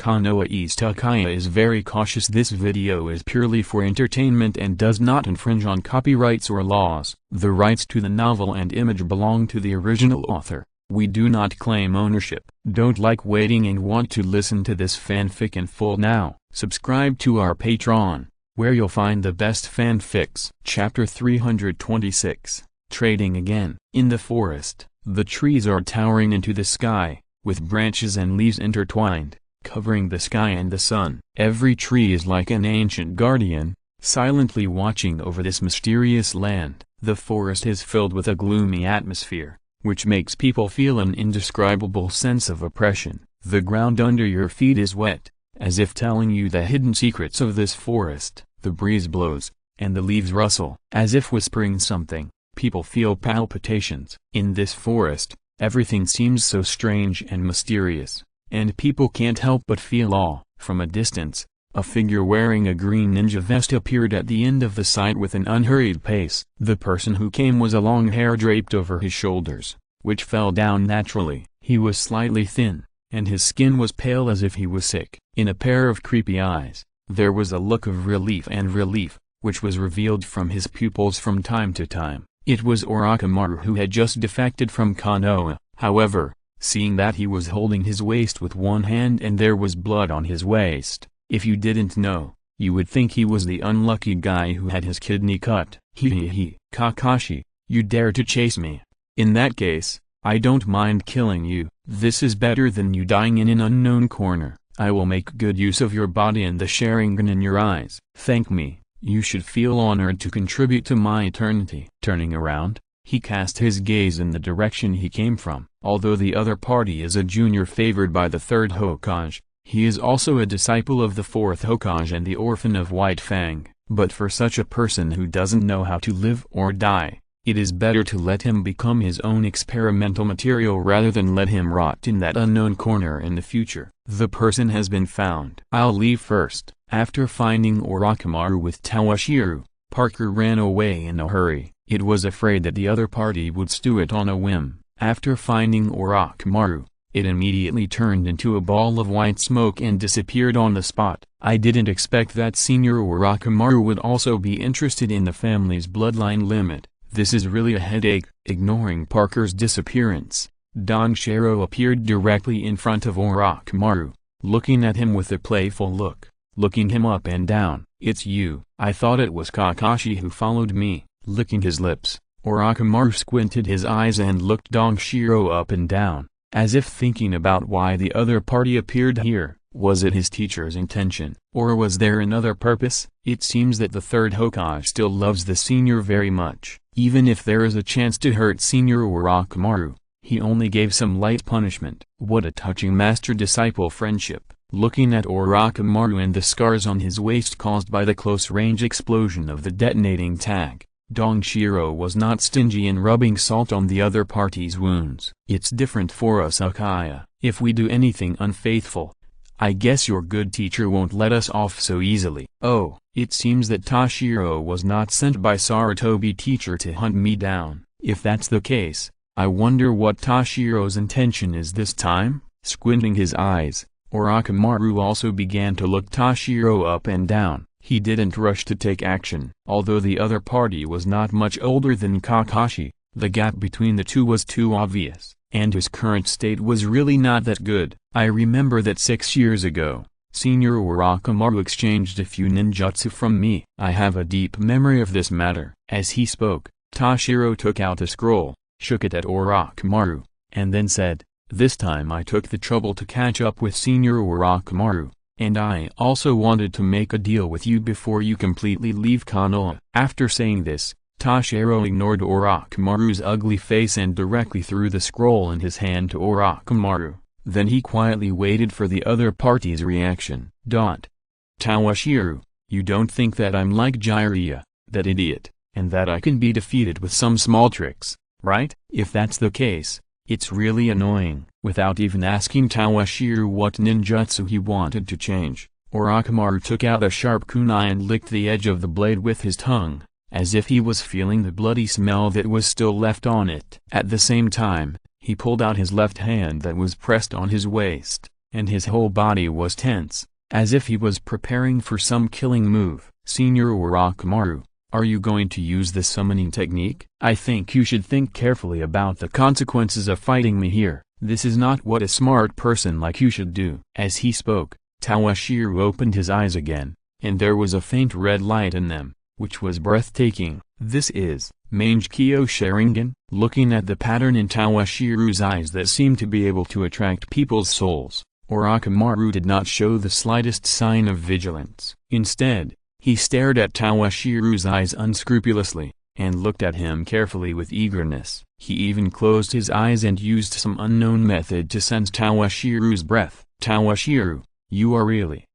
Konoha East Uchiha is very cautious. This video is purely for entertainment and does not infringe on copyrights or laws. The rights to the novel and image belong to the original author. We do not claim ownership. Don't like waiting and want to listen to this fanfic in full now? Subscribe to our Patreon, where you'll find the best fanfics. Chapter 326, Trading Again. In the forest, the trees are towering into the sky, with branches and leaves intertwined, covering the sky and the sun. Every tree is like an ancient guardian, silently watching over this mysterious land. The forest is filled with a gloomy atmosphere, which makes people feel an indescribable sense of oppression. The ground under your feet is wet, as if telling you the hidden secrets of this forest. The breeze blows, and the leaves rustle, as if whispering something. People feel palpitations. In this forest, everything seems so strange and mysterious, and people can't help but feel awe. From a distance, a figure wearing a green ninja vest appeared at the end of the sight with an unhurried pace. The person who came was a long hair draped over his shoulders, which fell down naturally. He was slightly thin, and his skin was pale as if he was sick. In a pair of creepy eyes, there was a look of relief, which was revealed from his pupils from time to time. It was Orochimaru, who had just defected from Konoha. However, seeing that he was holding his waist with one hand and there was blood on his waist, if you didn't know, you would think he was the unlucky guy who had his kidney cut. Hehehe. Kakashi, you dare to chase me? In that case, I don't mind killing you. This is better than you dying in an unknown corner. I will make good use of your body and the Sharingan in your eyes. Thank me. You should feel honored to contribute to my eternity. Turning around, he cast his gaze in the direction he came from. Although the other party is a junior favored by the third Hokage, he is also a disciple of the fourth Hokage and the orphan of White Fang. But for such a person who doesn't know how to live or die, it is better to let him become his own experimental material rather than let him rot in that unknown corner in the future. The person has been found. I'll leave first. After finding Orochimaru with Toshiro, Parker ran away in a hurry. It was afraid that the other party would stew it on a whim. After finding Orochimaru, it immediately turned into a ball of white smoke and disappeared on the spot. I didn't expect that Senior Orochimaru would also be interested in the family's bloodline limit. This is really a headache. Ignoring Parker's disappearance, Toshiro appeared directly in front of Orochimaru, looking at him with a playful look, looking him up and down. It's you. I thought it was Kakashi who followed me. Licking his lips, Orochimaru squinted his eyes and looked Toshiro up and down, as if thinking about why the other party appeared here. Was it his teacher's intention, or was there another purpose? It seems that the third Hokage still loves the senior very much. Even if there is a chance to hurt Senior Orochimaru, he only gave some light punishment. What a touching master-disciple friendship. Looking at Orochimaru and the scars on his waist caused by the close-range explosion of the detonating tag, Toshiro was not stingy in rubbing salt on the other party's wounds. It's different for us Uchiha. If we do anything unfaithful, I guess your good teacher won't let us off so easily. Oh, it seems that Toshiro was not sent by Sarutobi teacher to hunt me down. If that's the case, I wonder what Toshiro's intention is this time? Squinting his eyes, Orochimaru also began to look Toshiro up and down. He didn't rush to take action. Although the other party was not much older than Kakashi, the gap between the two was too obvious, and his current state was really not that good. I remember that 6 years ago, Senior Orochimaru exchanged a few ninjutsu from me. I have a deep memory of this matter. As he spoke, Toshiro took out a scroll, shook it at Orochimaru, and then said, "This time I took the trouble to catch up with Senior Orochimaru, and I also wanted to make a deal with you before you completely leave Konoha." After saying this, Toshiro ignored Orochimaru's ugly face and directly threw the scroll in his hand to Orochimaru. Then he quietly waited for the other party's reaction. Toshiro, you don't think that I'm like Jiraiya, that idiot, and that I can be defeated with some small tricks, right? If that's the case, it's really annoying. Without even asking Toshiro what ninjutsu he wanted to change, Orochimaru took out a sharp kunai and licked the edge of the blade with his tongue, as if he was feeling the bloody smell that was still left on it. At the same time, he pulled out his left hand that was pressed on his waist, and his whole body was tense, as if he was preparing for some killing move. "Senior Orochimaru, are you going to use the summoning technique? I think you should think carefully about the consequences of fighting me here. This is not what a smart person like you should do." As he spoke, Toshiro opened his eyes again, and there was a faint red light in them, which was breathtaking. "This is Meixiang Sharingan?" Looking at the pattern in Toshiro's eyes that seemed to be able to attract people's souls, Orochimaru did not show the slightest sign of vigilance. Instead, he stared at Toshiro's eyes unscrupulously, and looked at him carefully with eagerness. He even closed his eyes and used some unknown method to sense Toshiro's breath. "Toshiro, you are really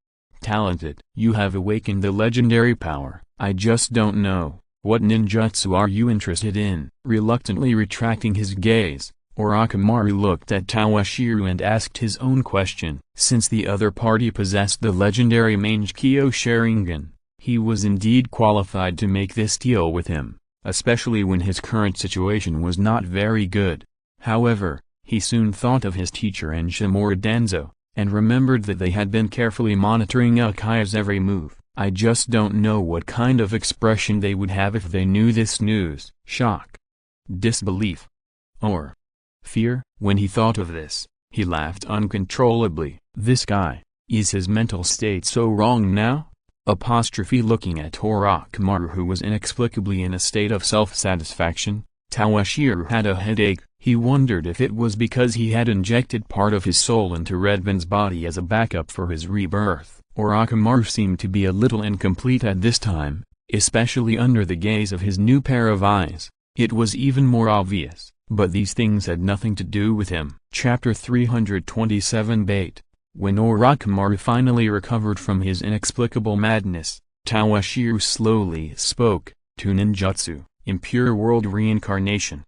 talented. You have awakened the legendary power. I just don't know, what ninjutsu are you interested in?" Reluctantly retracting his gaze, Orochimaru looked at Toshiro and asked his own question. Since the other party possessed the legendary Meixiang Sharingan, he was indeed qualified to make this deal with him, especially when his current situation was not very good. However, he soon thought of his teacher and Shimura Danzo, and remembered that they had been carefully monitoring Uchiha's every move. "I just don't know what kind of expression they would have if they knew this news." Shock, disbelief, or fear? When he thought of this, he laughed uncontrollably. This guy, is his mental state so wrong now? Looking at Orochimaru, who was inexplicably in a state of self-satisfaction, Toshiro had a headache. He wondered if it was because he had injected part of his soul into Redman's body as a backup for his rebirth. Orochimaru seemed to be a little incomplete at this time, especially under the gaze of his new pair of eyes. It was even more obvious, but these things had nothing to do with him. Chapter 327 Bait. When Orochimaru finally recovered from his inexplicable madness, Toshiro slowly spoke, "To ninjutsu, impure world reincarnation.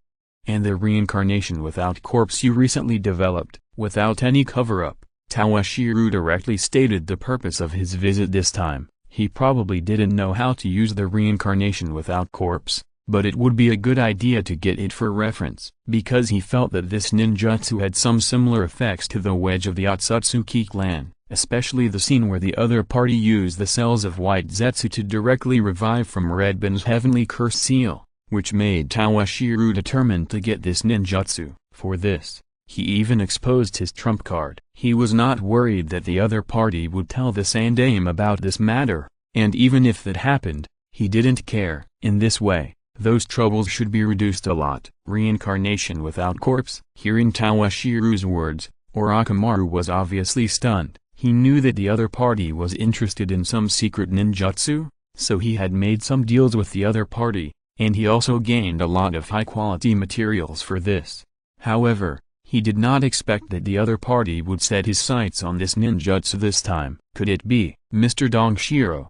And the reincarnation without corpse you recently developed, without any cover-up." Toshiro directly stated the purpose of his visit this time. He probably didn't know how to use the reincarnation without corpse, but it would be a good idea to get it for reference, because he felt that this ninjutsu had some similar effects to the wedge of the Otsutsuki clan, especially the scene where the other party used the cells of white zetsu to directly revive from Redman's heavenly curse seal, which made Toshiro determined to get this ninjutsu. For this, he even exposed his trump card. He was not worried that the other party would tell the Sandaime about this matter, and even if that happened, he didn't care. In this way, those troubles should be reduced a lot. Reincarnation without corpse? Hearing Toshiro's words, Orochimaru was obviously stunned. He knew that the other party was interested in some secret ninjutsu, so he had made some deals with the other party, and he also gained a lot of high-quality materials for this. However, he did not expect that the other party would set his sights on this ninjutsu this time. Could it be Mr. Dongshiro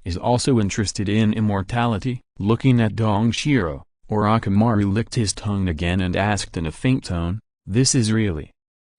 is also interested in immortality? Looking at Dongshiro, Orochimaru licked his tongue again and asked in a faint tone, "This is really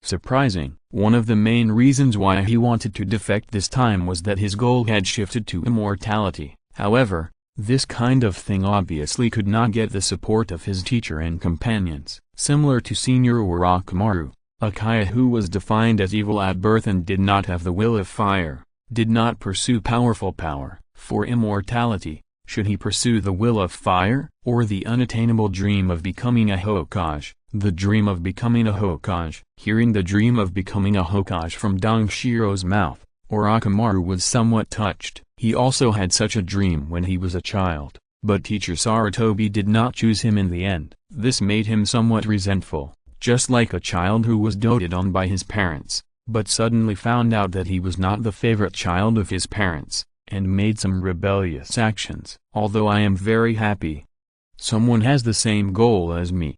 surprising." One of the main reasons why he wanted to defect this time was that his goal had shifted to immortality. However, this kind of thing obviously could not get the support of his teacher and companions. Similar to Senior Orochimaru, Uchiha, who was defined as evil at birth and did not have the will of fire, did not pursue powerful power for immortality. Should he pursue the will of fire, or the unattainable dream of becoming a Hokage? The dream of becoming a Hokage. Hearing the dream of becoming a Hokage from Dongshiro's mouth, Orochimaru was somewhat touched. He also had such a dream when he was a child, but teacher Sarutobi did not choose him in the end. This made him somewhat resentful, just like a child who was doted on by his parents, but suddenly found out that he was not the favorite child of his parents, and made some rebellious actions. Although I am very happy someone has the same goal as me,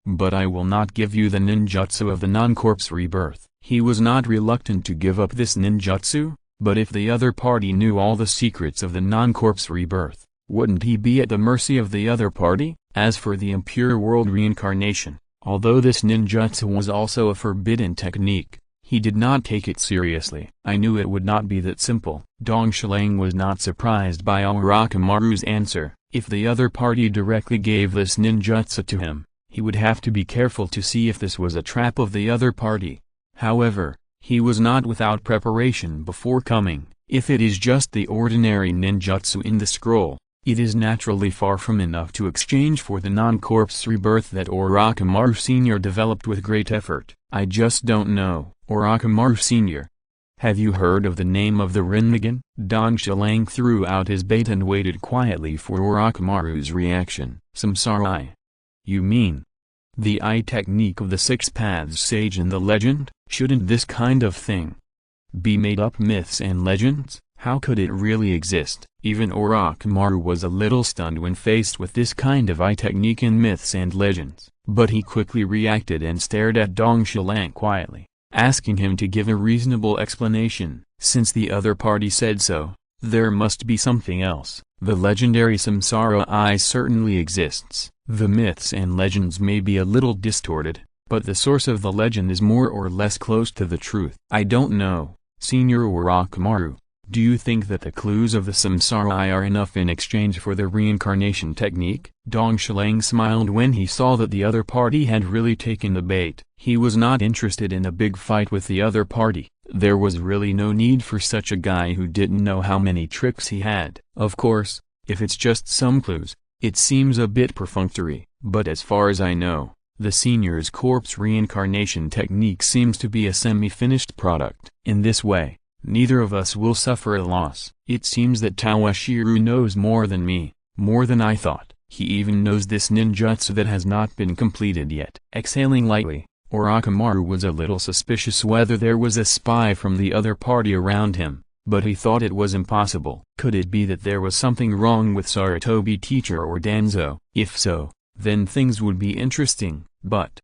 but I will not give you the ninjutsu of the non-corpse rebirth. He was not reluctant to give up this ninjutsu, but if the other party knew all the secrets of the non-corpse rebirth, wouldn't he be at the mercy of the other party? As for the impure world reincarnation, although this ninjutsu was also a forbidden technique, he did not take it seriously. I knew it would not be that simple. Dongshilang was not surprised by Orochimaru's answer. If the other party directly gave this ninjutsu to him, he would have to be careful to see if this was a trap of the other party. However, He was not without preparation before coming. If it is just the ordinary ninjutsu in the scroll, it is naturally far from enough to exchange for the non-corpse rebirth that Orochimaru Sr. developed with great effort. I just don't know. Orochimaru Sr. Have you heard of the name of the Rinnegan? Don Shilang threw out his bait and waited quietly for Orochimaru's reaction. Samsara. You mean the eye technique of the Six Paths sage in the legend? Shouldn't this kind of thing be made up myths and legends? How could it really exist? Even Orochimaru was a little stunned when faced with this kind of eye technique in myths and legends, but he quickly reacted and stared at Dong Shilang quietly, asking him to give a reasonable explanation. Since the other party said so, there must be something else. The legendary Samsara eye certainly exists. The myths and legends may be a little distorted, but the source of the legend is more or less close to the truth. I don't know, Senior Orochimaru. Do you think that the clues of the Samsara eye are enough in exchange for the reincarnation technique? Dong Shilang smiled when he saw that the other party had really taken the bait. He was not interested in a big fight with the other party. There was really no need for such a guy who didn't know how many tricks he had. Of course, if it's just some clues, it seems a bit perfunctory, but as far as I know, the senior's corpse reincarnation technique seems to be a semi-finished product. In this way, neither of us will suffer a loss. It seems that Toshiro knows more than me, more than I thought. He even knows this ninjutsu that has not been completed yet. Exhaling lightly, Orochimaru was a little suspicious whether there was a spy from the other party around him, but he thought it was impossible. Could it be that there was something wrong with Sarutobi teacher or Danzo? If so, then things would be interesting, but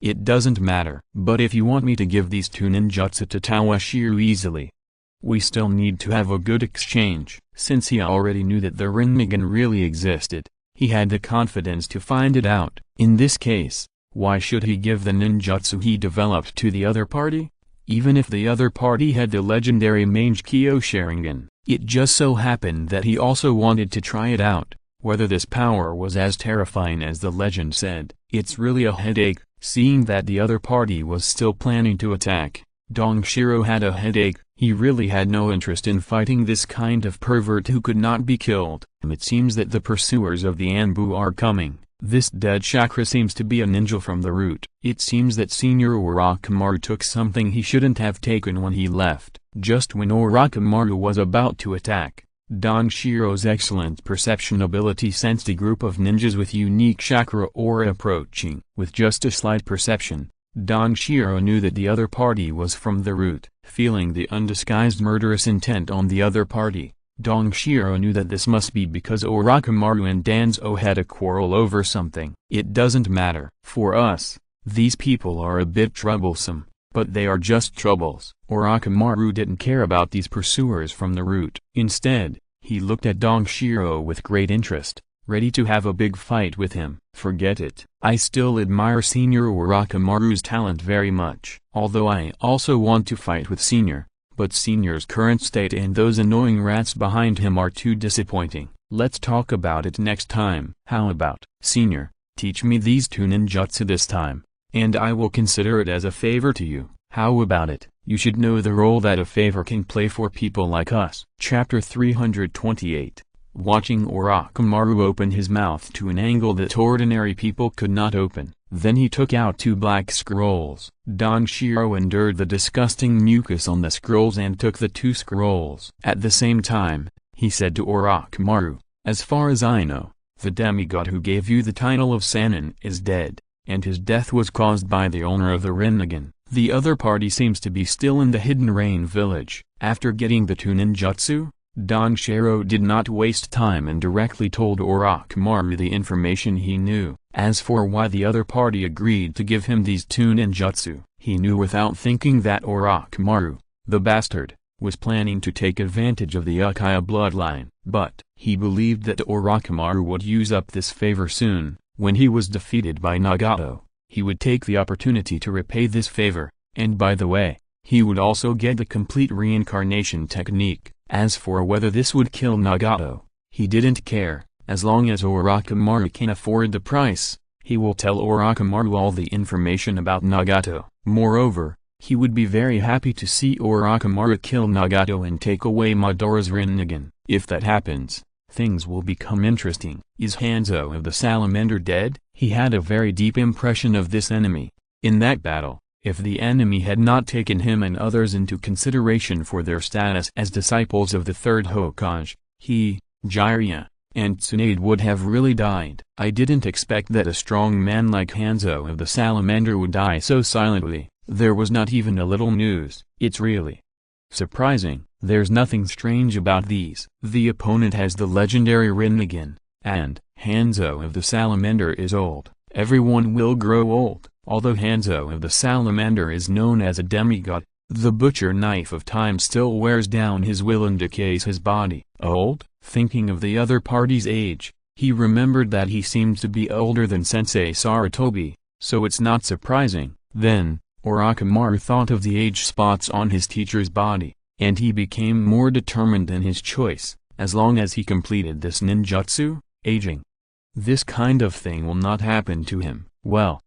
it doesn't matter. But if you want me to give these two ninjutsu to Toshiro easily, we still need to have a good exchange. Since he already knew that the Rinnegan really existed, he had the confidence to find it out. In this case, why should he give the ninjutsu he developed to the other party? Even if the other party had the legendary Meixiang Sharingan, it just so happened that he also wanted to try it out, whether this power was as terrifying as the legend said. It's really a headache, seeing that the other party was still planning to attack. Dong Shiro had a headache. He really had no interest in fighting this kind of pervert who could not be killed. It seems that the pursuers of the Anbu are coming. This dead chakra seems to be a ninja from the root. It seems that Senior Orochimaru took something he shouldn't have taken when he left. Just when Orochimaru was about to attack, Dong Shiro's excellent perception ability sensed a group of ninjas with unique chakra aura approaching. With just a slight perception, Dong Shiro knew that the other party was from the root. Feeling the undisguised murderous intent on the other party, Dong Shiro knew that this must be because Orochimaru and Danzo had a quarrel over something. It doesn't matter. For us, these people are a bit troublesome, but they are just troubles. Orochimaru didn't care about these pursuers from the root. Instead, he looked at Dong Shiro with great interest, ready to have a big fight with him. Forget it. I still admire Senior Orochimaru's talent very much. Although I also want to fight with Senior, but Senior's current state and those annoying rats behind him are too disappointing. Let's talk about it next time. How about, Senior, teach me these two ninjutsu this time, and I will consider it as a favor to you. How about it? You should know the role that a favor can play for people like us. Chapter 328. Watching Orochimaru open his mouth to an angle that ordinary people could not open. Then he took out two black scrolls. Dong Shiro endured the disgusting mucus on the scrolls and took the two scrolls. At the same time, he said to Orochimaru, as far as I know, the demigod who gave you the title of Sannin is dead, and his death was caused by the owner of the Rinnegan. The other party seems to be still in the Hidden Rain village. After getting the two ninjutsu, Dong Shiro did not waste time and directly told Orochimaru the information he knew. As for why the other party agreed to give him these two ninjutsu, he knew without thinking that Orochimaru, the bastard, was planning to take advantage of the Uchiha bloodline. But he believed that Orochimaru would use up this favor soon. When he was defeated by Nagato, he would take the opportunity to repay this favor, and by the way, he would also get the complete reincarnation technique. As for whether this would kill Nagato, he didn't care. As long as Orochimaru can afford the price, he will tell Orochimaru all the information about Nagato. Moreover, He would be very happy to see Orochimaru kill Nagato and take away Madara's Rinnegan. If that happens, things will become interesting. Is Hanzo of the Salamander dead? He had a very deep impression of this enemy. In that battle, if the enemy had not taken him and others into consideration for their status as disciples of the third Hokage, he, Jiraiya, and Tsunade would have really died. I didn't expect that a strong man like Hanzo of the Salamander would die so silently. There was not even a little news. It's really surprising. There's nothing strange about these. The opponent has the legendary Rinnegan, and Hanzo of the Salamander is old. Everyone will grow old. Although Hanzo of the Salamander is known as a demigod, the butcher knife of time still wears down his will and decays his body. Old? Thinking of the other party's age, he remembered that he seemed to be older than Sensei Sarutobi, so it's not surprising. Then, Orochimaru thought of the age spots on his teacher's body, and he became more determined in his choice. As long as he completed this ninjutsu, aging, this kind of thing will not happen to him. Well,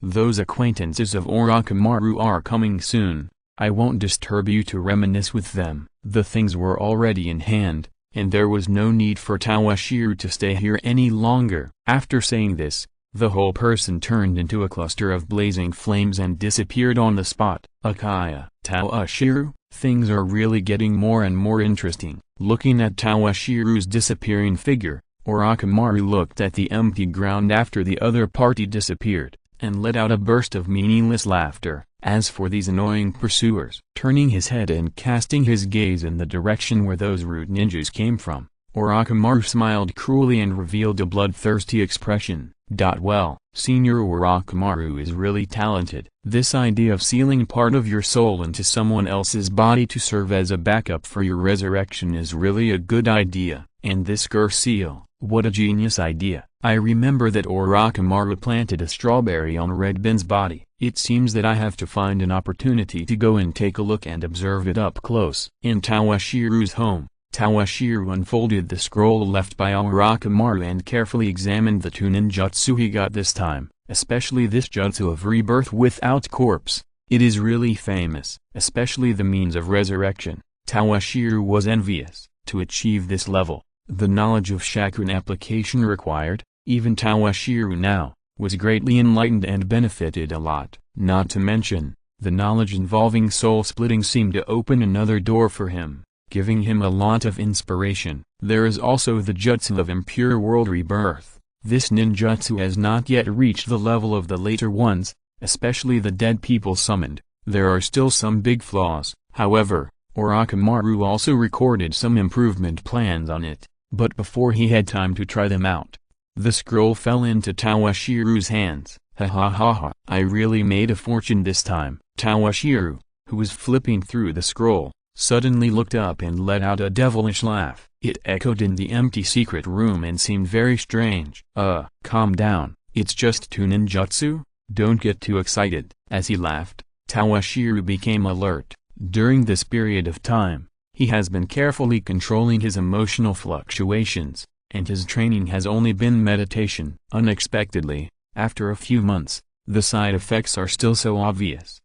those acquaintances of Orochimaru are coming soon. I won't disturb you to reminisce with them. The things were already in hand, and there was no need for Tawashiro to stay here any longer. After saying this, the whole person turned into a cluster of blazing flames and disappeared on the spot. Akaya. Tawashiro, things are really getting more and more interesting. Looking at Tawashiro's disappearing figure, Orochimaru looked at the empty ground after the other party disappeared, and let out a burst of meaningless laughter. As for these annoying pursuers, turning his head and casting his gaze in the direction where those rude ninjas came from, Orochimaru smiled cruelly and revealed a bloodthirsty expression. Well, Senior Orochimaru is really talented. This idea of sealing part of your soul into someone else's body to serve as a backup for your resurrection is really a good idea. And this curse seal, what a genius idea. I remember that Orochimaru planted a strawberry on Red Bin's body. It seems that I have to find an opportunity to go and take a look and observe it up close. In Tawashiro's home, Tawashiro unfolded the scroll left by Orochimaru and carefully examined the two ninjutsu he got this time, especially this jutsu of rebirth without corpse. It is really famous, especially the means of resurrection. Tawashiro was envious. To achieve this level, the knowledge of chakra application required, even Tawashiro now, was greatly enlightened and benefited a lot. Not to mention, the knowledge involving soul splitting seemed to open another door for him, giving him a lot of inspiration. There is also the jutsu of impure world rebirth. This ninjutsu has not yet reached the level of the later ones, especially the dead people summoned. There are still some big flaws, however. Orochimaru also recorded some improvement plans on it, but before he had time to try them out, the scroll fell into Tawashiro's hands. Ha ha ha ha. I really made a fortune this time. Tawashiro, who was flipping through the scroll, suddenly looked up and let out a devilish laugh. It echoed in the empty secret room and seemed very strange. Calm down, it's just two ninjutsu, don't get too excited. As he laughed, Tawashiro became alert. During this period of time, he has been carefully controlling his emotional fluctuations, and his training has only been meditation. Unexpectedly, after a few months, the side effects are still so obvious.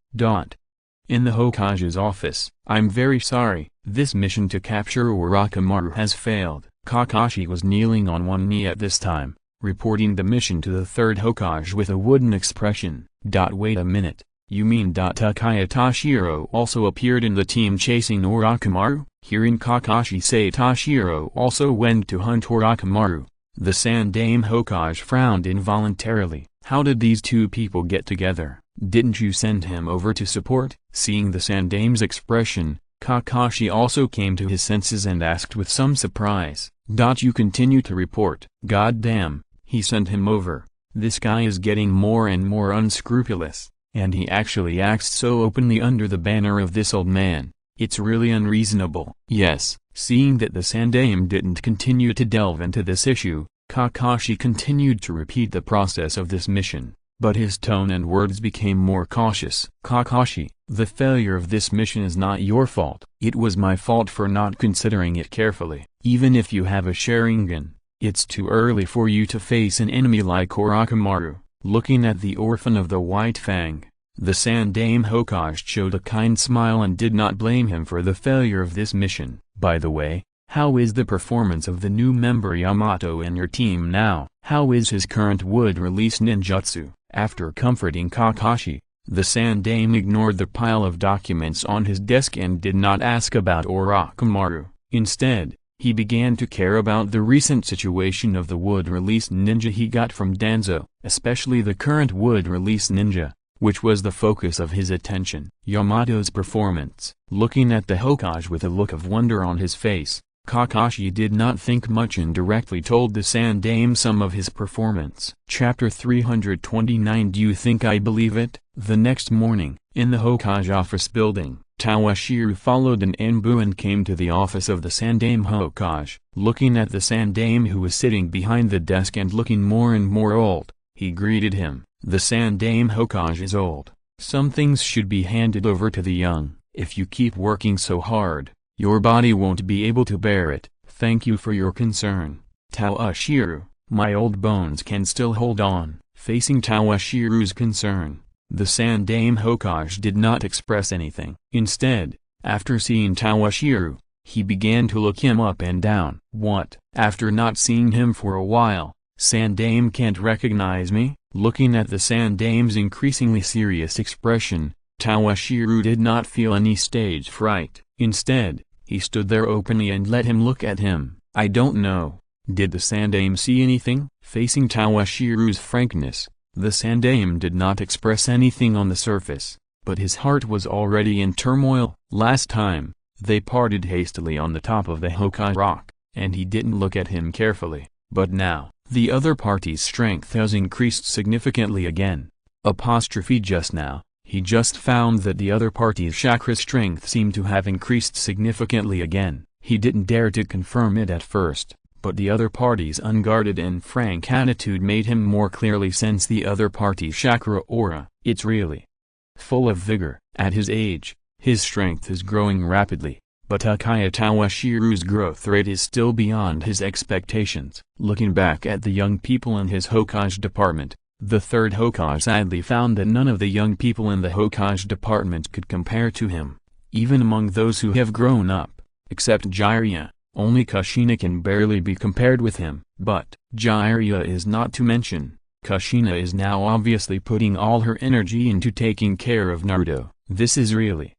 In the Hokage's office, I'm very sorry, this mission to capture Orochimaru has failed. Kakashi was kneeling on one knee at this time, reporting the mission to the third Hokage with a wooden expression. Wait a minute. You mean Uchiha Toshiro also appeared in the team chasing Orochimaru? Hearing Kakashi say Toshiro also went to hunt Orochimaru, the Sandaime Hokage frowned involuntarily. How did these two people get together? Didn't you send him over to support? Seeing the Sandaime's expression, Kakashi also came to his senses and asked with some surprise. You continue to report. God damn, he sent him over. This guy is getting more and more unscrupulous. And he actually acts so openly under the banner of this old man. It's really unreasonable. Yes, seeing that the Sandaime didn't continue to delve into this issue, Kakashi continued to repeat the process of this mission, but his tone and words became more cautious. Kakashi, the failure of this mission is not your fault. It was my fault for not considering it carefully. Even if you have a Sharingan, it's too early for you to face an enemy like Orochimaru. Looking at the orphan of the White Fang, The Sandaime Hokage showed a kind smile and did not blame him for the failure of this mission. By the way, how is the performance of the new member Yamato in your team now? How is his current wood-release ninjutsu? After comforting Kakashi, the Sandaime ignored the pile of documents on his desk and did not ask about Orochimaru. Instead, he began to care about the recent situation of the wood-release ninja he got from Danzo, especially the current wood-release ninja, which was the focus of his attention. Yamato's performance. Looking at the Hokage with a look of wonder on his face, Kakashi did not think much and directly told the Sandaime some of his performance. Chapter 329. Do you think I believe it? The next morning, in the Hokage office building, Tawashiro followed an Anbu and came to the office of the Sandaime Hokage. Looking at the Sandaime who was sitting behind the desk and looking more and more old, he greeted him. The Sandaime Hokage is old. Some things should be handed over to the young. If you keep working so hard, your body won't be able to bear it. Thank you for your concern, Tawashiro. My old bones can still hold on. Facing Tawashiro's concern, the Sandaime Hokage did not express anything. Instead, after seeing Tawashiro, he began to look him up and down. What? After not seeing him for a while, Sandaime can't recognize me? Looking at the Sandaime's increasingly serious expression, Tawashiro did not feel any stage fright. Instead, he stood there openly and let him look at him. I don't know. Did the Sandaime see anything? Facing Tawashiro's frankness, the Sandaime did not express anything on the surface, but his heart was already in turmoil. Last time, they parted hastily on the top of the Hokage rock, and he didn't look at him carefully, but now, the other party's strength has increased significantly again. Just now, he just found that the other party's chakra strength seemed to have increased significantly again. He didn't dare to confirm it at first, but the other party's unguarded and frank attitude made him more clearly sense the other party's chakra aura. It's really full of vigor. At his age, his strength is growing rapidly, but Uchiha Tawashiro's growth rate is still beyond his expectations. Looking back at the young people in his Hokage department, the third Hokage sadly found that none of the young people in the Hokage department could compare to him. Even among those who have grown up, except Jiraiya, only Kushina can barely be compared with him. But Jiraiya is not to mention. Kushina is now obviously putting all her energy into taking care of Naruto. This is really...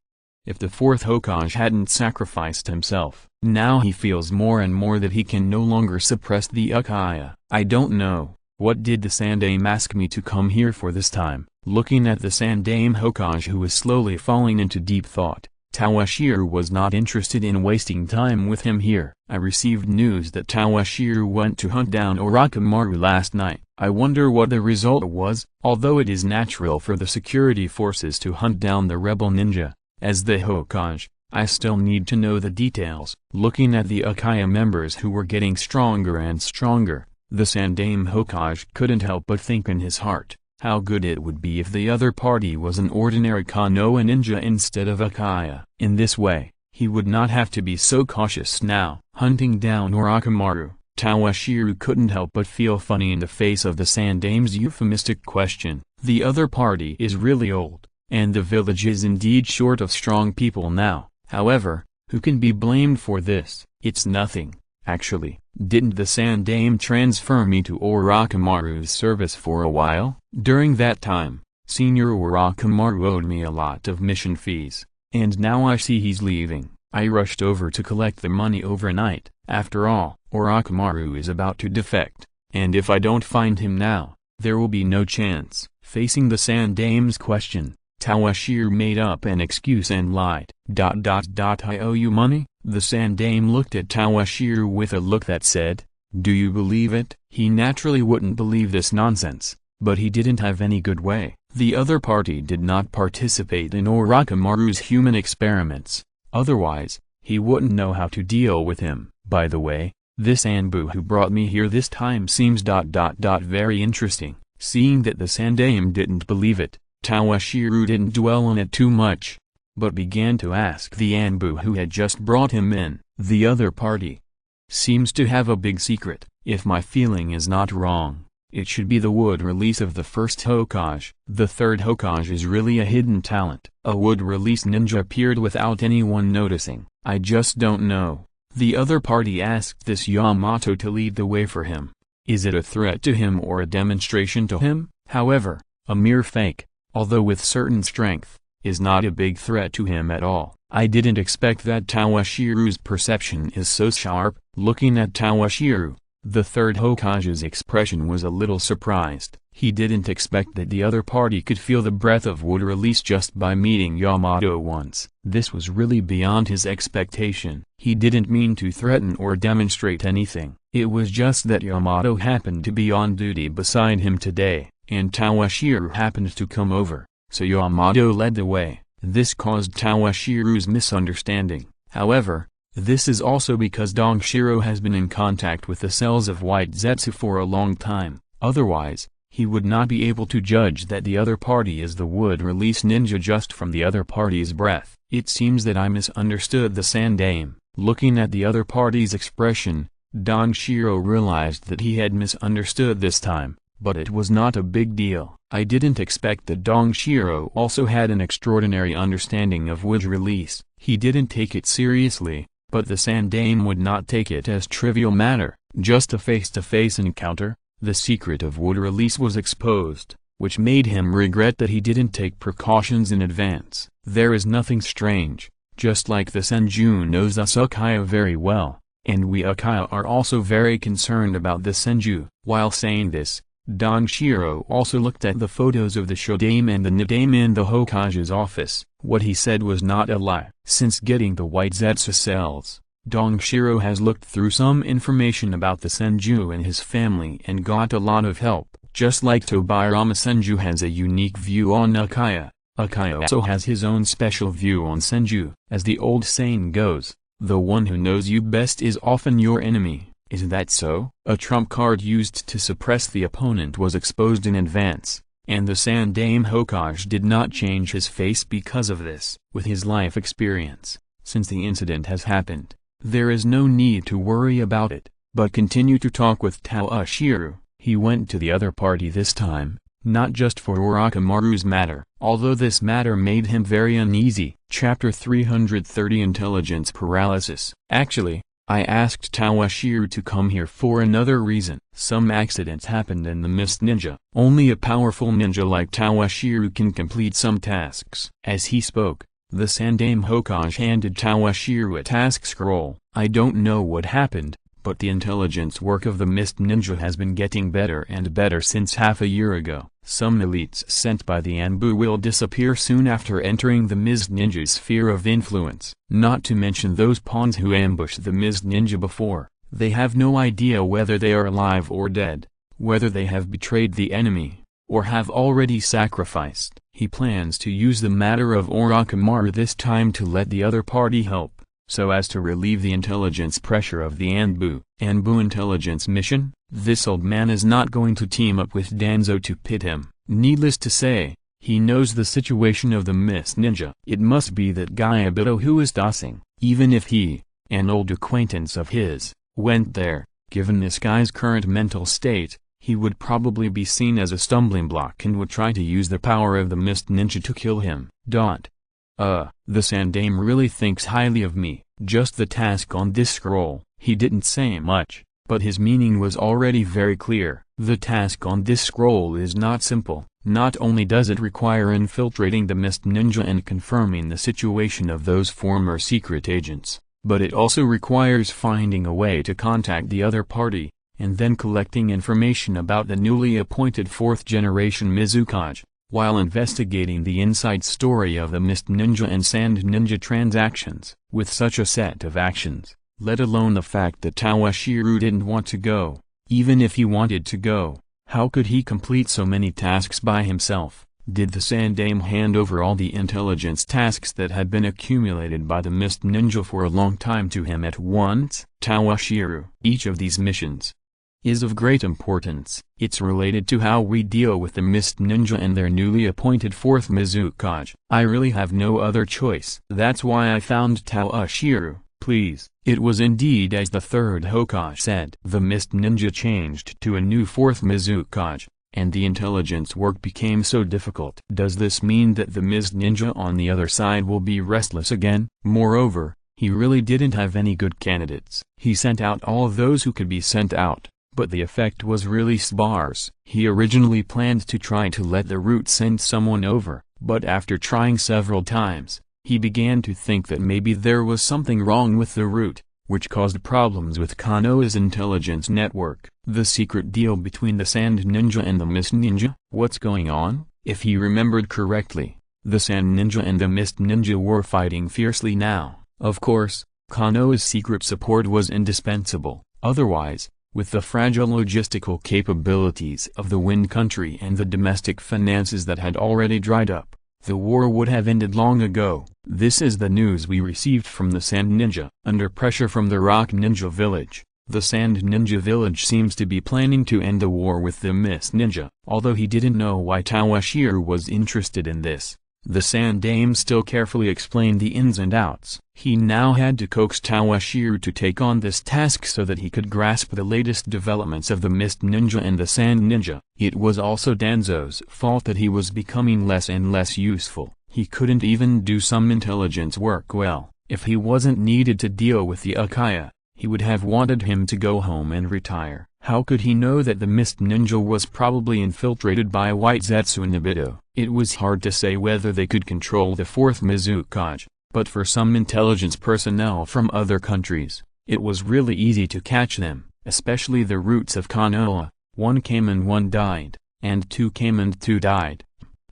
If the fourth Hokage hadn't sacrificed himself, now he feels more and more that he can no longer suppress the Uchiha. I don't know, what did the Sandaime ask me to come here for this time? Looking at the Sandaime Hokage who was slowly falling into deep thought, Tawashiro was not interested in wasting time with him here. I received news that Tawashiro went to hunt down Orochimaru last night. I wonder what the result was. Although it is natural for the security forces to hunt down the rebel ninja, as the Hokage, I still need to know the details. Looking at the Uchiha members who were getting stronger and stronger, the Sandaime Hokage couldn't help but think in his heart, how good it would be if the other party was an ordinary Konoha ninja instead of Uchiha. In this way, he would not have to be so cautious now. Hunting down Orochimaru, Tawashiro couldn't help but feel funny in the face of the Sandaime's euphemistic question. The other party is really old, and the village is indeed short of strong people now. However, who can be blamed for this? It's nothing, actually. Didn't the Sandaime transfer me to Orochimaru's service for a while? During that time, Senior Orochimaru owed me a lot of mission fees, and now I see he's leaving. I rushed over to collect the money overnight. After all, Orochimaru is about to defect, and if I don't find him now, there will be no chance. Facing the Sandaime's question, Tawashiro made up an excuse and lied. I owe you money? The Sandaime looked at Tawashiro with a look that said, do you believe it? He naturally wouldn't believe this nonsense, but he didn't have any good way. The other party did not participate in Orochimaru's human experiments, otherwise, he wouldn't know how to deal with him. By the way, this Anbu who brought me here this time seems very interesting. Seeing that the Sandaime didn't believe it, Tawashiro didn't dwell on it too much, but began to ask the Anbu who had just brought him in. The other party seems to have a big secret. If my feeling is not wrong, It should be the wood release of the first Hokage. The third Hokage is really a hidden talent. A wood release ninja appeared without anyone noticing. I just don't know. The other party asked this Yamato to lead the way for him. Is it a threat to him or a demonstration to him? However, a mere fake, although with certain strength, is not a big threat to him at all. I didn't expect that Tawashiro's perception is so sharp. Looking at Tawashiro, the third Hokage's expression was a little surprised. He didn't expect that the other party could feel the breath of wood release just by meeting Yamato once. This was really beyond his expectation. He didn't mean to threaten or demonstrate anything. It was just that Yamato happened to be on duty beside him today, and Tawashiro happened to come over, so Yamato led the way. This caused Tawashiro's misunderstanding. However, this is also because Dongshiro has been in contact with the cells of White Zetsu for a long time. Otherwise, he would not be able to judge that the other party is the wood release ninja just from the other party's breath. It seems that I misunderstood the Sandaime. Looking at the other party's expression, Dongshiro realized that he had misunderstood this time, but it was not a big deal. I didn't expect that Dongshiro also had an extraordinary understanding of wood release. He didn't take it seriously, but the Sandaime would not take it as trivial matter. Just a face-to-face encounter, the secret of wood release was exposed, which made him regret that he didn't take precautions in advance. There is nothing strange, just like the Senju knows us Uchiha very well, and we Uchiha are also very concerned about the Senju. While saying this, Dongshiro also looked at the photos of the Shodaime and the Nidaime in the Hokage's office. What he said was not a lie. Since getting the White Zetsu cells, Dongshiro has looked through some information about the Senju and his family and got a lot of help. Just like Tobirama Senju has a unique view on Uchiha, Uchiha also has his own special view on Senju. As the old saying goes, the one who knows you best is often your enemy. Is that so? A trump card used to suppress the opponent was exposed in advance, and the Sandaime Hokage did not change his face because of this. With his life experience, since the incident has happened, there is no need to worry about it, but continue to talk with Tawashiro. He went to the other party this time, not just for Orochimaru's matter, although this matter made him very uneasy. Chapter 330 Intelligence Paralysis. Actually, I asked Tawashiro to come here for another reason. Some accidents happened in the Mist Ninja. Only a powerful ninja like Tawashiro can complete some tasks. As he spoke, the Sandaime Hokage handed Tawashiro a task scroll. I don't know what happened, but the intelligence work of the Mist Ninja has been getting better and better since half a year ago. Some elites sent by the Anbu will disappear soon after entering the Mist Ninja's sphere of influence. Not to mention those pawns who ambushed the Mist Ninja before. They have no idea whether they are alive or dead, whether they have betrayed the enemy, or have already sacrificed. He plans to use the matter of Orochimaru this time to let the other party help, so as to relieve the intelligence pressure of the Anbu. Anbu intelligence mission? This old man is not going to team up with Danzo to pit him. Needless to say, he knows the situation of the Mist Ninja. It must be that guy Obito who is tossing. Even if he, an old acquaintance of his, went there, given this guy's current mental state, he would probably be seen as a stumbling block and would try to use the power of the Mist Ninja to kill him. The Sandaime really thinks highly of me. Just the task on this scroll. He didn't say much, but his meaning was already very clear. The task on this scroll is not simple. Not only does it require infiltrating the Mist Ninja and confirming the situation of those former secret agents, but it also requires finding a way to contact the other party, and then collecting information about the newly appointed 4th generation Mizukage, while investigating the inside story of the Mist Ninja and Sand Ninja transactions. With such a set of actions, let alone the fact that Tawashiro didn't want to go, even if he wanted to go, how could he complete so many tasks by himself? Did the Sandaime hand over all the intelligence tasks that had been accumulated by the Mist Ninja for a long time to him at once? Tawashiro. Each of these missions is of great importance. It's related to how we deal with the Mist Ninja and their newly appointed 4th Mizukage. I really have no other choice. That's why I found Tawashiro, Please. It was indeed as the third Hokage said. The Mist Ninja changed to a new fourth Mizukage, and the intelligence work became so difficult. Does this mean that the Mist Ninja on the other side will be restless again? Moreover, he really didn't have any good candidates. He sent out all of those who could be sent out, but the effect was really sparse. He originally planned to try to let the root send someone over, but after trying several times, he began to think that maybe there was something wrong with the root, which caused problems with Konoha's intelligence network. The secret deal between the Sand Ninja and the Mist Ninja? What's going on? If he remembered correctly, the Sand Ninja and the Mist Ninja were fighting fiercely now. Of course, Konoha's secret support was indispensable. Otherwise, with the fragile logistical capabilities of the Wind Country and the domestic finances that had already dried up, the war would have ended long ago. This is the news we received from the Sand Ninja. Under pressure from the Rock Ninja Village, the Sand Ninja Village seems to be planning to end the war with the Mist Ninja. Although he didn't know why Toshiro was interested in this, the Sand Dame still carefully explained the ins and outs. He now had to coax Toshiro to take on this task so that he could grasp the latest developments of the Mist Ninja and the Sand Ninja. It was also Danzo's fault that he was becoming less and less useful. He couldn't even do some intelligence work well. If he wasn't needed to deal with the Uchiha, he would have wanted him to go home and retire. How could he know that the Mist Ninja was probably infiltrated by White Zetsu Nobito? It was hard to say whether they could control the fourth Mizukage, but for some intelligence personnel from other countries, it was really easy to catch them, especially the roots of Konoha. One came and one died, and two came and two died.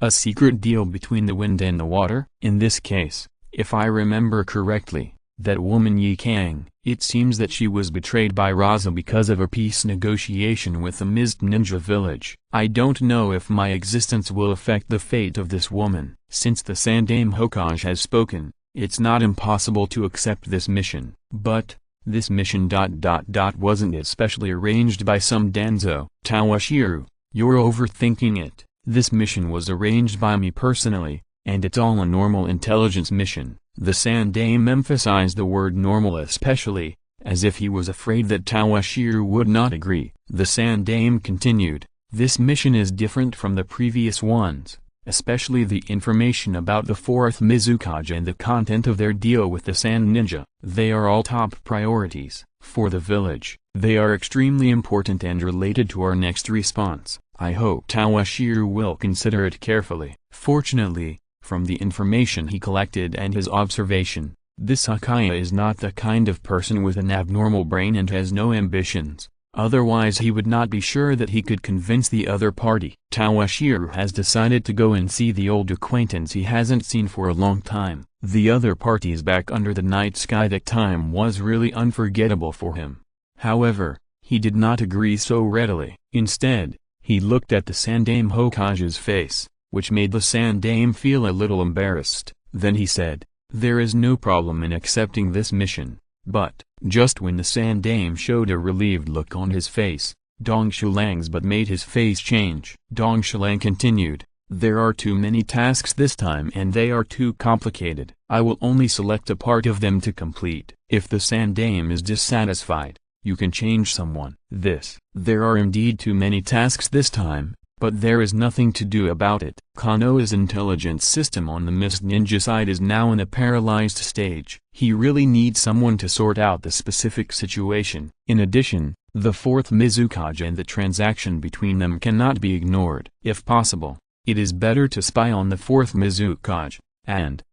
A secret deal between the wind and the water? In this case, if I remember correctly, that woman Meixiang, it seems that she was betrayed by Raza because of a peace negotiation with the Mist Ninja village. I don't know if my existence will affect the fate of this woman. Since the Sandame Hokage has spoken, it's not impossible to accept this mission. But, this mission wasn't especially arranged by some Danzo. Toshiro, you're overthinking it. This mission was arranged by me personally, and it's all a normal intelligence mission. The Sandame emphasized the word normal especially, as if he was afraid that Toshiro would not agree. The Sandame continued, this mission is different from the previous ones, especially the information about the fourth Mizukage and the content of their deal with the Sand Ninja. They are all top priorities for the village. They are extremely important and related to our next response. I hope Toshiro will consider it carefully. Fortunately, from the information he collected and his observation, this Uchiha is not the kind of person with an abnormal brain and has no ambitions. Otherwise he would not be sure that he could convince the other party. Toshiro has decided to go and see the old acquaintance he hasn't seen for a long time. The other party's back under the night sky. That time was really unforgettable for him. However, he did not agree so readily. Instead, he looked at the Sandame Hokage's face, which made the Sandame feel a little embarrassed. Then he said, there is no problem in accepting this mission. But, just when the Sandame showed a relieved look on his face, Dong Shulang's but made his face change. Dong Shulang continued, there are too many tasks this time and they are too complicated. I will only select a part of them to complete. If the Sandame is dissatisfied, you can change someone. There are indeed too many tasks this time, but there is nothing to do about it. Konoha's intelligence system on the Mist Ninja side is now in a paralyzed stage. He really needs someone to sort out the specific situation. In addition, the fourth Mizukage and the transaction between them cannot be ignored. If possible, it is better to spy on the fourth Mizukage, and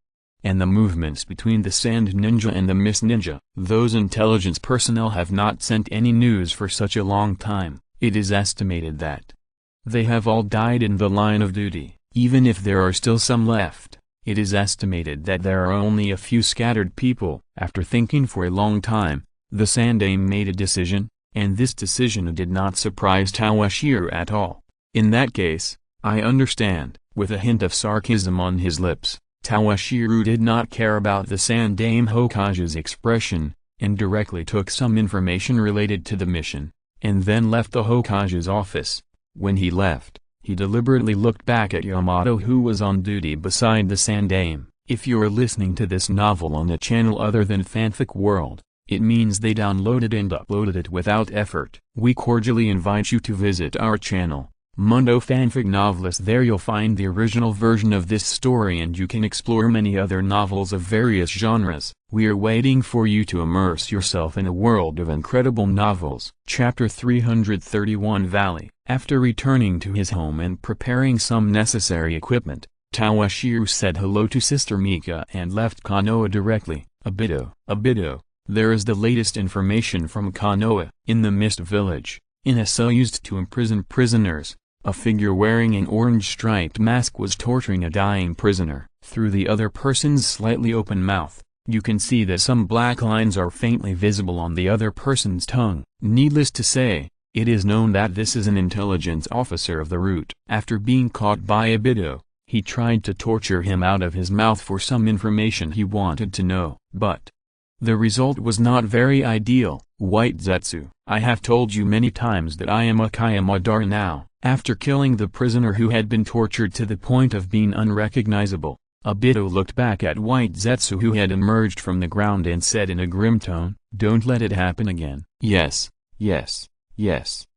the movements between the Sand Ninja and the Mist Ninja. Those intelligence personnel have not sent any news for such a long time. It is estimated that they have all died in the line of duty. Even if there are still some left, it is estimated that there are only a few scattered people. After thinking for a long time, the Sandame made a decision, and this decision did not surprise Toshiro at all. In that case, I understand. With a hint of sarcasm on his lips, Toshiro did not care about the Sandame Hokage's expression, and directly took some information related to the mission, and then left the Hokage's office. When he left, he deliberately looked back at Yamato who was on duty beside the Sandame. If you're listening to this novel on a channel other than Fanfic World, it means they downloaded and uploaded it without effort. We cordially invite you to visit our channel, Mundo Fanfic Novelist. There you'll find the original version of this story and you can explore many other novels of various genres. We are waiting for you to immerse yourself in a world of incredible novels. Chapter 331 Valley. After returning to his home and preparing some necessary equipment, Toshiro said hello to Sister Mika and left Konoha directly. Obito, there is the latest information from Konoha. In the Mist Village, in a cell used to imprison prisoners, a figure wearing an orange striped mask was torturing a dying prisoner. Through the other person's slightly open mouth, you can see that some black lines are faintly visible on the other person's tongue. Needless to say, it is known that this is an intelligence officer of the root. After being caught by Obito, he tried to torture him out of his mouth for some information he wanted to know. But the result was not very ideal. White Zetsu, I have told you many times that I am Uchiha Madara now. After killing the prisoner who had been tortured to the point of being unrecognizable, Obito looked back at White Zetsu who had emerged from the ground and said in a grim tone, "Don't let it happen again." Yes.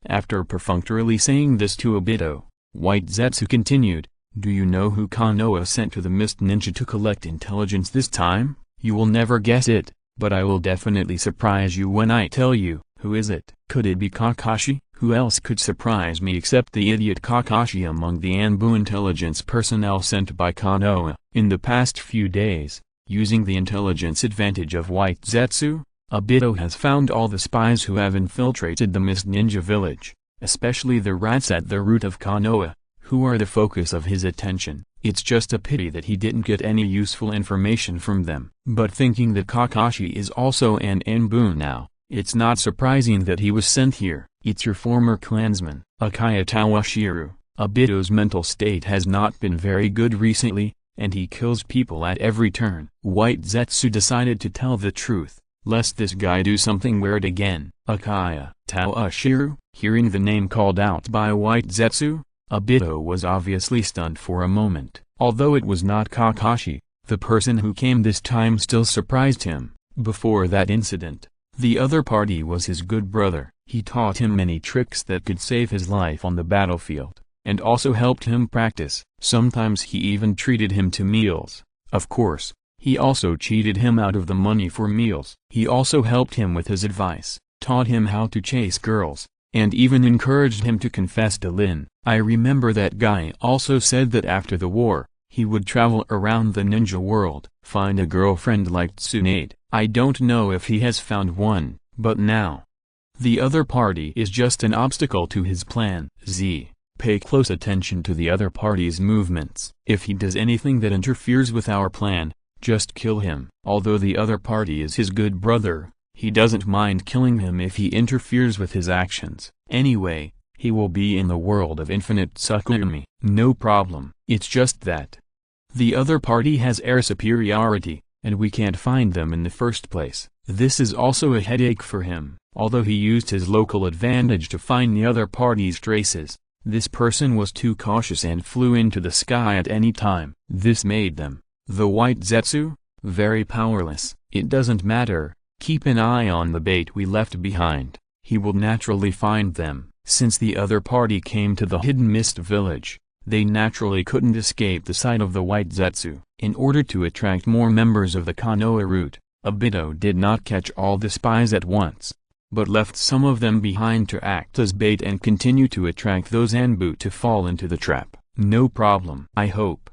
After perfunctorily saying this to Obito, White Zetsu continued, "Do you know who Konoha sent to the Mist Ninja to collect intelligence this time? You will never guess it, but I will definitely surprise you when I tell you. Who is it? Could it be Kakashi? Who else could surprise me except the idiot Kakashi among the Anbu intelligence personnel sent by Konoha?" In the past few days, using the intelligence advantage of White Zetsu, Obito has found all the spies who have infiltrated the Mist Ninja village, especially the rats at the root of Konoha, who are the focus of his attention. It's just a pity that he didn't get any useful information from them. But thinking that Kakashi is also an Anbu now, it's not surprising that he was sent here. It's your former clansman, Uchiha Toshiro. Obito's mental state has not been very good recently, and he kills people at every turn. White Zetsu decided to tell the truth, lest this guy do something weird again. Uchiha Toshiro, hearing the name called out by White Zetsu, Obito was obviously stunned for a moment. Although it was not Kakashi, the person who came this time still surprised him. Before that incident, the other party was his good brother. He taught him many tricks that could save his life on the battlefield, and also helped him practice. Sometimes he even treated him to meals. Of course, he also cheated him out of the money for meals. He also helped him with his advice, taught him how to chase girls, and even encouraged him to confess to Lin. I remember that guy also said that after the war, he would travel around the ninja world, find a girlfriend like Tsunade. I don't know if he has found one, but now the other party is just an obstacle to his plan. Pay close attention to the other party's movements. If he does anything that interferes with our plan, just kill him. Although the other party is his good brother, he doesn't mind killing him if he interferes with his actions. Anyway, he will be in the world of infinite Tsukuyomi. No problem. It's just that the other party has air superiority, and we can't find them in the first place. This is also a headache for him. Although he used his local advantage to find the other party's traces, this person was too cautious and flew into the sky at any time. This made them, the White Zetsu, very powerless. It doesn't matter, keep an eye on the bait we left behind. He will naturally find them. Since the other party came to the hidden mist village, they naturally couldn't escape the sight of the White Zetsu. In order to attract more members of the Konoha route, Obito did not catch all the spies at once, but left some of them behind to act as bait and continue to attract those Anbu to fall into the trap. No problem. I hope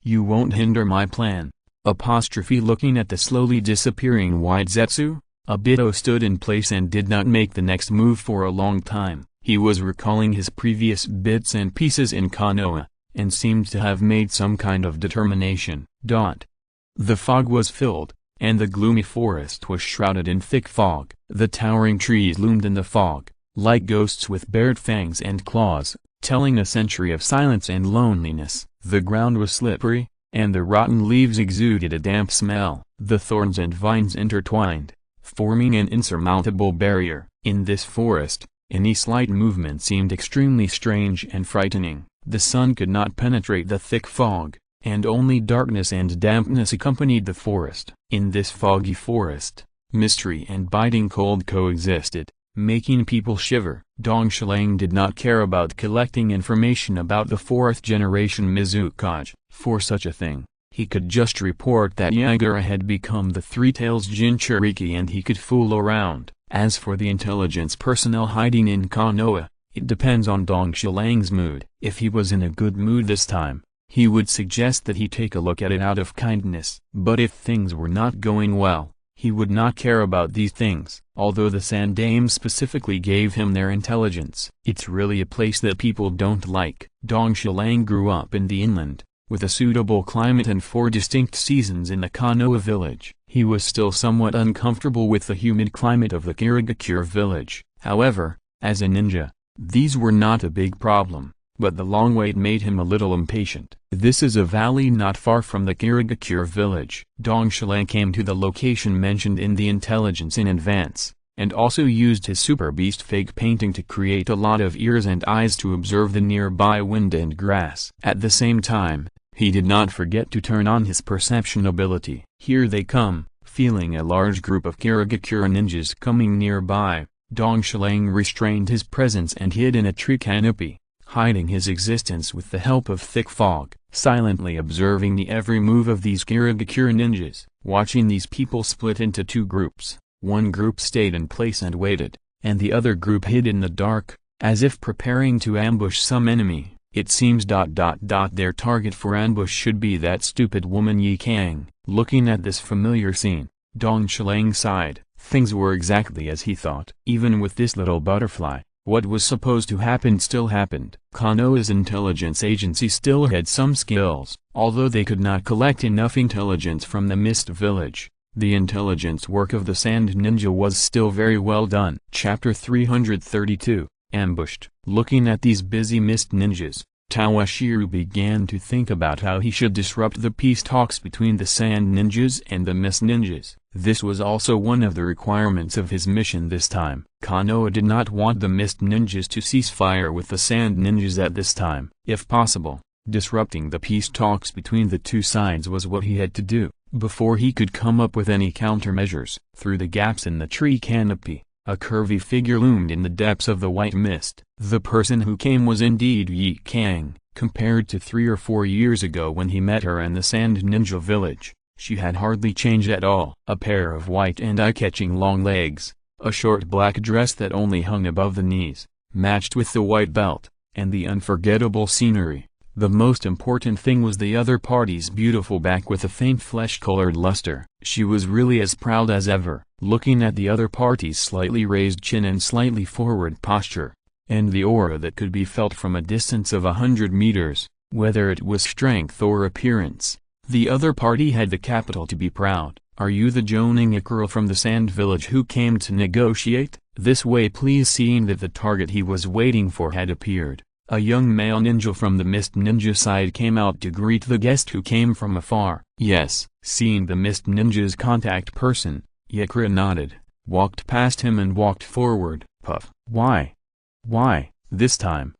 you won't hinder my plan. Looking at the slowly disappearing White Zetsu, Obito stood in place and did not make the next move for a long time. He was recalling his previous bits and pieces in Konoha, and seemed to have made some kind of determination. The fog was filled, and the gloomy forest was shrouded in thick fog. The towering trees loomed in the fog, like ghosts with bared fangs and claws, telling a century of silence and loneliness. The ground was slippery, and the rotten leaves exuded a damp smell. The thorns and vines intertwined, forming an insurmountable barrier. In this forest, any slight movement seemed extremely strange and frightening. The sun could not penetrate the thick fog, and only darkness and dampness accompanied the forest. In this foggy forest, mystery and biting cold coexisted, making people shiver. Dong Shilang did not care about collecting information about the fourth-generation Mizukage. For such a thing, he could just report that Yagura had become the Three-Tails Jinchuriki and he could fool around. As for the intelligence personnel hiding in Konoha, it depends on Dong Shilang's mood. If he was in a good mood this time, he would suggest that he take a look at it out of kindness. But if things were not going well, he would not care about these things. Although the Sandaime specifically gave him their intelligence, it's really a place that people don't like. Dong Shilang grew up in the inland, with a suitable climate and 4 distinct seasons in the Konoha village. He was still somewhat uncomfortable with the humid climate of the Kirigakure village. However, as a ninja, these were not a big problem, but the long wait made him a little impatient. This is a valley not far from the Kirigakure village. Dong Shilang came to the location mentioned in the intelligence in advance, and also used his super beast fake painting to create a lot of ears and eyes to observe the nearby wind and grass. At the same time, he did not forget to turn on his perception ability. Here they come. Feeling a large group of Kirigakure ninjas coming nearby, Dong Shilang restrained his presence and hid in a tree canopy, hiding his existence with the help of thick fog, silently observing the every move of these Kirigakure ninjas. Watching these people split into 2 groups, one group stayed in place and waited, and the other group hid in the dark, as if preparing to ambush some enemy. It seems their target for ambush should be that stupid woman Meixiang. Looking at this familiar scene, Dong Shilang sighed. Things were exactly as he thought. Even with this little butterfly, what was supposed to happen still happened. Konoha's intelligence agency still had some skills. Although they could not collect enough intelligence from the Mist Village, the intelligence work of the Sand Ninja was still very well done. Chapter 332, Ambushed. Looking at these busy Mist Ninjas, Tawashiru began to think about how he should disrupt the peace talks between the Sand Ninjas and the Mist Ninjas. This was also one of the requirements of his mission this time. Konoha did not want the Mist Ninjas to cease fire with the Sand Ninjas at this time. If possible, disrupting the peace talks between the 2 sides was what he had to do, before he could come up with any countermeasures. Through the gaps in the tree canopy, a curvy figure loomed in the depths of the white mist. The person who came was indeed Meixiang. Compared to 3 or 4 years ago when he met her in the Sand Ninja village, she had hardly changed at all. A pair of white and eye-catching long legs, a short black dress that only hung above the knees, matched with the white belt, and the unforgettable scenery. The most important thing was the other party's beautiful back with a faint flesh-colored luster. She was really as proud as ever. Looking at the other party's slightly raised chin and slightly forward posture, and the aura that could be felt from a distance of 100 meters, whether it was strength or appearance, the other party had the capital to be proud. Are you the Jonin girl from the Sand Village who came to negotiate? This way please. Seeing that the target he was waiting for had appeared, a young male ninja from the Mist Ninja side came out to greet the guest who came from afar. Yes. Seeing the Mist Ninja's contact person, Yakura nodded, walked past him and walked forward. Puff. Why, this time?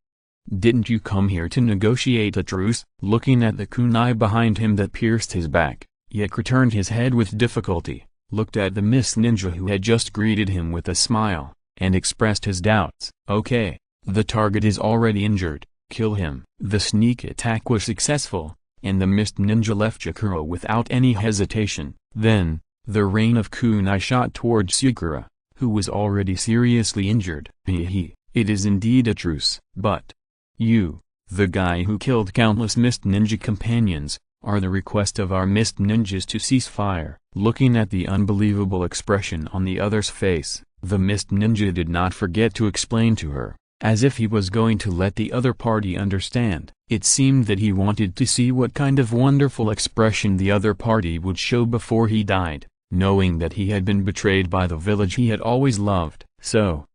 Didn't you come here to negotiate a truce? Looking at the kunai behind him that pierced his back, Yakura turned his head with difficulty, looked at the Mist Ninja who had just greeted him with a smile, and expressed his doubts. Okay, the target is already injured, kill him. The sneak attack was successful, and the Mist Ninja left Yakura without any hesitation. Then, the rain of kunai shot towards Yakura, who was already seriously injured. It is indeed a truce. But you, the guy who killed countless Mist Ninja companions, are the request of our Mist Ninjas to cease fire. Looking at the unbelievable expression on the other's face, the Mist Ninja did not forget to explain to her, as if he was going to let the other party understand. It seemed that he wanted to see what kind of wonderful expression the other party would show before he died, knowing that he had been betrayed by the village he had always loved. So,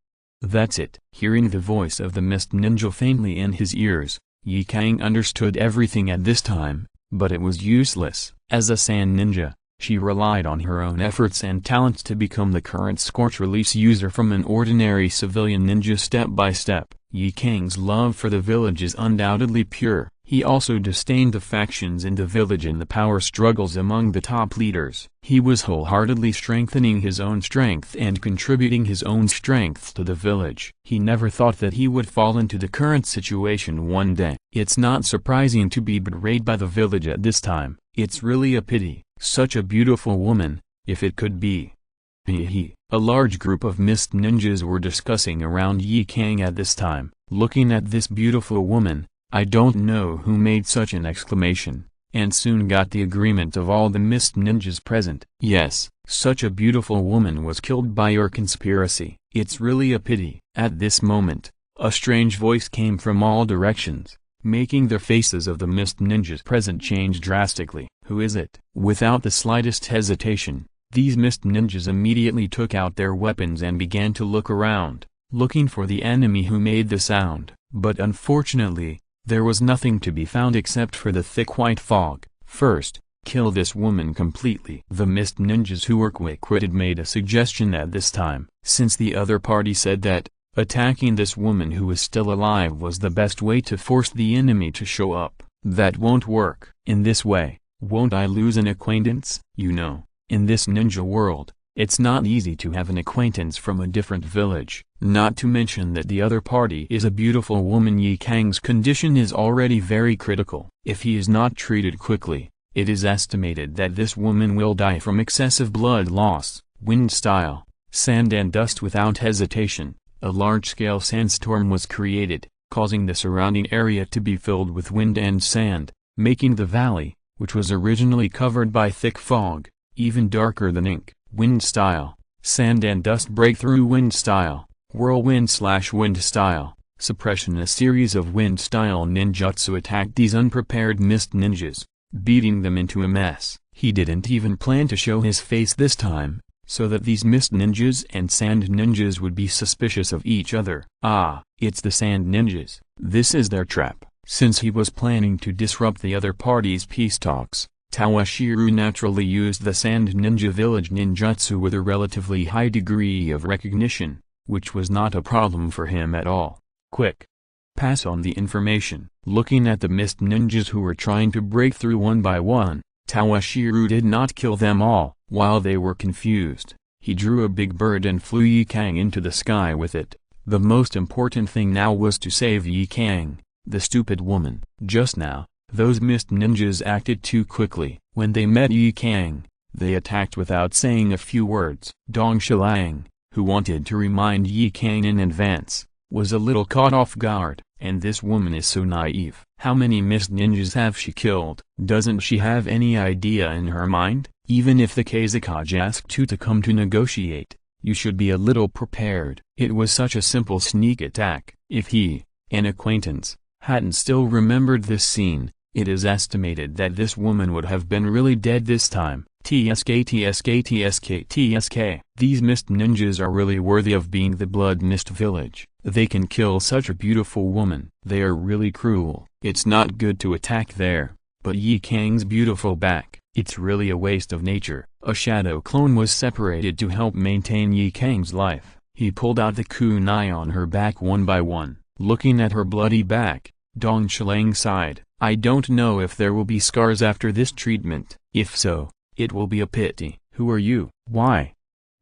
that's it. Hearing the voice of the Mist Ninja faintly in his ears, Meixiang understood everything at this time, but it was useless. As a Sand Ninja, she relied on her own efforts and talents to become the current Scorch Release user from an ordinary civilian ninja step by step. Meixiang's love for the village is undoubtedly pure. He also disdained the factions in the village and the power struggles among the top leaders. He was wholeheartedly strengthening his own strength and contributing his own strength to the village. He never thought that he would fall into the current situation one day. It's not surprising to be betrayed by the village at this time. It's really a pity. Such a beautiful woman, if it could be. A large group of mist ninjas were discussing around Meixiang at this time. Looking at this beautiful woman, I don't know who made such an exclamation, and soon got the agreement of all the mist ninjas present. Yes, such a beautiful woman was killed by your conspiracy. It's really a pity. At this moment, a strange voice came from all directions, making the faces of the mist ninjas present change drastically. Who is it? Without the slightest hesitation, these mist ninjas immediately took out their weapons and began to look around, looking for the enemy who made the sound. But unfortunately, there was nothing to be found except for the thick white fog. First, kill this woman completely. The mist ninjas who were quick-witted made a suggestion at this time. Since the other party said that attacking this woman who was still alive was the best way to force the enemy to show up, that won't work. In this way, won't I lose an acquaintance? You know, in this ninja world, it's not easy to have an acquaintance from a different village. Not to mention that the other party is a beautiful woman. Meixiang's condition is already very critical. If he is not treated quickly, it is estimated that this woman will die from excessive blood loss. Wind style, sand and dust. Without hesitation, a large-scale sandstorm was created, causing the surrounding area to be filled with wind and sand, making the valley, which was originally covered by thick fog, even darker than ink. Wind style, sand and dust. Breakthrough. Wind style, whirlwind/wind style, suppression. A series of wind style ninjutsu attacked these unprepared mist ninjas, beating them into a mess. He didn't even plan to show his face this time, so that these mist ninjas and sand ninjas would be suspicious of each other. Ah, it's the sand ninjas. This is their trap. Since he was planning to disrupt the other party's peace talks, Toshiro naturally used the Sand Ninja Village ninjutsu with a relatively high degree of recognition, which was not a problem for him at all. Quick! Pass on the information. Looking at the mist ninjas who were trying to break through one by one, Toshiro did not kill them all. While they were confused, he drew a big bird and flew Meixiang into the sky with it. The most important thing now was to save Meixiang, the stupid woman. Just now, those mist ninjas acted too quickly. When they met Meixiang, they attacked without saying a few words. Dong Shilang, who wanted to remind Meixiang in advance, was a little caught off guard. And this woman is so naive. How many mist ninjas have she killed? Doesn't she have any idea in her mind? Even if the Kazekage asked you to come to negotiate, you should be a little prepared. It was such a simple sneak attack. If he, an acquaintance, hadn't still remembered this scene, it is estimated that this woman would have been really dead this time. TSK. These mist ninjas are really worthy of being the Blood Mist Village. They can kill such a beautiful woman. They are really cruel. It's not good to attack there, but Meixiang's beautiful back. It's really a waste of nature. A shadow clone was separated to help maintain Meixiang's life. He pulled out the kunai on her back one by one. Looking at her bloody back, Dong Shilang sighed. I don't know if there will be scars after this treatment. If so, it will be a pity. Who are you? Why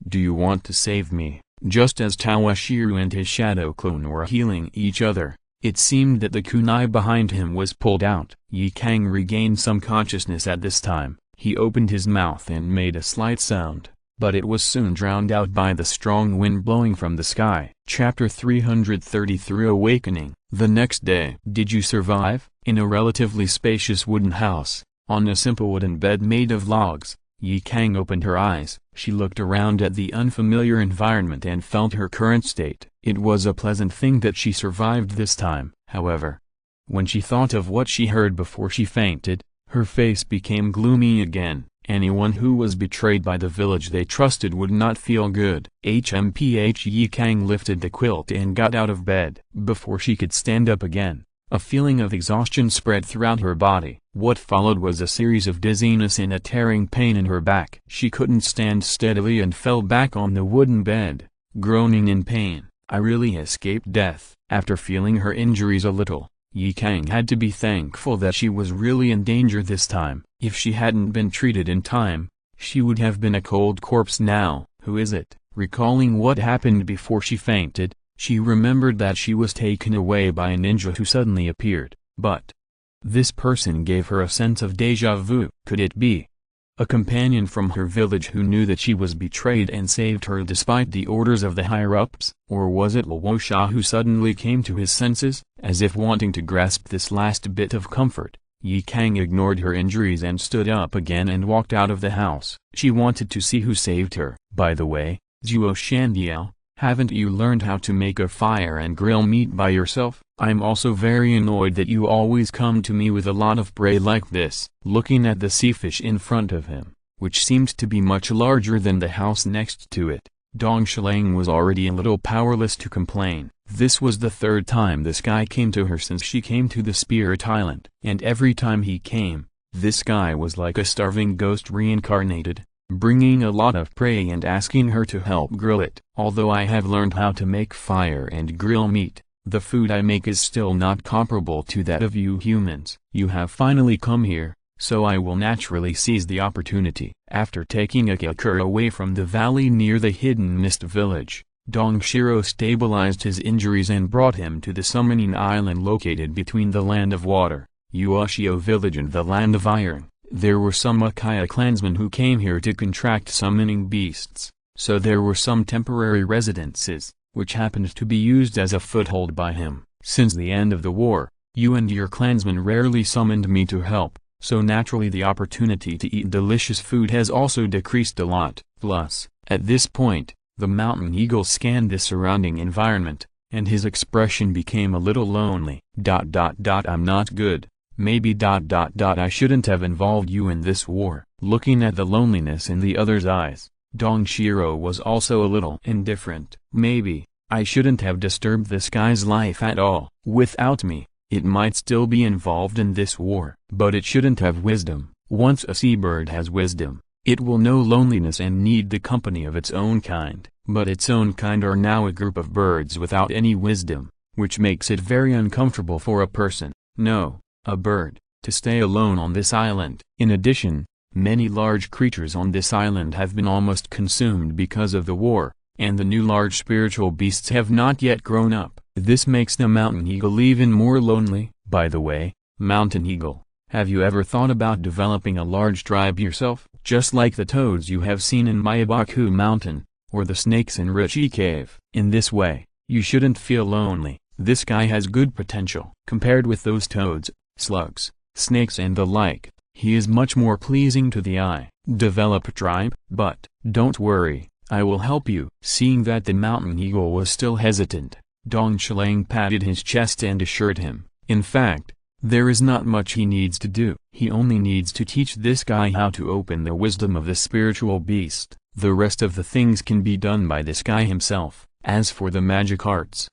do you want to save me? Just as Toshiro and his shadow clone were healing each other, it seemed that the kunai behind him was pulled out. Meixiang regained some consciousness at this time. He opened his mouth and made a slight sound, but it was soon drowned out by the strong wind blowing from the sky. Chapter 333 Awakening. The next day. Did you survive? In a relatively spacious wooden house, on a simple wooden bed made of logs, Meixiang opened her eyes. She looked around at the unfamiliar environment and felt her current state. It was a pleasant thing that she survived this time. However, when she thought of what she heard before she fainted, her face became gloomy again. Anyone who was betrayed by the village they trusted would not feel good. Meixiang lifted the quilt and got out of bed. Before she could stand up again, a feeling of exhaustion spread throughout her body. What followed was a series of dizziness and a tearing pain in her back. She couldn't stand steadily and fell back on the wooden bed, groaning in pain. I really escaped death. After feeling her injuries a little, Yi Kang had to be thankful that she was really in danger this time. If she hadn't been treated in time, she would have been a cold corpse now. Who is it? Recalling what happened before she fainted, she remembered that she was taken away by a ninja who suddenly appeared, but this person gave her a sense of déjà vu. Could it be a companion from her village who knew that she was betrayed and saved her despite the orders of the higher-ups? Or was it Luosha who suddenly came to his senses, as if wanting to grasp this last bit of comfort? Yi Kang ignored her injuries and stood up again and walked out of the house. She wanted to see who saved her. By the way, Zuo Shandiao, haven't you learned how to make a fire and grill meat by yourself? I'm also very annoyed that you always come to me with a lot of prey like this. Looking at the sea fish in front of him, which seemed to be much larger than the house next to it, Dong Shilang was already a little powerless to complain. This was the third time this guy came to her since she came to the Spirit Island. And every time he came, this guy was like a starving ghost reincarnated, bringing a lot of prey and asking her to help grill it. Although I have learned how to make fire and grill meat, the food I make is still not comparable to that of you humans. You have finally come here, so I will naturally seize the opportunity. After taking a Kakur away from the valley near the hidden mist village, Dong Shiro stabilized his injuries and brought him to the summoning island located between the land of water, Uchiha village and the land of iron. There were some Uchiha clansmen who came here to contract summoning beasts, so there were some temporary residences, which happened to be used as a foothold by him. Since the end of the war, you and your clansmen rarely summoned me to help, so naturally the opportunity to eat delicious food has also decreased a lot. Plus, at this point, the mountain eagle scanned the surrounding environment, and his expression became a little lonely. I'm not good. Maybe I shouldn't have involved you in this war. Looking at the loneliness in the other's eyes, Dong Shiro was also a little indifferent. Maybe I shouldn't have disturbed this guy's life at all. Without me, it might still be involved in this war. But it shouldn't have wisdom. Once a seabird has wisdom, it will know loneliness and need the company of its own kind. But its own kind are now a group of birds without any wisdom, which makes it very uncomfortable for a person. No. A bird, to stay alone on this island. In addition, many large creatures on this island have been almost consumed because of the war, and the new large spiritual beasts have not yet grown up. This makes the mountain eagle even more lonely. By the way, mountain eagle, have you ever thought about developing a large tribe yourself? Just like the toads you have seen in Meixiang Mountain, or the snakes in Rishi Cave. In this way, you shouldn't feel lonely. This guy has good potential. Compared with those toads, slugs, snakes and the like, he is much more pleasing to the eye. Develop a tribe? But, don't worry, I will help you. Seeing that the mountain eagle was still hesitant, Dong Shilang patted his chest and assured him, in fact, there is not much he needs to do. He only needs to teach this guy how to open the wisdom of the spiritual beast. The rest of the things can be done by this guy himself. As for the magic arts,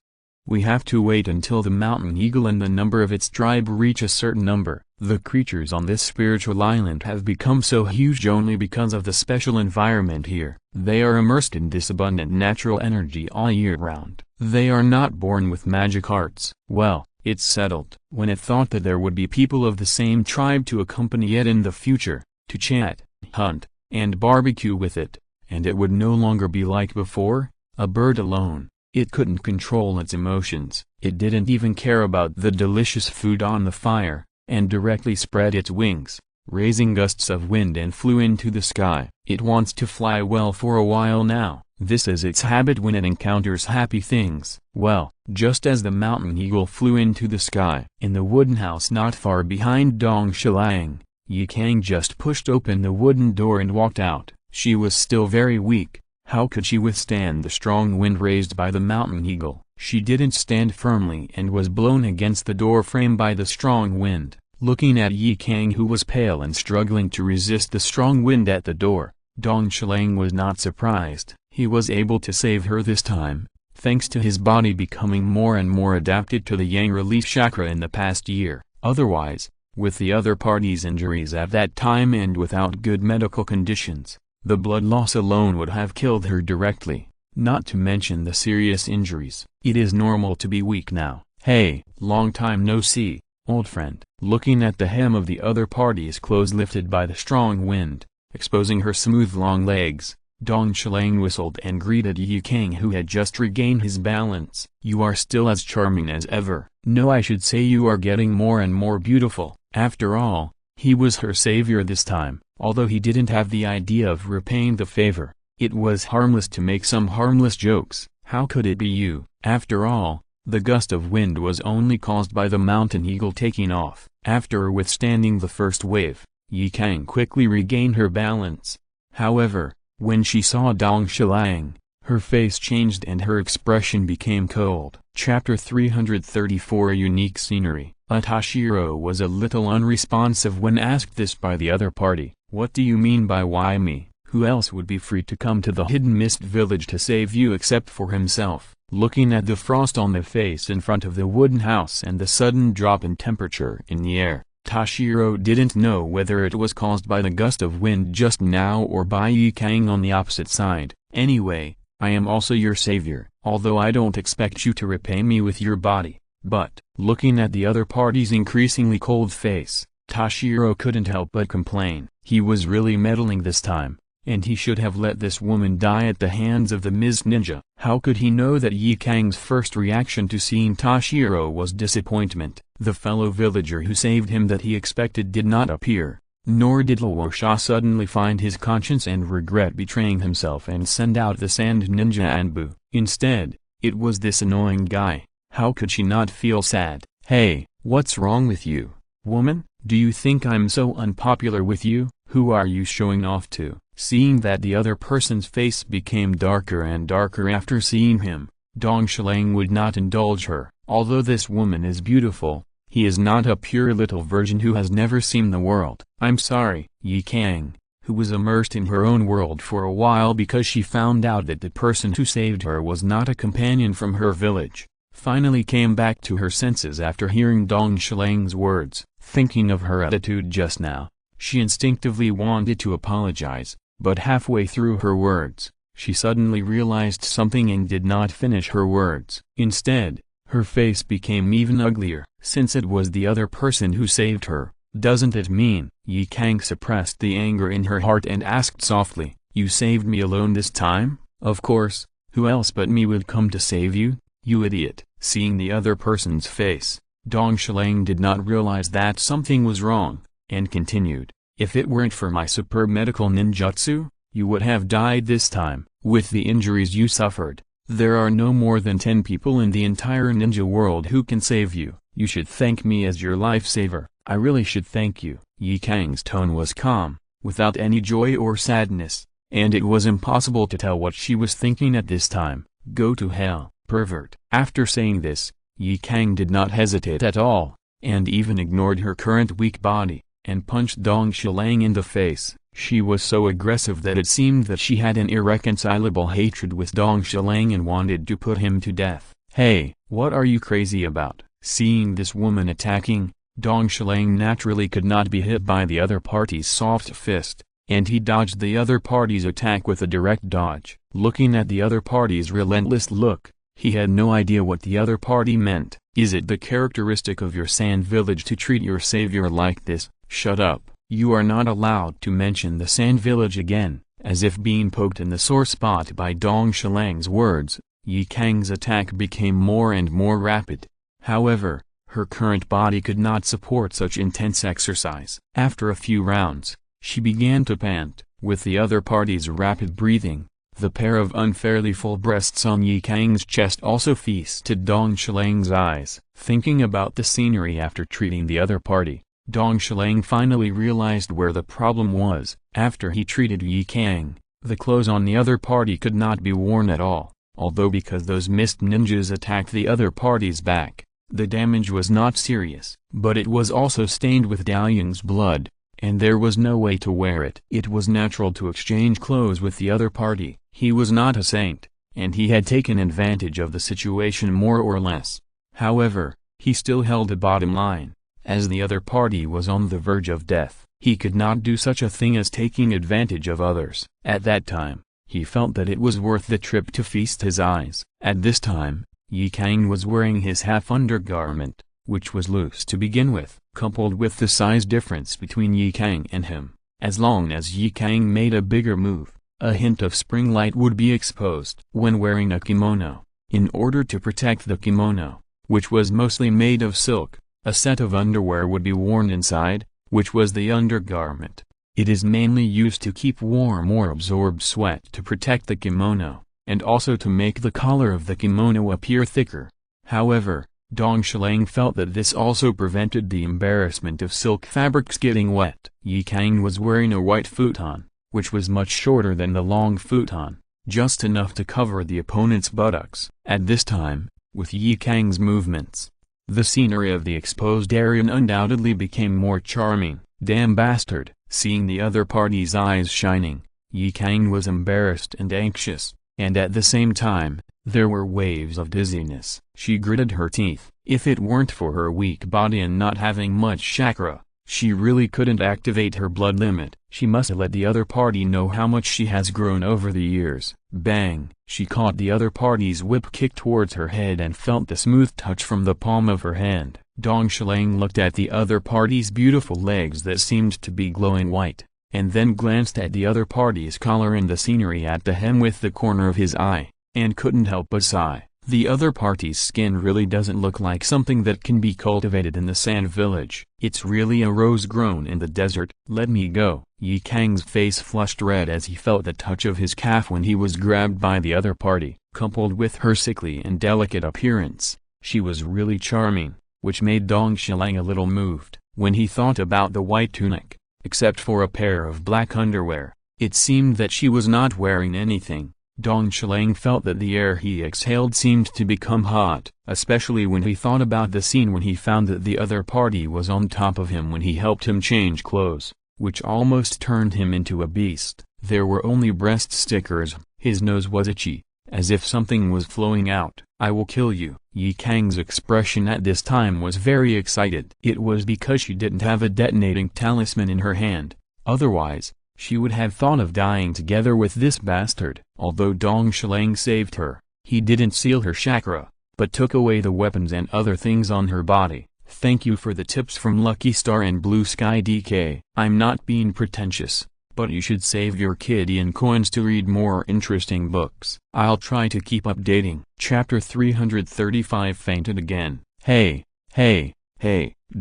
we have to wait until the mountain eagle and the number of its tribe reach a certain number. The creatures on this spiritual island have become so huge only because of the special environment here. They are immersed in this abundant natural energy all year round. They are not born with magic arts. Well, it's settled. When it thought that there would be people of the same tribe to accompany it in the future, to chat, hunt, and barbecue with it, and it would no longer be like before, a bird alone. It couldn't control its emotions. It didn't even care about the delicious food on the fire, and directly spread its wings, raising gusts of wind and flew into the sky. It wants to fly well for a while now. This is its habit when it encounters happy things. Well, just as the mountain eagle flew into the sky, in the wooden house not far behind Dong Shilang, Yi Kang just pushed open the wooden door and walked out. She was still very weak. How could she withstand the strong wind raised by the mountain eagle? She didn't stand firmly and was blown against the door frame by the strong wind. Looking at Yi Kang, who was pale and struggling to resist the strong wind at the door, Dong Shilang was not surprised. He was able to save her this time, thanks to his body becoming more and more adapted to the yang release chakra in the past year. Otherwise, with the other party's injuries at that time and without good medical conditions, the blood loss alone would have killed her directly, not to mention the serious injuries. It is normal to be weak now. Hey, long time no see, old friend. Looking at the hem of the other party's clothes lifted by the strong wind, exposing her smooth long legs, Dong Shilang whistled and greeted Yi Kang, who had just regained his balance. You are still as charming as ever. No, I should say you are getting more and more beautiful. After all, he was her savior this time. Although he didn't have the idea of repaying the favor, it was harmless to make some harmless jokes. How could it be you? After all, the gust of wind was only caused by the mountain eagle taking off. After withstanding the first wave, Yi Kang quickly regained her balance. However, when she saw Dong Shilang, her face changed and her expression became cold. Chapter 334 Unique Scenery. Toshiro was a little unresponsive when asked this by the other party. What do you mean by why me? Who else would be free to come to the Hidden Mist village to save you except for himself? Looking at the frost on the face in front of the wooden house and the sudden drop in temperature in the air, Toshiro didn't know whether it was caused by the gust of wind just now or by Yi Kang on the opposite side. Anyway, I am also your savior, although I don't expect you to repay me with your body. But, looking at the other party's increasingly cold face, Toshiro couldn't help but complain. He was really meddling this time, and he should have let this woman die at the hands of the Mist Ninja. How could he know that Yi Kang's first reaction to seeing Toshiro was disappointment? The fellow villager who saved him that he expected did not appear, nor did Luosha suddenly find his conscience and regret betraying himself and send out the Sand Ninja Anbu. Instead, it was this annoying guy. How could she not feel sad? Hey, what's wrong with you, woman? Do you think I'm so unpopular with you? Who are you showing off to? Seeing that the other person's face became darker and darker after seeing him, Dong Shilang would not indulge her. Although this woman is beautiful, he is not a pure little virgin who has never seen the world. I'm sorry. Yi Kang, who was immersed in her own world for a while because she found out that the person who saved her was not a companion from her village, finally came back to her senses after hearing Dong Shilang's words. Thinking of her attitude just now, she instinctively wanted to apologize, but halfway through her words, she suddenly realized something and did not finish her words. Instead, her face became even uglier. Since it was the other person who saved her, doesn't it mean? Yi Kang suppressed the anger in her heart and asked softly, you saved me alone this time? Of course, who else but me would come to save you, you idiot? Seeing the other person's face, Dong Shilang did not realize that something was wrong, and continued, if it weren't for my superb medical ninjutsu, you would have died this time. With the injuries you suffered, there are no more than 10 people in the entire ninja world who can save you. You should thank me as your lifesaver. I really should thank you. Yi Kang's tone was calm, without any joy or sadness, and it was impossible to tell what she was thinking at this time. Go to hell, pervert. After saying this, Yi Kang did not hesitate at all, and even ignored her current weak body, and punched Dong Shilang in the face. She was so aggressive that it seemed that she had an irreconcilable hatred with Dong Shilang and wanted to put him to death. Hey, what are you crazy about? Seeing this woman attacking, Dong Shilang naturally could not be hit by the other party's soft fist, and he dodged the other party's attack with a direct dodge. Looking at the other party's relentless look, he had no idea what the other party meant. Is it the characteristic of your sand village to treat your savior like this? Shut up. You are not allowed to mention the sand village again. As if being poked in the sore spot by Dong Shilang's words, Yi Kang's attack became more and more rapid. However, her current body could not support such intense exercise. After a few rounds, she began to pant. With the other party's rapid breathing, the pair of unfairly full breasts on Yi Kang's chest also feasted Dong Shilang's eyes. Thinking about the scenery after treating the other party, Dong Shilang finally realized where the problem was. After he treated Yi Kang, the clothes on the other party could not be worn at all, although because those mist ninjas attacked the other party's back, the damage was not serious. But it was also stained with Daoyang's blood, and there was no way to wear it. It was natural to exchange clothes with the other party. He was not a saint, and he had taken advantage of the situation more or less. However, he still held a bottom line. As the other party was on the verge of death, he could not do such a thing as taking advantage of others. At that time, he felt that it was worth the trip to feast his eyes. At this time, Yi Kang was wearing his half undergarment, which was loose to begin with. Coupled with the size difference between Yi Kang and him, as long as Yi Kang made a bigger move, a hint of spring light would be exposed. When wearing a kimono, in order to protect the kimono, which was mostly made of silk, a set of underwear would be worn inside, which was the undergarment. It is mainly used to keep warm or absorb sweat to protect the kimono, and also to make the collar of the kimono appear thicker. However, Dong Shilang felt that this also prevented the embarrassment of silk fabrics getting wet. Yi Kang was wearing a white futon, which was much shorter than the long futon, just enough to cover the opponent's buttocks. At this time, with Yi Kang's movements, the scenery of the exposed area undoubtedly became more charming. Damn bastard! Seeing the other party's eyes shining, Yi Kang was embarrassed and anxious, and at the same time, there were waves of dizziness. She gritted her teeth. If it weren't for her weak body and not having much chakra, she really couldn't activate her blood limit. She must let the other party know how much she has grown over the years. Bang! She caught the other party's whip kick towards her head and felt the smooth touch from the palm of her hand. Dong Shilang looked at the other party's beautiful legs that seemed to be glowing white, and then glanced at the other party's collar and the scenery at the hem with the corner of his eye, and couldn't help but sigh. The other party's skin really doesn't look like something that can be cultivated in the sand village. It's really a rose grown in the desert. Let me go. Yi Kang's face flushed red as he felt the touch of his calf when he was grabbed by the other party. Coupled with her sickly and delicate appearance, she was really charming, which made Dong Shilang a little moved. When he thought about the white tunic, except for a pair of black underwear, it seemed that she was not wearing anything. Dong Shilang felt that the air he exhaled seemed to become hot, especially when he thought about the scene when he found that the other party was on top of him when he helped him change clothes, which almost turned him into a beast. There were only breast stickers. His nose was itchy, as if something was flowing out. I will kill you. Yi Kang's expression at this time was very excited. It was because she didn't have a detonating talisman in her hand. Otherwise, she would have thought of dying together with this bastard. Although Dong Shilang saved her, he didn't seal her chakra, but took away the weapons and other things on her body. Thank you for the tips from Lucky Star and Blue Sky DK. I'm not being pretentious, but you should save your Kidian coins to read more interesting books. I'll try to keep updating. Chapter 335 fainted again. Hey,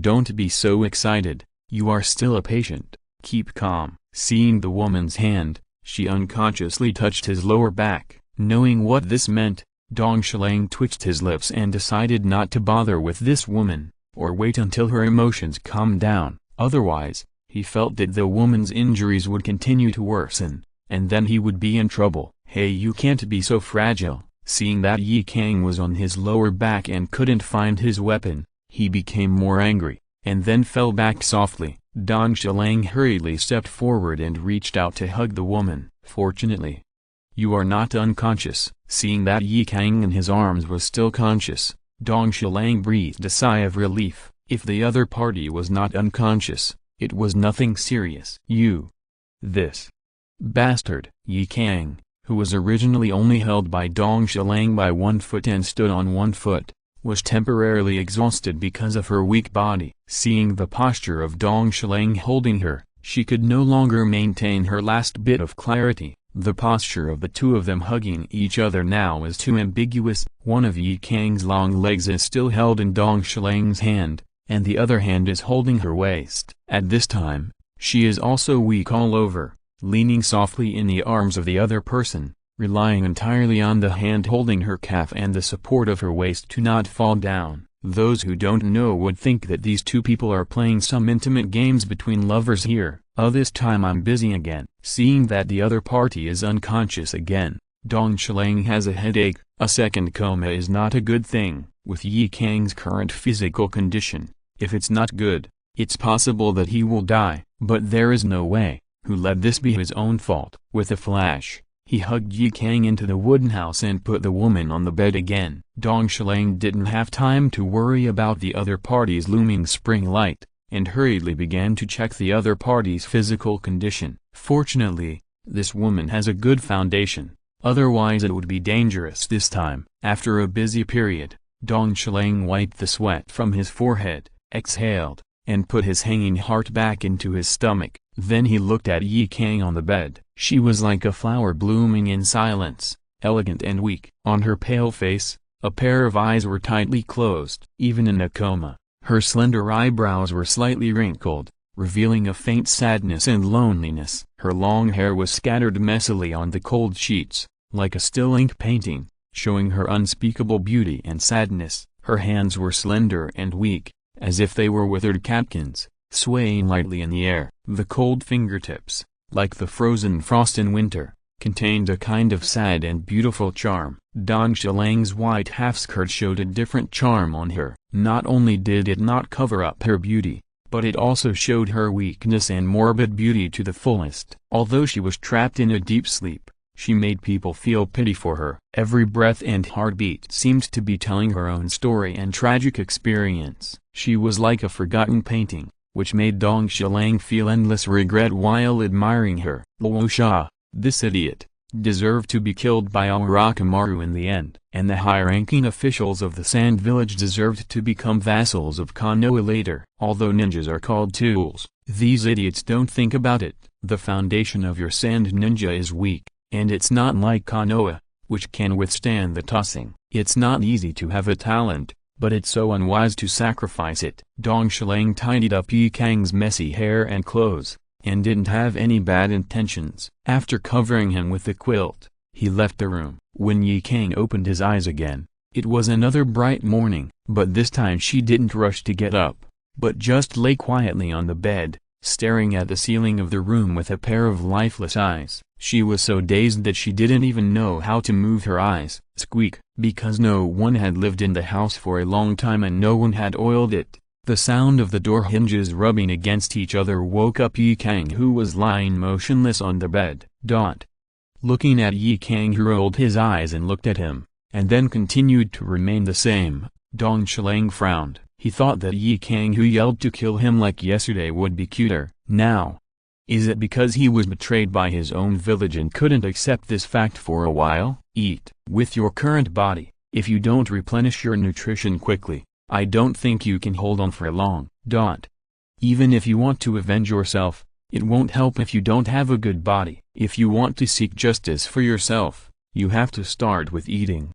don't be so excited. You are still a patient. Keep calm. Seeing the woman's hand, she unconsciously touched his lower back. Knowing what this meant, Dong Shilang twitched his lips and decided not to bother with this woman, or wait until her emotions calmed down. Otherwise, he felt that the woman's injuries would continue to worsen, and then he would be in trouble. Hey, you can't be so fragile. Seeing that Yi Kang was on his lower back and couldn't find his weapon, he became more angry, and then fell back softly. Dong Shilang hurriedly stepped forward and reached out to hug the woman. Fortunately, you are not unconscious. Seeing that Yi Kang in his arms was still conscious, Dong Shilang breathed a sigh of relief. If the other party was not unconscious, it was nothing serious. This bastard. Yi Kang, who was originally only held by Dong Shilang by one foot and stood on one foot, was temporarily exhausted because of her weak body. Seeing the posture of Dong Shilang holding her, she could no longer maintain her last bit of clarity. The posture of the two of them hugging each other now is too ambiguous. One of Yi Kang's long legs is still held in Dong Shilang's hand, and the other hand is holding her waist. At this time, she is also weak all over, leaning softly in the arms of the other person, relying entirely on the hand holding her calf and the support of her waist to not fall down. Those who don't know would think that these two people are playing some intimate games between lovers here. This time I'm busy again. Seeing that the other party is unconscious again, Dong Shilang has a headache. A second coma is not a good thing. With Yi Kang's current physical condition, if it's not good, it's possible that he will die. But there is no way. Who let this be his own fault? With a flash, he hugged Yi Kang into the wooden house and put the woman on the bed again. Dong Shilang didn't have time to worry about the other party's looming spring light, and hurriedly began to check the other party's physical condition. Fortunately, this woman has a good foundation. otherwise it would be dangerous this time. After a busy period, Dong Shilang wiped the sweat from his forehead, exhaled, and put his hanging heart back into his stomach. Then he looked at Yi Kang on the bed. She was like a flower blooming in silence, elegant and weak. On her pale face, a pair of eyes were tightly closed. Even in a coma, her slender eyebrows were slightly wrinkled, revealing a faint sadness and loneliness. Her long hair was scattered messily on the cold sheets, like a still ink painting, showing her unspeakable beauty and sadness. Her hands were slender and weak, as if they were withered catkins, swaying lightly in the air. The cold fingertips, like the frozen frost in winter, contained a kind of sad and beautiful charm. Dong Shilang's white half-skirt showed a different charm on her. Not only did it not cover up her beauty, but it also showed her weakness and morbid beauty to the fullest. Although she was trapped in a deep sleep, she made people feel pity for her. Every breath and heartbeat seemed to be telling her own story and tragic experience. She was like a forgotten painting, which made Dong Shilang feel endless regret while admiring her. Luo Sha, this idiot, deserved to be killed by Orochimaru in the end. And the high-ranking officials of the Sand Village deserved to become vassals of Konoha later. Although ninjas are called tools, these idiots don't think about it. The foundation of your sand ninja is weak, and it's not like Konoha, which can withstand the tossing. It's not easy to have a talent, but it's so unwise to sacrifice it. Dong Shilang tidied up Yi Kang's messy hair and clothes, and didn't have any bad intentions. After covering him with the quilt, he left the room. When Yi Kang opened his eyes again, it was another bright morning. But this time she didn't rush to get up, but just lay quietly on the bed, staring at the ceiling of the room with a pair of lifeless eyes. She was so dazed that she didn't even know how to move her eyes. Squeak! Because no one had lived in the house for a long time and no one had oiled it. The sound of the door hinges rubbing against each other woke up Yi Kang, who was lying motionless on the bed. Looking at Yi Kang, who rolled his eyes and looked at him, and then continued to remain the same, Dong Shilang frowned. He thought that Yi Kang, who yelled to kill him like yesterday, would be cuter now. Is it because he was betrayed by his own village and couldn't accept this fact for a while? Eat. With your current body, if you don't replenish your nutrition quickly, I don't think you can hold on for long. Even if you want to avenge yourself, it won't help if you don't have a good body. If you want to seek justice for yourself, you have to start with eating.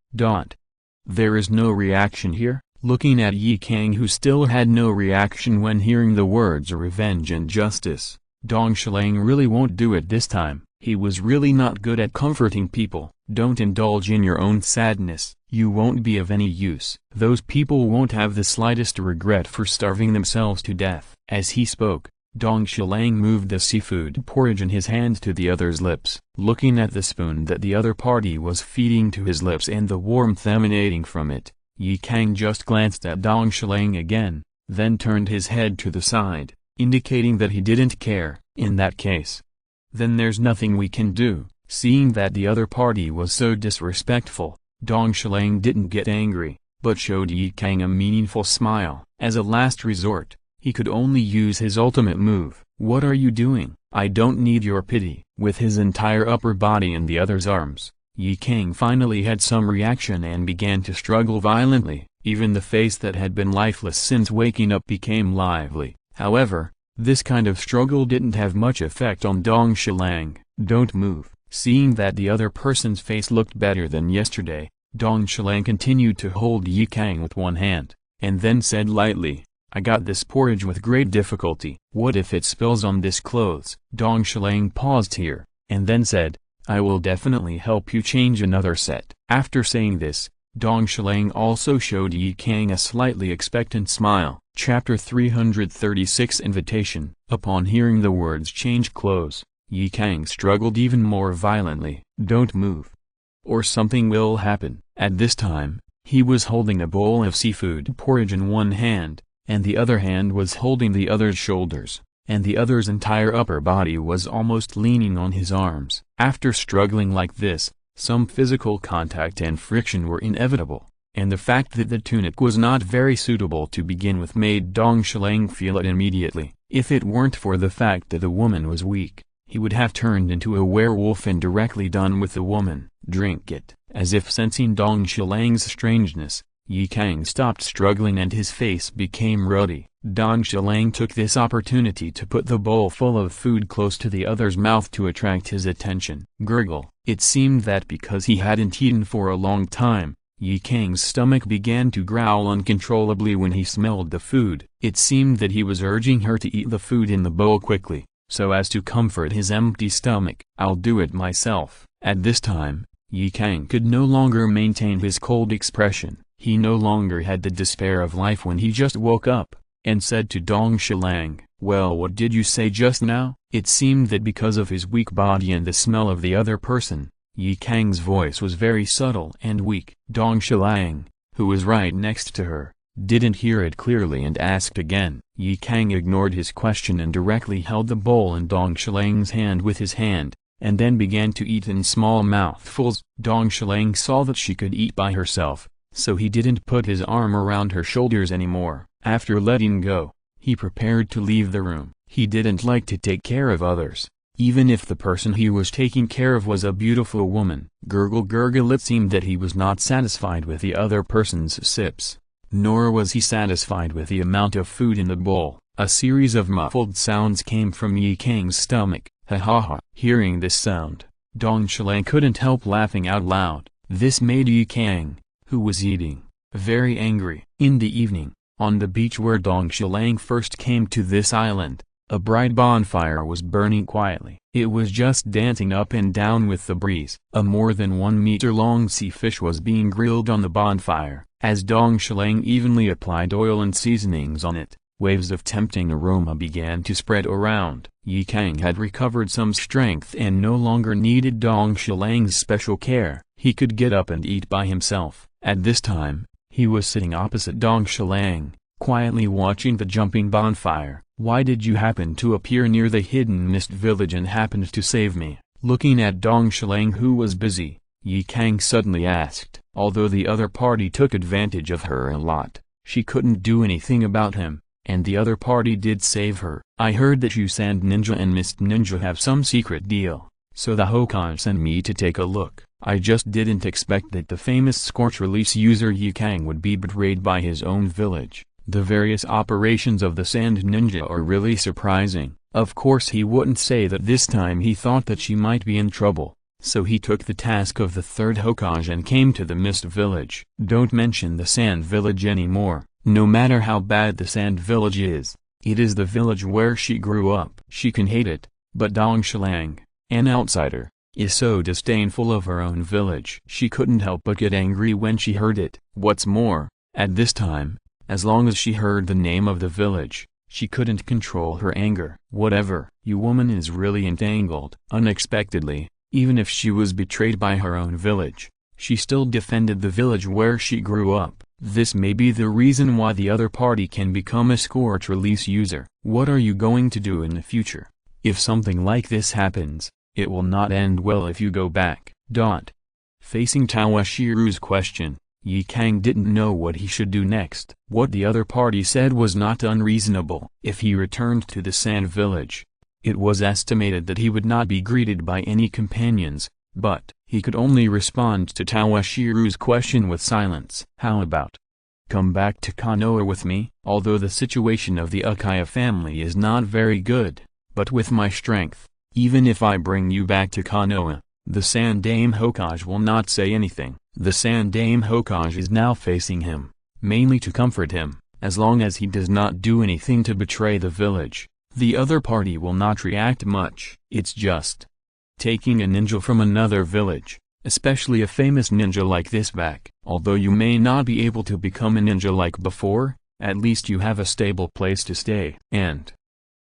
There is no reaction here. Looking at Yi Kang, who still had no reaction when hearing the words revenge and justice, Dong Shilang really won't do it this time. He was really not good at comforting people. Don't indulge in your own sadness. You won't be of any use. Those people won't have the slightest regret for starving themselves to death. As he spoke, Dong Shilang moved the seafood porridge in his hand to the other's lips. Looking at the spoon that the other party was feeding to his lips and the warmth emanating from it, Yi Kang just glanced at Dong Shilang again, then turned his head to the side, indicating that he didn't care. In that case, then there's nothing we can do. Seeing that the other party was so disrespectful, Dong Shilang didn't get angry, but showed Yi Kang a meaningful smile. As a last resort, he could only use his ultimate move. What are you doing? I don't need your pity. With his entire upper body in the other's arms, Yi Kang finally had some reaction and began to struggle violently. Even the face that had been lifeless since waking up became lively. However, this kind of struggle didn't have much effect on Dong Shilang. Don't move. Seeing that the other person's face looked better than yesterday, Dong Shilang continued to hold Yi Kang with one hand, and then said lightly, I got this porridge with great difficulty. What if it spills on this clothes? Dong Shilang paused here, and then said, I will definitely help you change another set. After saying this, Dong Shilang also showed Yi Kang a slightly expectant smile. Chapter 336 Invitation. Upon hearing the words change clothes, Yi Kang struggled even more violently. Don't move, or something will happen. At this time, he was holding a bowl of seafood porridge in one hand, and the other hand was holding the other's shoulders, and the other's entire upper body was almost leaning on his arms. After struggling like this, some physical contact and friction were inevitable, and the fact that the tunic was not very suitable to begin with made Dong Shilang feel it immediately. If it weren't for the fact that the woman was weak, he would have turned into a werewolf and directly done with the woman. Drink it." As if sensing Dong Shilang's strangeness, Yi Kang stopped struggling and his face became ruddy. Dong Shilang took this opportunity to put the bowl full of food close to the other's mouth to attract his attention. Gurgle. It seemed that because he hadn't eaten for a long time, Yi Kang's stomach began to growl uncontrollably when he smelled the food. It seemed that he was urging her to eat the food in the bowl quickly, so as to comfort his empty stomach. "I'll do it myself." At this time, Yi Kang could no longer maintain his cold expression. He no longer had the despair of life when he just woke up, and said to Dong Shilang, "Well, what did you say just now?" It seemed that because of his weak body and the smell of the other person, Yi Kang's voice was very subtle and weak. Dong Shilang, who was right next to her, didn't hear it clearly and asked again. Yi Kang ignored his question and directly held the bowl in Dong Shilang's hand with his hand, and then began to eat in small mouthfuls. Dong Shilang saw that she could eat by herself, so he didn't put his arm around her shoulders anymore. After letting go, he prepared to leave the room. He didn't like to take care of others, even if the person he was taking care of was a beautiful woman. Gurgle gurgle. It seemed that he was not satisfied with the other person's sips, nor was he satisfied with the amount of food in the bowl. A series of muffled sounds came from Yi Kang's stomach. Ha ha ha. Hearing this sound, Dong Shilang couldn't help laughing out loud. This made Yi Kang, who was eating, very angry. In the evening, on the beach where Dong Shilang first came to this island, a bright bonfire was burning quietly. It was just dancing up and down with the breeze. A more than 1 meter long sea fish was being grilled on the bonfire. As Dong Shilang evenly applied oil and seasonings on it, waves of tempting aroma began to spread around. Yi Kang had recovered some strength and no longer needed Dong Shilang's special care. He could get up and eat by himself. At this time, he was sitting opposite Dong Shilang, quietly watching the jumping bonfire. "Why did you happen to appear near the hidden mist village and happened to save me?" Looking at Dong Shilang, who was busy, Yi Kang suddenly asked. Although the other party took advantage of her a lot, she couldn't do anything about him, and the other party did save her. "I heard that you Sand Ninja and Mist Ninja have some secret deal, so the Hokage sent me to take a look. I just didn't expect that the famous Scorch Release user Yi Kang would be betrayed by his own village. The various operations of the Sand Ninja are really surprising." Of course he wouldn't say that this time he thought that she might be in trouble, so he took the task of the third Hokage and came to the Mist Village. "Don't mention the Sand Village anymore. No matter how bad the Sand Village is, it is the village where she grew up. She can hate it, but Dong Shilang, an outsider, is so disdainful of her own village." She couldn't help but get angry when she heard it. What's more, at this time, as long as she heard the name of the village, she couldn't control her anger. "Whatever, you woman is really entangled." Unexpectedly, even if she was betrayed by her own village, she still defended the village where she grew up. This may be the reason why the other party can become a Scorch Release user. "What are you going to do in the future? If something like this happens, it will not end well if you go back." Facing Tawashiru's question, Yi Kang didn't know what he should do next. What the other party said was not unreasonable. If he returned to the Sand Village, it was estimated that he would not be greeted by any companions, but he could only respond to Tawashiru's question with silence. "How about come back to Konoha with me?" Although the situation of the Uchiha family is not very good, but with my strength, even if I bring you back to Konoha, the Sandaime Hokage will not say anything. The Sandaime Hokage is now facing him, mainly to comfort him. As long as he does not do anything to betray the village, the other party will not react much. It's just taking a ninja from another village, especially a famous ninja like this back. Although you may not be able to become a ninja like before, at least you have a stable place to stay. And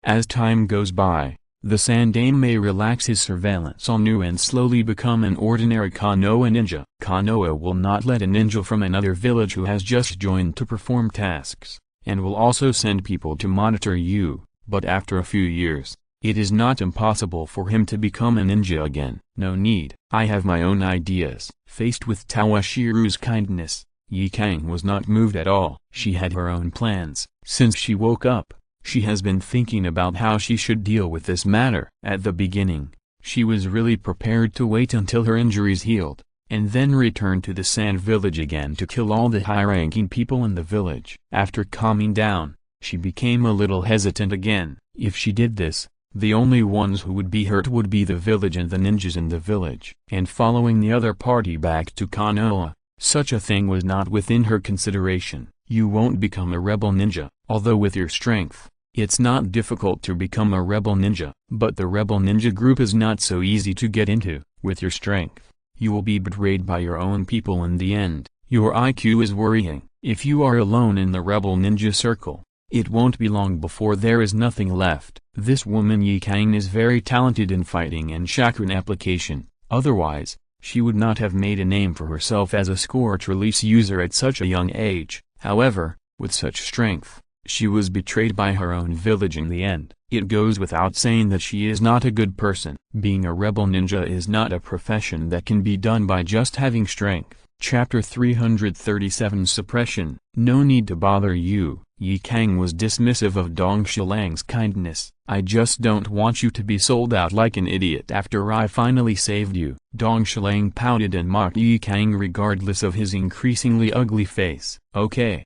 as time goes by, the Sandaime may relax his surveillance on you and slowly become an ordinary Konoha ninja. Konoha will not let a ninja from another village who has just joined to perform tasks, and will also send people to monitor you, but after a few years, it is not impossible for him to become a ninja again. "No need, I have my own ideas." Faced with Tawashiru's kindness, Yi Kang was not moved at all. She had her own plans. Since she woke up, she has been thinking about how she should deal with this matter. At the beginning, she was really prepared to wait until her injuries healed, and then returned to the sand village again to kill all the high-ranking people in the village. After calming down, she became a little hesitant again. If she did this, the only ones who would be hurt would be the village and the ninjas in the village. And following the other party back to Konoha, such a thing was not within her consideration. You won't become a rebel ninja, although with your strength, it's not difficult to become a rebel ninja. But the rebel ninja group is not so easy to get into. With your strength, you will be betrayed by your own people in the end. Your IQ is worrying. If you are alone in the rebel ninja circle, it won't be long before there is nothing left. This woman Meixiang is very talented in fighting and chakra application, otherwise, she would not have made a name for herself as a scorch release user at such a young age. However, with such strength, she was betrayed by her own village in the end. It goes without saying that she is not a good person. Being a rebel ninja is not a profession that can be done by just having strength. Chapter 337 Suppression. No need to bother you. Meixiang was dismissive of Dong Shilang's kindness. I just don't want you to be sold out like an idiot after I finally saved you. Dong Shilang pouted and mocked Meixiang regardless of his increasingly ugly face. Okay.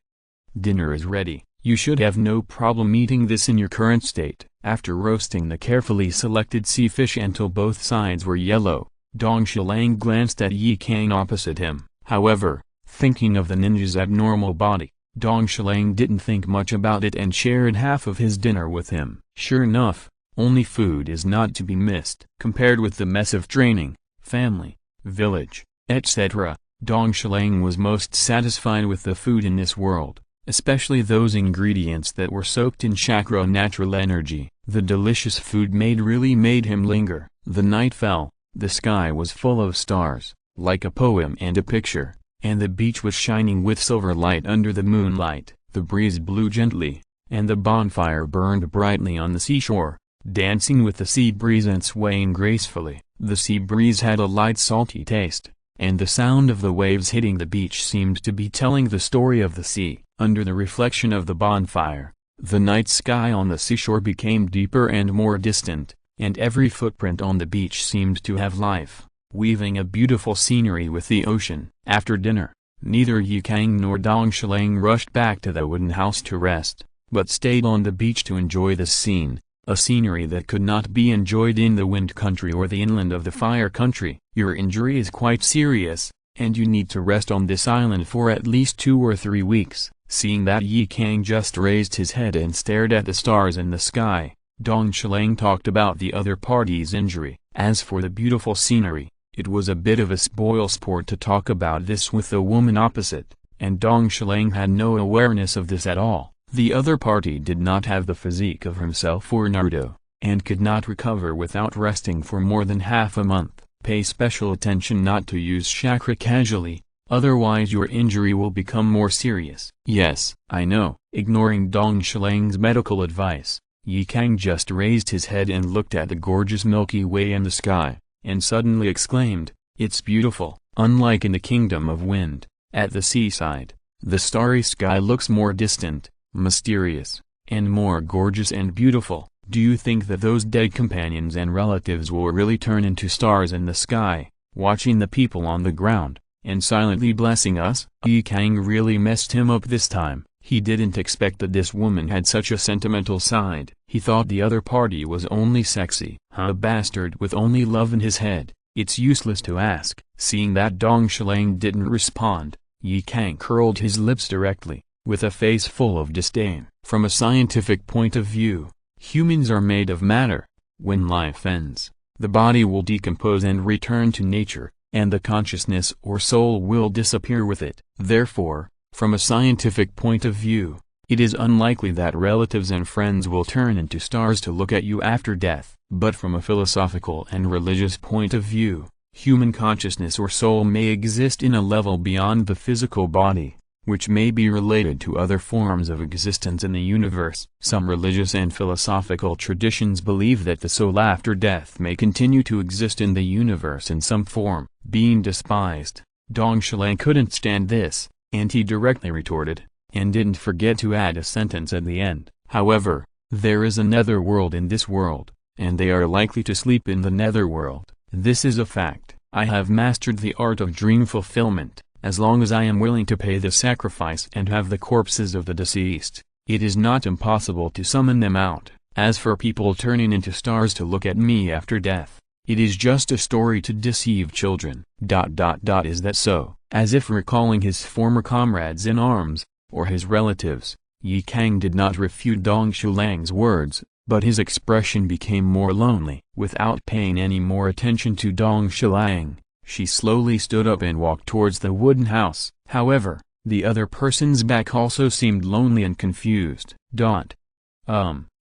Dinner is ready. You should have no problem eating this in your current state. After roasting the carefully selected sea fish until both sides were yellow, Dong Shilang glanced at Meixiang opposite him. However, thinking of the ninja's abnormal body, Dong Shilang didn't think much about it and shared half of his dinner with him. Sure enough, only food is not to be missed. Compared with the mess of training, family, village, etc., Dong Shilang was most satisfied with the food in this world, especially those ingredients that were soaked in chakra natural energy. The delicious food really made him linger. The night fell, the sky was full of stars, like a poem and a picture, and the beach was shining with silver light under the moonlight. The breeze blew gently, and the bonfire burned brightly on the seashore, dancing with the sea breeze and swaying gracefully. The sea breeze had a light salty taste, and the sound of the waves hitting the beach seemed to be telling the story of the sea. Under the reflection of the bonfire, the night sky on the seashore became deeper and more distant, and every footprint on the beach seemed to have life, weaving a beautiful scenery with the ocean. After dinner, neither Meixiang nor Dong Shilang rushed back to the wooden house to rest, but stayed on the beach to enjoy the scene, a scenery that could not be enjoyed in the wind country or the inland of the fire country. Your injury is quite serious, and you need to rest on this island for at least 2 or 3 weeks. Seeing that Meixiang just raised his head and stared at the stars in the sky, Dong Shilang talked about the other party's injury. As for the beautiful scenery, it was a bit of a spoil sport to talk about this with the woman opposite, and Dong Shilang had no awareness of this at all. The other party did not have the physique of himself or Naruto, and could not recover without resting for more than half a month. Pay special attention not to use chakra casually, otherwise your injury will become more serious. Yes, I know. Ignoring Dong Shilang's medical advice, Meixiang just raised his head and looked at the gorgeous Milky Way in the sky, and suddenly exclaimed, "It's beautiful." Unlike in the Kingdom of Wind, at the seaside, the starry sky looks more distant, mysterious, and more gorgeous and beautiful. Do you think that those dead companions and relatives will really turn into stars in the sky, watching the people on the ground, and silently blessing us? Meixiang really messed him up this time. He didn't expect that this woman had such a sentimental side. He thought the other party was only sexy. A bastard with only love in his head. It's useless to ask. Seeing that Dong Shilang didn't respond, Meixiang curled his lips directly, with a face full of disdain. From a scientific point of view, humans are made of matter. When life ends, the body will decompose and return to nature, and the consciousness or soul will disappear with it. Therefore, from a scientific point of view, it is unlikely that relatives and friends will turn into stars to look at you after death. But from a philosophical and religious point of view, human consciousness or soul may exist in a level beyond the physical body, which may be related to other forms of existence in the universe. Some religious and philosophical traditions believe that the soul after death may continue to exist in the universe in some form. Being despised, Dong Shilang couldn't stand this, and he directly retorted, and didn't forget to add a sentence at the end. However, there is another world in this world, and they are likely to sleep in the netherworld. This is a fact. I have mastered the art of dream fulfillment. As long as I am willing to pay the sacrifice and have the corpses of the deceased, it is not impossible to summon them out. As for people turning into stars to look at me after death, it is just a story to deceive children. Is that so? As if recalling his former comrades in arms, or his relatives, Yi Kang did not refute Dong Shulang's words, but his expression became more lonely. Without paying any more attention to Dong Shulang, she slowly stood up and walked towards the wooden house. However, the other person's back also seemed lonely and confused.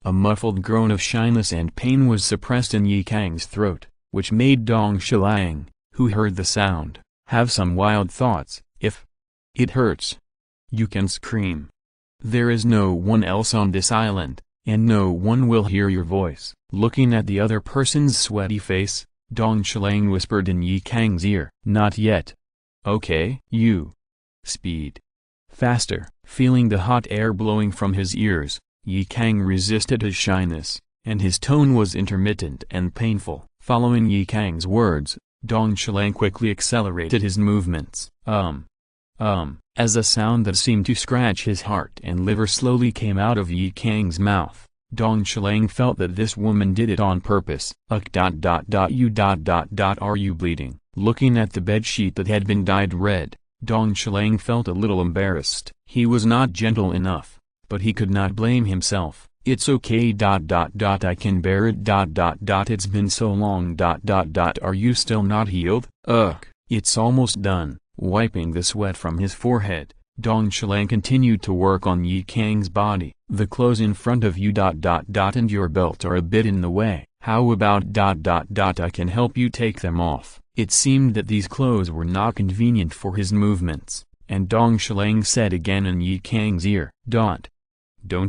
A muffled groan of shyness and pain was suppressed in Yi Kang's throat, which made Dong Shulang, who heard the sound, have some wild thoughts. If it hurts, you can scream. There is no one else on this island, and no one will hear your voice. Looking at the other person's sweaty face, Dong Shulang whispered in Yi Kang's ear. Not yet. Okay. You. Speed. Faster. Feeling the hot air blowing from his ears, Yi Kang resisted his shyness, and his tone was intermittent and painful. Following Yi Kang's words, Dong Shulang quickly accelerated his movements. As a sound that seemed to scratch his heart and liver slowly came out of Yi Kang's mouth, Dong Shulang felt that this woman did it on purpose. Are you bleeding? Looking at the bedsheet that had been dyed red, Dong Shulang felt a little embarrassed. He was not gentle enough, but he could not blame himself. It's okay. I can bear it. It's been so long. Are you still not healed? Ugh. It's almost done. Wiping the sweat from his forehead, Dong Shulang continued to work on Yi Kang's body. The clothes in front of you. And your belt are a bit in the way. How about I can help you take them off. It seemed that these clothes were not convenient for his movements, and Dong Shulang said again in Yi Kang's ear. Don't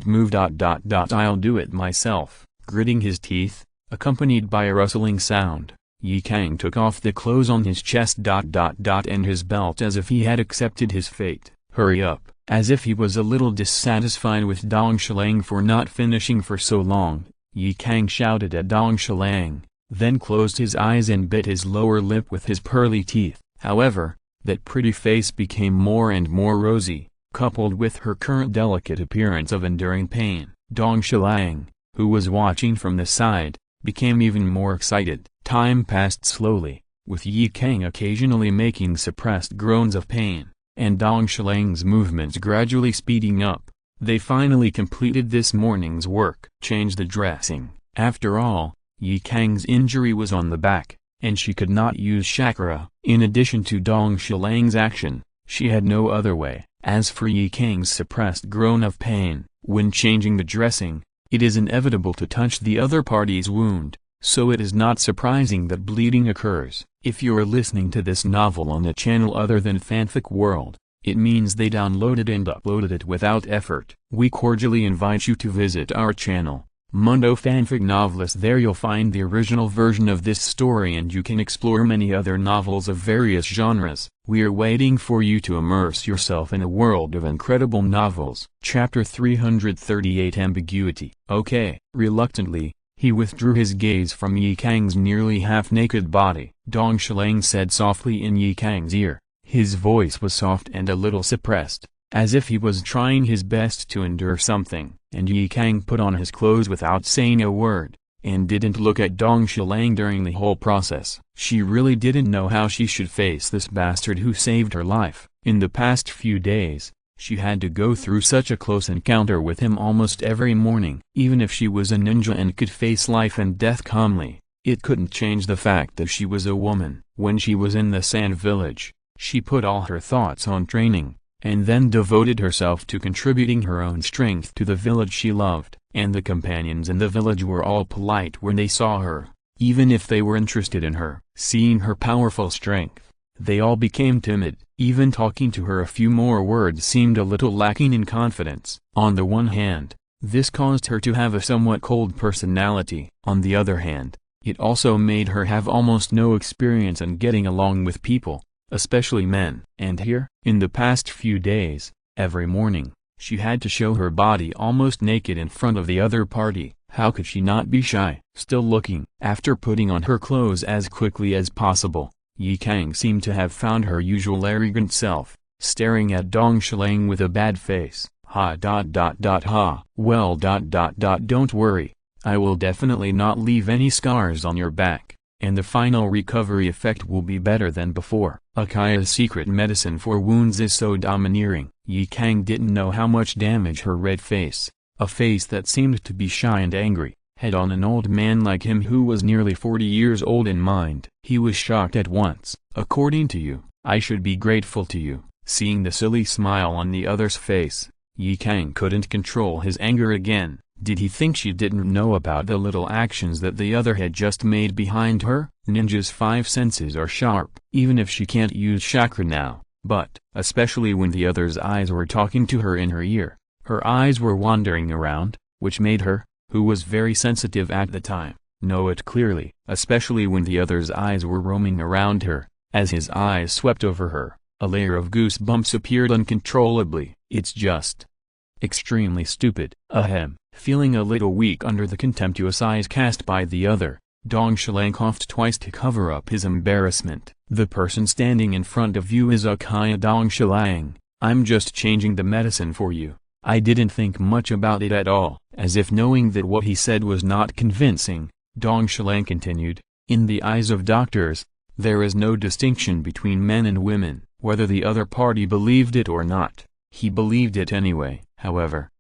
move. I'll do it myself. Gritting his teeth, accompanied by a rustling sound, Yi Kang took off the clothes on his chest. And his belt as if he had accepted his fate. Hurry up. As if he was a little dissatisfied with Dong Shulang for not finishing for so long, Yi Kang shouted at Dong Shulang, then closed his eyes and bit his lower lip with his pearly teeth. However, that pretty face became more and more rosy, coupled with her current delicate appearance of enduring pain. Dong Shulang, who was watching from the side, became even more excited. Time passed slowly, with Yi Kang occasionally making suppressed groans of pain, and Dong Shulang's movements gradually speeding up. They finally completed this morning's work. Change the dressing. After all, Yi Kang's injury was on the back, and she could not use chakra. In addition to Dong Shulang's action, she had no other way. As for Yi Kang's suppressed groan of pain, when changing the dressing, it is inevitable to touch the other party's wound, so it is not surprising that bleeding occurs. If you are listening to this novel on a channel other than Fanfic World, it means they downloaded and uploaded it without effort. We cordially invite you to visit our channel, Mundo Fanfic Novelist. There you'll find the original version of this story and you can explore many other novels of various genres. We are waiting for you to immerse yourself in a world of incredible novels. Chapter 338 Ambiguity. Okay. Reluctantly, he withdrew his gaze from Yi Kang's nearly half-naked body. Dong Shulang said softly in Yi Kang's ear. His voice was soft and a little suppressed, as if he was trying his best to endure something. And Yi Kang put on his clothes without saying a word, and didn't look at Dong Shulang during the whole process. She really didn't know how she should face this bastard who saved her life. In the past few days, she had to go through such a close encounter with him almost every morning. Even if she was a ninja and could face life and death calmly, it couldn't change the fact that she was a woman. When she was in the Sand Village, she put all her thoughts on training, and then devoted herself to contributing her own strength to the village she loved. And the companions in the village were all polite when they saw her, even if they were interested in her. Seeing her powerful strength, they all became timid. Even talking to her a few more words seemed a little lacking in confidence. On the one hand, this caused her to have a somewhat cold personality. On the other hand, it also made her have almost no experience in getting along with people, especially men. And here, in the past few days, every morning, she had to show her body almost naked in front of the other party. How could she not be shy? Still looking. After putting on her clothes as quickly as possible, Yi Kang seemed to have found her usual arrogant self, staring at Dong Shilang with a bad face. Ha. Well don't worry, I will definitely not leave any scars on your back, and the final recovery effect will be better than before. Uchiha's secret medicine for wounds is so domineering. Yi Kang didn't know how much damage her red face, a face that seemed to be shy and angry, had on an old man like him who was nearly 40 years old in mind. He was shocked at once. According to you, I should be grateful to you. Seeing the silly smile on the other's face, Yi Kang couldn't control his anger again. Did he think she didn't know about the little actions that the other had just made behind her? Ninja's 5 senses are sharp, even if she can't use chakra now, but, especially when the other's eyes were talking to her in her ear, her eyes were wandering around, which made her, who was very sensitive at the time, know it clearly, especially when the other's eyes were roaming around her. As his eyes swept over her, a layer of goosebumps appeared uncontrollably. It's just extremely stupid. Ahem. Feeling a little weak under the contemptuous eyes cast by the other, Dong Shilang coughed twice to cover up his embarrassment. The person standing in front of you is Uchiha Dong Shilang. I'm just changing the medicine for you. I didn't think much about it at all. As if knowing that what he said was not convincing, Dong Shilang continued, in the eyes of doctors, there is no distinction between men and women, whether the other party believed it or not. He believed it anyway, however.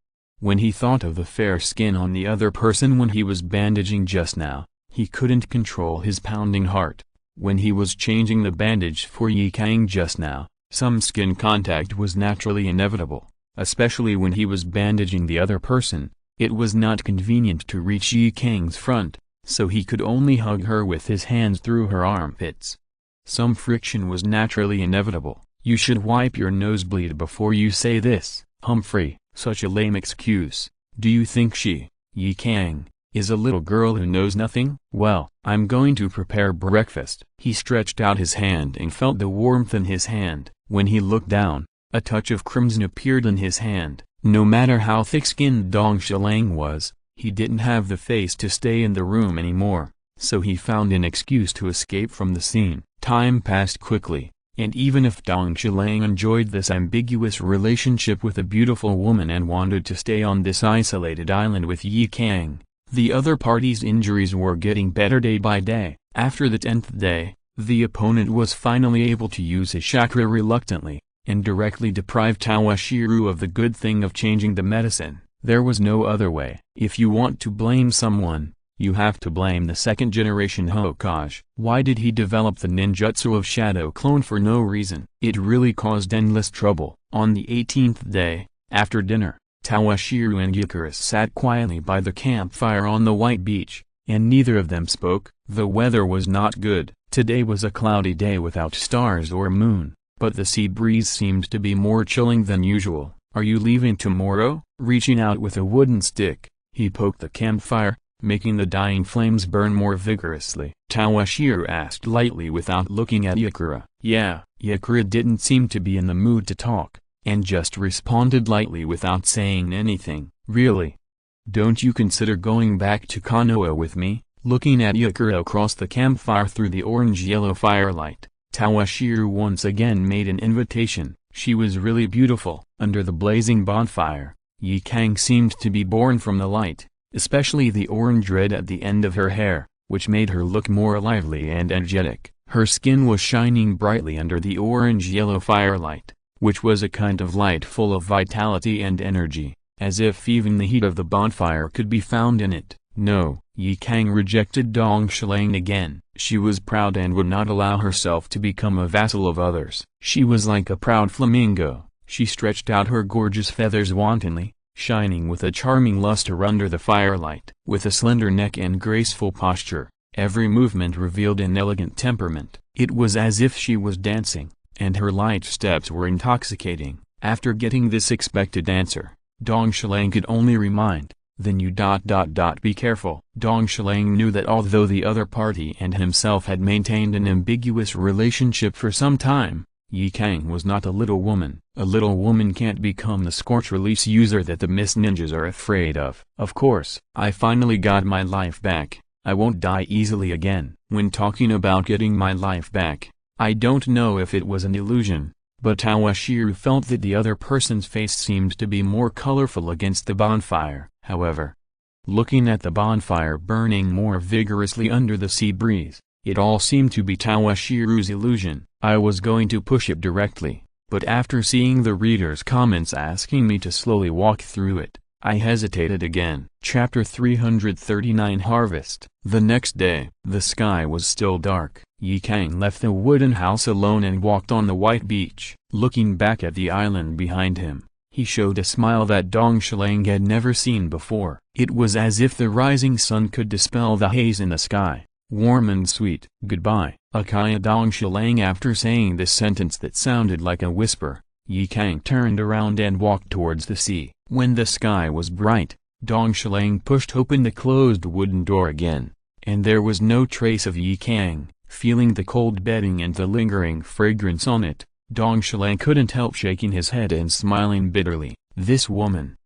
When he thought of the fair skin on the other person when he was bandaging just now, he couldn't control his pounding heart. When he was changing the bandage for Yi Kang just now, some skin contact was naturally inevitable, especially when he was bandaging the other person. It was not convenient to reach Yi Kang's front, so he could only hug her with his hands through her armpits. Some friction was naturally inevitable. You should wipe your nosebleed before you say this, Humphrey. Such a lame excuse. Do you think she, Yi Kang, is a little girl who knows nothing? Well, I'm going to prepare breakfast. He stretched out his hand and felt the warmth in his hand. When he looked down, a touch of crimson appeared in his hand. No matter how thick-skinned Dong Shilang was, he didn't have the face to stay in the room anymore, so he found an excuse to escape from the scene. Time passed quickly. And even if Dong Shilang enjoyed this ambiguous relationship with a beautiful woman and wanted to stay on this isolated island with Yi Kang, the other party's injuries were getting better day by day. After the 10th day, the opponent was finally able to use his chakra reluctantly, and directly deprive Toshiro of the good thing of changing the medicine. There was no other way. If you want to blame someone, you have to blame the second-generation Hokage. Why did he develop the ninjutsu of Shadow Clone for no reason? It really caused endless trouble. On the 18th day, after dinner, Toshiro and Icarus sat quietly by the campfire on the white beach, and neither of them spoke. The weather was not good. Today was a cloudy day without stars or moon, but the sea breeze seemed to be more chilling than usual. Are you leaving tomorrow? Reaching out with a wooden stick, he poked the campfire, making the dying flames burn more vigorously. Toshiro asked lightly without looking at Ikura. Yeah. Ikura didn't seem to be in the mood to talk, and just responded lightly without saying anything. Really? Don't you consider going back to Konoha with me? Looking at Ikura across the campfire through the orange-yellow firelight, Toshiro once again made an invitation. She was really beautiful. Under the blazing bonfire, Yi Kang seemed to be born from the light, especially the orange-red at the end of her hair, which made her look more lively and energetic. Her skin was shining brightly under the orange-yellow firelight, which was a kind of light full of vitality and energy, as if even the heat of the bonfire could be found in it. No, Yi Kang rejected Dong Shilang again. She was proud and would not allow herself to become a vassal of others. She was like a proud flamingo. She stretched out her gorgeous feathers wantonly, shining with a charming luster under the firelight. With a slender neck and graceful posture, every movement revealed an elegant temperament. It was as if she was dancing, and her light steps were intoxicating. After getting this expected answer, Dong Shilang could only remind, then you ... be careful. Dong Shilang knew that although the other party and himself had maintained an ambiguous relationship for some time, Yi Kang was not a little woman. A little woman can't become the scorch-release user that the Miss Ninjas are afraid of. Of course, I finally got my life back. I won't die easily again. When talking about getting my life back, I don't know if it was an illusion, but Toshiro felt that the other person's face seemed to be more colorful against the bonfire. However, looking at the bonfire burning more vigorously under the sea breeze, it all seemed to be Toshiro's illusion. I was going to push it directly, but after seeing the reader's comments asking me to slowly walk through it, I hesitated again. Chapter 339 Harvest. The next day, the sky was still dark. Meixiang left the wooden house alone and walked on the white beach. Looking back at the island behind him, he showed a smile that Dong Shilang had never seen before. It was as if the rising sun could dispel the haze in the sky. Warm and sweet. Goodbye, Uchiha Dong Shilang. After saying this sentence that sounded like a whisper, Meixiang turned around and walked towards the sea. When the sky was bright, Dong Shilang pushed open the closed wooden door again, and there was no trace of Meixiang. Feeling the cold bedding and the lingering fragrance on it, Dong Shilang couldn't help shaking his head and smiling bitterly. This woman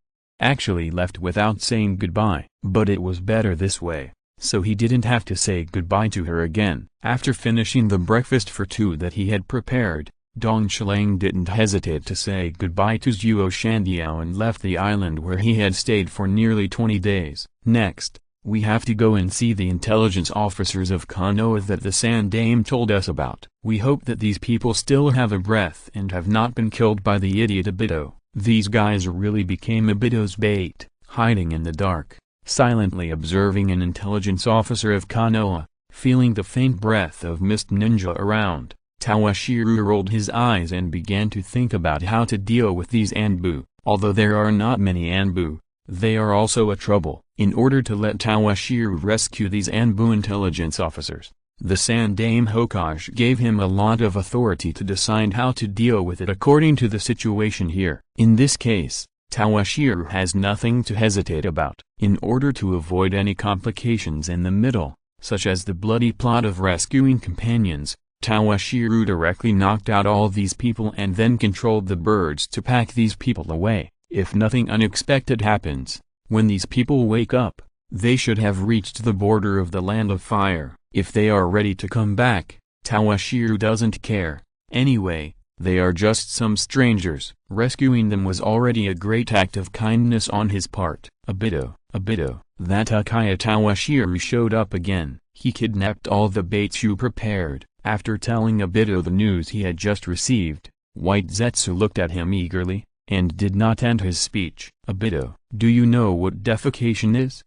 actually left without saying goodbye. But it was better this way, so he didn't have to say goodbye to her again. After finishing the breakfast for two that he had prepared, Dong Shilang didn't hesitate to say goodbye to Zuo Shandiao and left the island where he had stayed for nearly 20 days. Next, we have to go and see the intelligence officers of Konoha that the Sand Dame told us about. We hope that these people still have a breath and have not been killed by the idiot Obito. These guys really became Obito's bait, hiding in the dark, silently observing an intelligence officer of Konoha, feeling the faint breath of mist ninja around. Toshiro rolled his eyes and began to think about how to deal with these Anbu. Although there are not many Anbu, they are also a trouble. In order to let Toshiro rescue these Anbu intelligence officers, the Sand Dame Hokage gave him a lot of authority to decide how to deal with it according to the situation here. In this case, Toshiro has nothing to hesitate about. In order to avoid any complications in the middle, such as the bloody plot of rescuing companions, Toshiro directly knocked out all these people and then controlled the birds to pack these people away. If nothing unexpected happens, when these people wake up, they should have reached the border of the Land of Fire. If they are ready to come back, Toshiro doesn't care. Anyway, they are just some strangers. Rescuing them was already a great act of kindness on his part. Obito, that Uchiha Toshiro showed up again. He kidnapped all the baits you prepared. After telling Obito the news he had just received, White Zetsu looked at him eagerly, and did not end his speech. Obito, do you know what defecation is?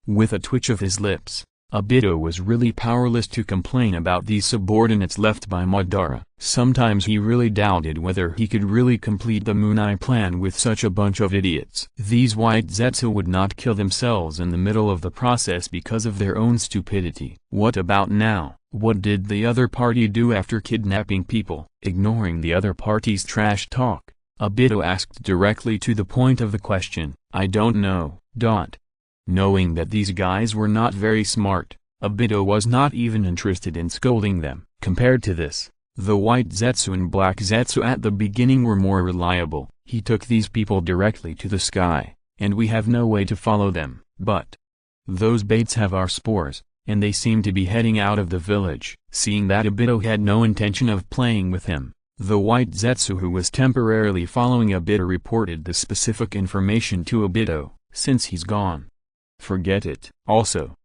With a twitch of his lips, Obito was really powerless to complain about these subordinates left by Madara. Sometimes he really doubted whether he could really complete the Moon-Eye plan with such a bunch of idiots. These White Zetsu would not kill themselves in the middle of the process because of their own stupidity. What about now? What did the other party do after kidnapping people? Ignoring the other party's trash talk, Obito asked directly to the point of the question. I don't know. Knowing that these guys were not very smart, Obito was not even interested in scolding them. Compared to this, the White Zetsu and Black Zetsu at the beginning were more reliable. He took these people directly to the sky, and we have no way to follow them. But those baits have our spores, and they seem to be heading out of the village. Seeing that Obito had no intention of playing with him, the White Zetsu who was temporarily following Obito reported the specific information to Obito. Since he's gone, forget it. Also,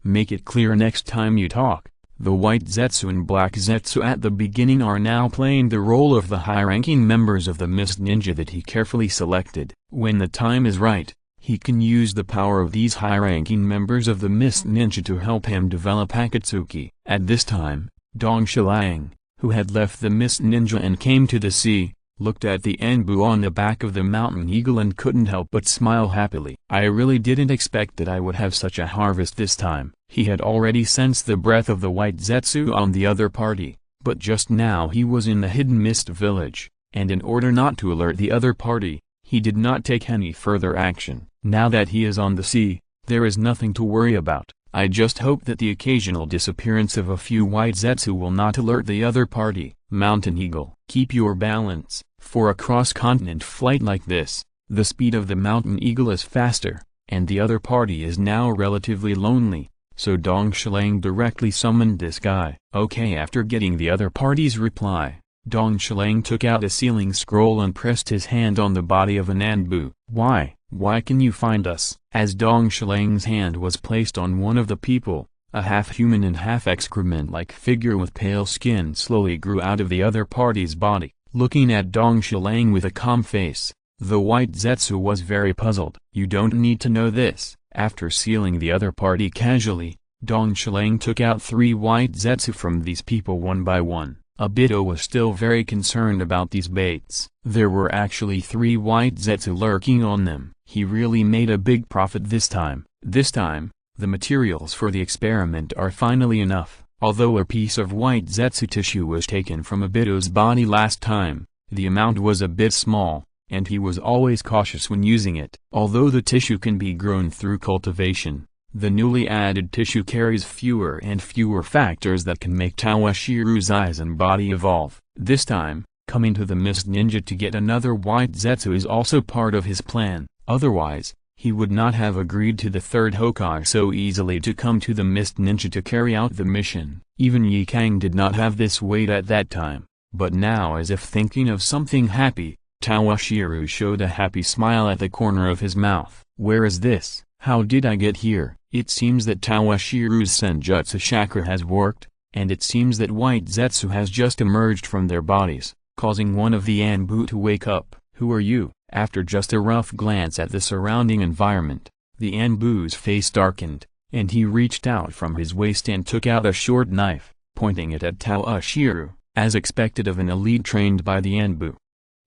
make it clear next time you talk. The White Zetsu and Black Zetsu at the beginning are now playing the role of the high-ranking members of the Mist Ninja that he carefully selected. When the time is right, he can use the power of these high-ranking members of the Mist Ninja to help him develop Akatsuki. At this time, Dong Shilang, who had left the Mist Ninja and came to the sea, looked at the Anbu on the back of the mountain eagle and couldn't help but smile happily. I really didn't expect that I would have such a harvest this time. He had already sensed the breath of the White Zetsu on the other party, but just now he was in the hidden mist village, and in order not to alert the other party, he did not take any further action. Now that he is on the sea, there is nothing to worry about. I just hope that the occasional disappearance of a few White Zetsu will not alert the other party. Mountain Eagle. Keep your balance. For a cross-continent flight like this, the speed of the Mountain Eagle is faster, and the other party is now relatively lonely. so Dong Shilang directly summoned this guy. Okay, after getting the other party's reply, Dong Shilang took out a sealing scroll and pressed his hand on the body of an Anbu. Why can you find us? As Dong Shilang's hand was placed on one of the people, a half-human and half-excrement-like figure with pale skin slowly grew out of the other party's body. Looking at Dong Shilang with a calm face, the white Zetsu was very puzzled. You don't need to know this. After sealing the other party casually, Dong Shilang took out 3 white Zetsu from these people one by one. Obito was still very concerned about these baits. There were actually 3 white Zetsu lurking on them. He really made a big profit this time. The materials for the experiment are finally enough. Although a piece of white Zetsu tissue was taken from Obito's body last time, the amount was a bit small, and he was always cautious when using it. Although the tissue can be grown through cultivation, the newly added tissue carries fewer and fewer factors that can make Tawashiro's eyes and body evolve. This time, coming to the Mist Ninja to get another white Zetsu is also part of his plan. Otherwise, he would not have agreed to the third Hokage so easily to come to the Mist Ninja to carry out the mission. Even Ye Kang did not have this weight at that time, but now, as if thinking of something happy, Tawashiro showed a happy smile at the corner of his mouth. Where is this? How did I get here? It seems that Tawashiro's Senjutsu chakra has worked, and it seems that white Zetsu has just emerged from their bodies, causing one of the Anbu to wake up. Who are you? After just a rough glance at the surrounding environment, the Anbu's face darkened, and he reached out from his waist and took out a short knife, pointing it at Tawashiro, as expected of an elite trained by the Anbu.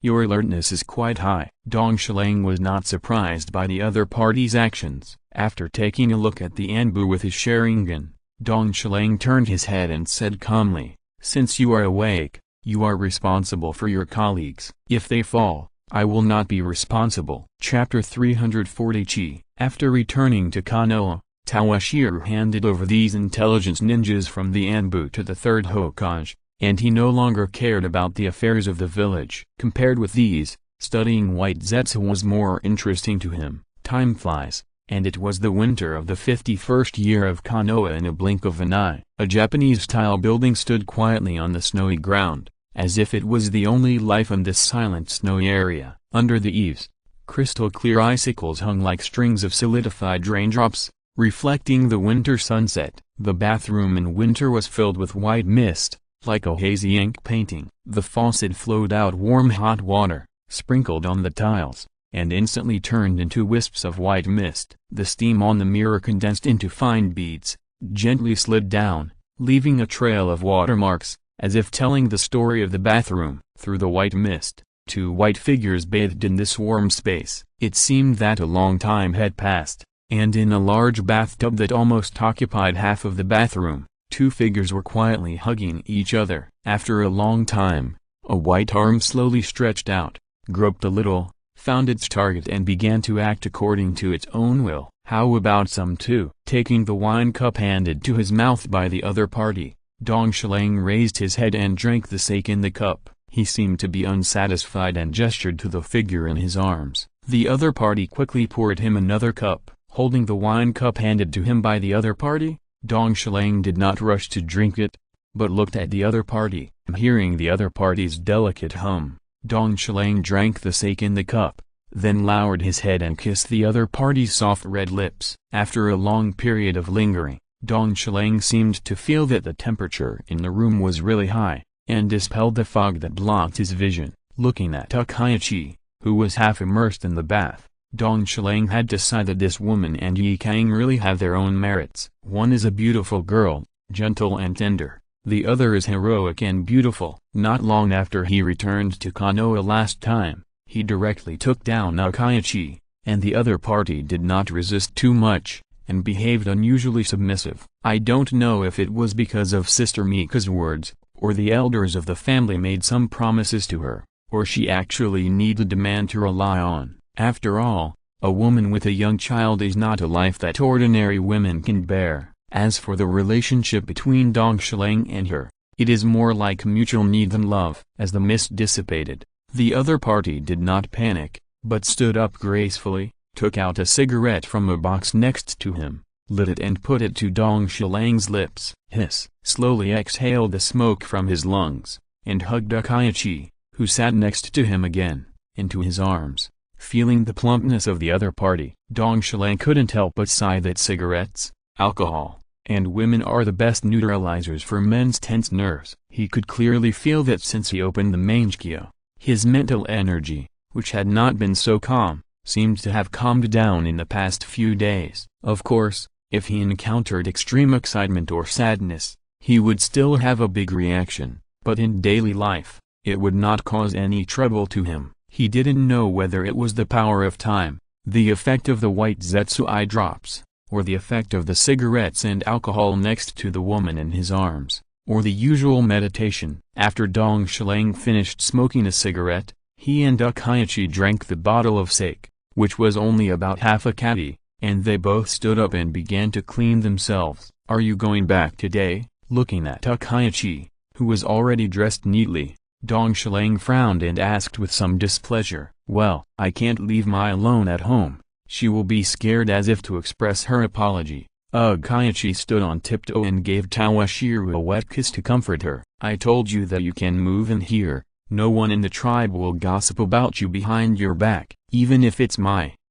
Your alertness is quite high. Dong Shilang was not surprised by the other party's actions. After taking a look at the Anbu with his Sharingan, Dong Shilang turned his head and said calmly, "Since you are awake, you are responsible for your colleagues. If they fall, I will not be responsible." Chapter 340 After returning to Konoha, Tawashiro handed over these intelligence ninjas from the Anbu to the third Hokage, and he no longer cared about the affairs of the village. Compared with these, studying white Zetsu was more interesting to him. Time flies, and it was the winter of the 51st year of Konoha in a blink of an eye. A Japanese-style building stood quietly on the snowy ground, as if it was the only life in this silent snowy area. Under the eaves, crystal-clear icicles hung like strings of solidified raindrops, reflecting the winter sunset. The bathroom in winter was filled with white mist, like a hazy ink painting. The faucet flowed out warm hot water, sprinkled on the tiles, and instantly turned into wisps of white mist. The steam on the mirror condensed into fine beads, gently slid down, leaving a trail of watermarks, as if telling the story of the bathroom. Through the white mist, 2 white figures bathed in this warm space. It seemed that a long time had passed, and in a large bathtub that almost occupied half of the bathroom, 2 figures were quietly hugging each other. After a long time, a white arm slowly stretched out, groped a little, found its target and began to act according to its own will. How about some too? Taking the wine cup handed to his mouth by the other party, Dong Shilang raised his head and drank the sake in the cup. He seemed to be unsatisfied and gestured to the figure in his arms. The other party quickly poured him another cup. Holding the wine cup handed to him by the other party, Dong Shilang did not rush to drink it, but looked at the other party. Hearing the other party's delicate hum, Dong Shilang drank the sake in the cup, then lowered his head and kissed the other party's soft red lips. After a long period of lingering, Dong Shilang seemed to feel that the temperature in the room was really high, and dispelled the fog that blocked his vision. Looking at Takaichi, who was half immersed in the bath, Dong Shilang had decided this woman and Ye Kang really have their own merits. One is a beautiful girl, gentle and tender. The other is heroic and beautiful. Not long after he returned to Konoha last time, he directly took down Takaichi, and the other party did not resist too much, and behaved unusually submissive. I don't know if it was because of Sister Mika's words, or the elders of the family made some promises to her, or she actually needed a man to rely on. After all, a woman with a young child is not a life that ordinary women can bear. As for the relationship between Dong Shilang and her, it is more like mutual need than love. As the mist dissipated, the other party did not panic, but stood up gracefully, took out a cigarette from a box next to him, lit it and put it to Dong Shilang's lips. Hiss. Slowly exhaled the smoke from his lungs, and hugged Uchiha, who sat next to him again, into his arms. Feeling the plumpness of the other party, Dong Shilang couldn't help but sigh that cigarettes, alcohol, and women are the best neutralizers for men's tense nerves. He could clearly feel that since he opened the Meixiang, his mental energy, which had not been so calm, seemed to have calmed down in the past few days. Of course, if he encountered extreme excitement or sadness, he would still have a big reaction, but in daily life, it would not cause any trouble to him. He didn't know whether it was the power of time, the effect of the white zetsu eye drops, or the effect of the cigarettes and alcohol next to the woman in his arms, or the usual meditation. After Dong Shilang finished smoking a cigarette, he and Uchiha drank the bottle of sake, which was only about half a kati, and they both stood up and began to clean themselves. "Are you going back today?" Looking at Uchiha, who was already dressed neatly, Dong Shilang frowned and asked with some displeasure. "Well, I can't leave my alone at home. She will be scared," as if to express her apology. Uchiha stood on tiptoe and gave Toshiro a wet kiss to comfort her. "I told you that you can move in here. No one in the tribe will gossip about you behind your back. Even if it's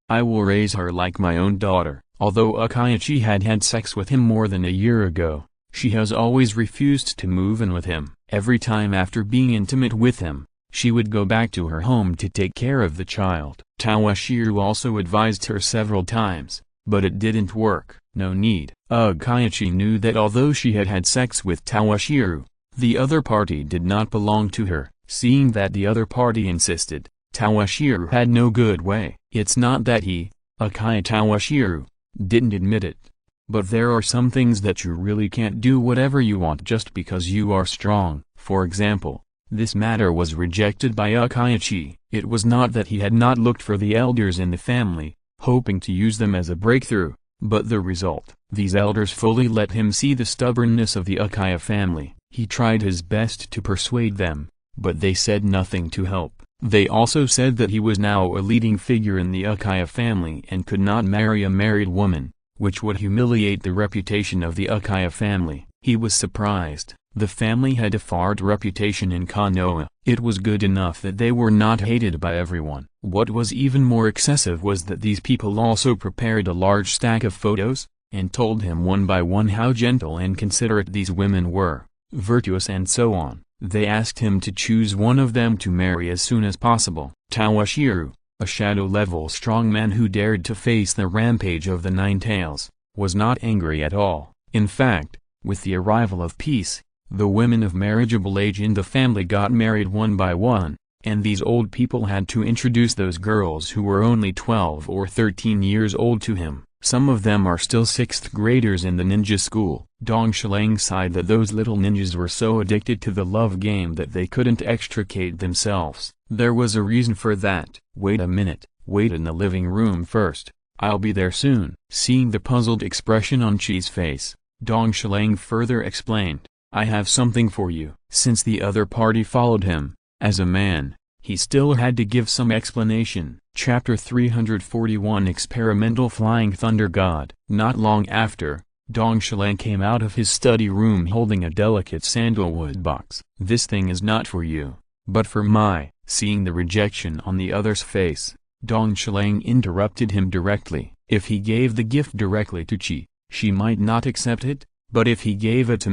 I will raise her like my own daughter." Although Uchiha had had sex with him more than a year ago, she has always refused to move in with him. Every time after being intimate with him, she would go back to her home to take care of the child. Toshiro also advised her several times, but it didn't work. No need. Uchiha knew that although she had had sex with Toshiro, the other party did not belong to her. Seeing that the other party insisted, Toshiro had no good way. It's not that Uchiha Toshiro, didn't admit it. But there are some things that you really can't do whatever you want just because you are strong. For example, this matter was rejected by Uchiha. It was not that he had not looked for the elders in the family, hoping to use them as a breakthrough, but the result. These elders fully let him see the stubbornness of the Uchiha family. He tried his best to persuade them, but they said nothing to help. They also said that he was now a leading figure in the Uchiha family and could not marry a married woman, which would humiliate the reputation of the Uchiha family. He was surprised. The family had a far reputation in Konoha. It was good enough that they were not hated by everyone. What was even more excessive was that these people also prepared a large stack of photos, and told him one by one how gentle and considerate these women were, virtuous and so on. They asked him to choose one of them to marry as soon as possible. Toshiro, a shadow-level strong man who dared to face the rampage of the Nine Tails, was not angry at all. In fact, with the arrival of peace, the women of marriageable age in the family got married one by one, and these old people had to introduce those girls who were only 12 or 13 years old to him. Some of them are still 6th graders in the ninja school. Dong Shilang sighed that those little ninjas were so addicted to the love game that they couldn't extricate themselves. There was a reason for that. "Wait a minute, wait in the living room first, I'll be there soon." Seeing the puzzled expression on Chi's face, Dong Shilang further explained, "I have something for you." Since the other party followed him, as a man, he still had to give some explanation. Chapter 341 Experimental Flying Thunder God. Not long after, Dong Shilang came out of his study room holding a delicate sandalwood box. "This thing is not for you, but for Seeing the rejection on the other's face, Dong Shilang interrupted him directly. If he gave the gift directly to Chi, she might not accept it, but if he gave it to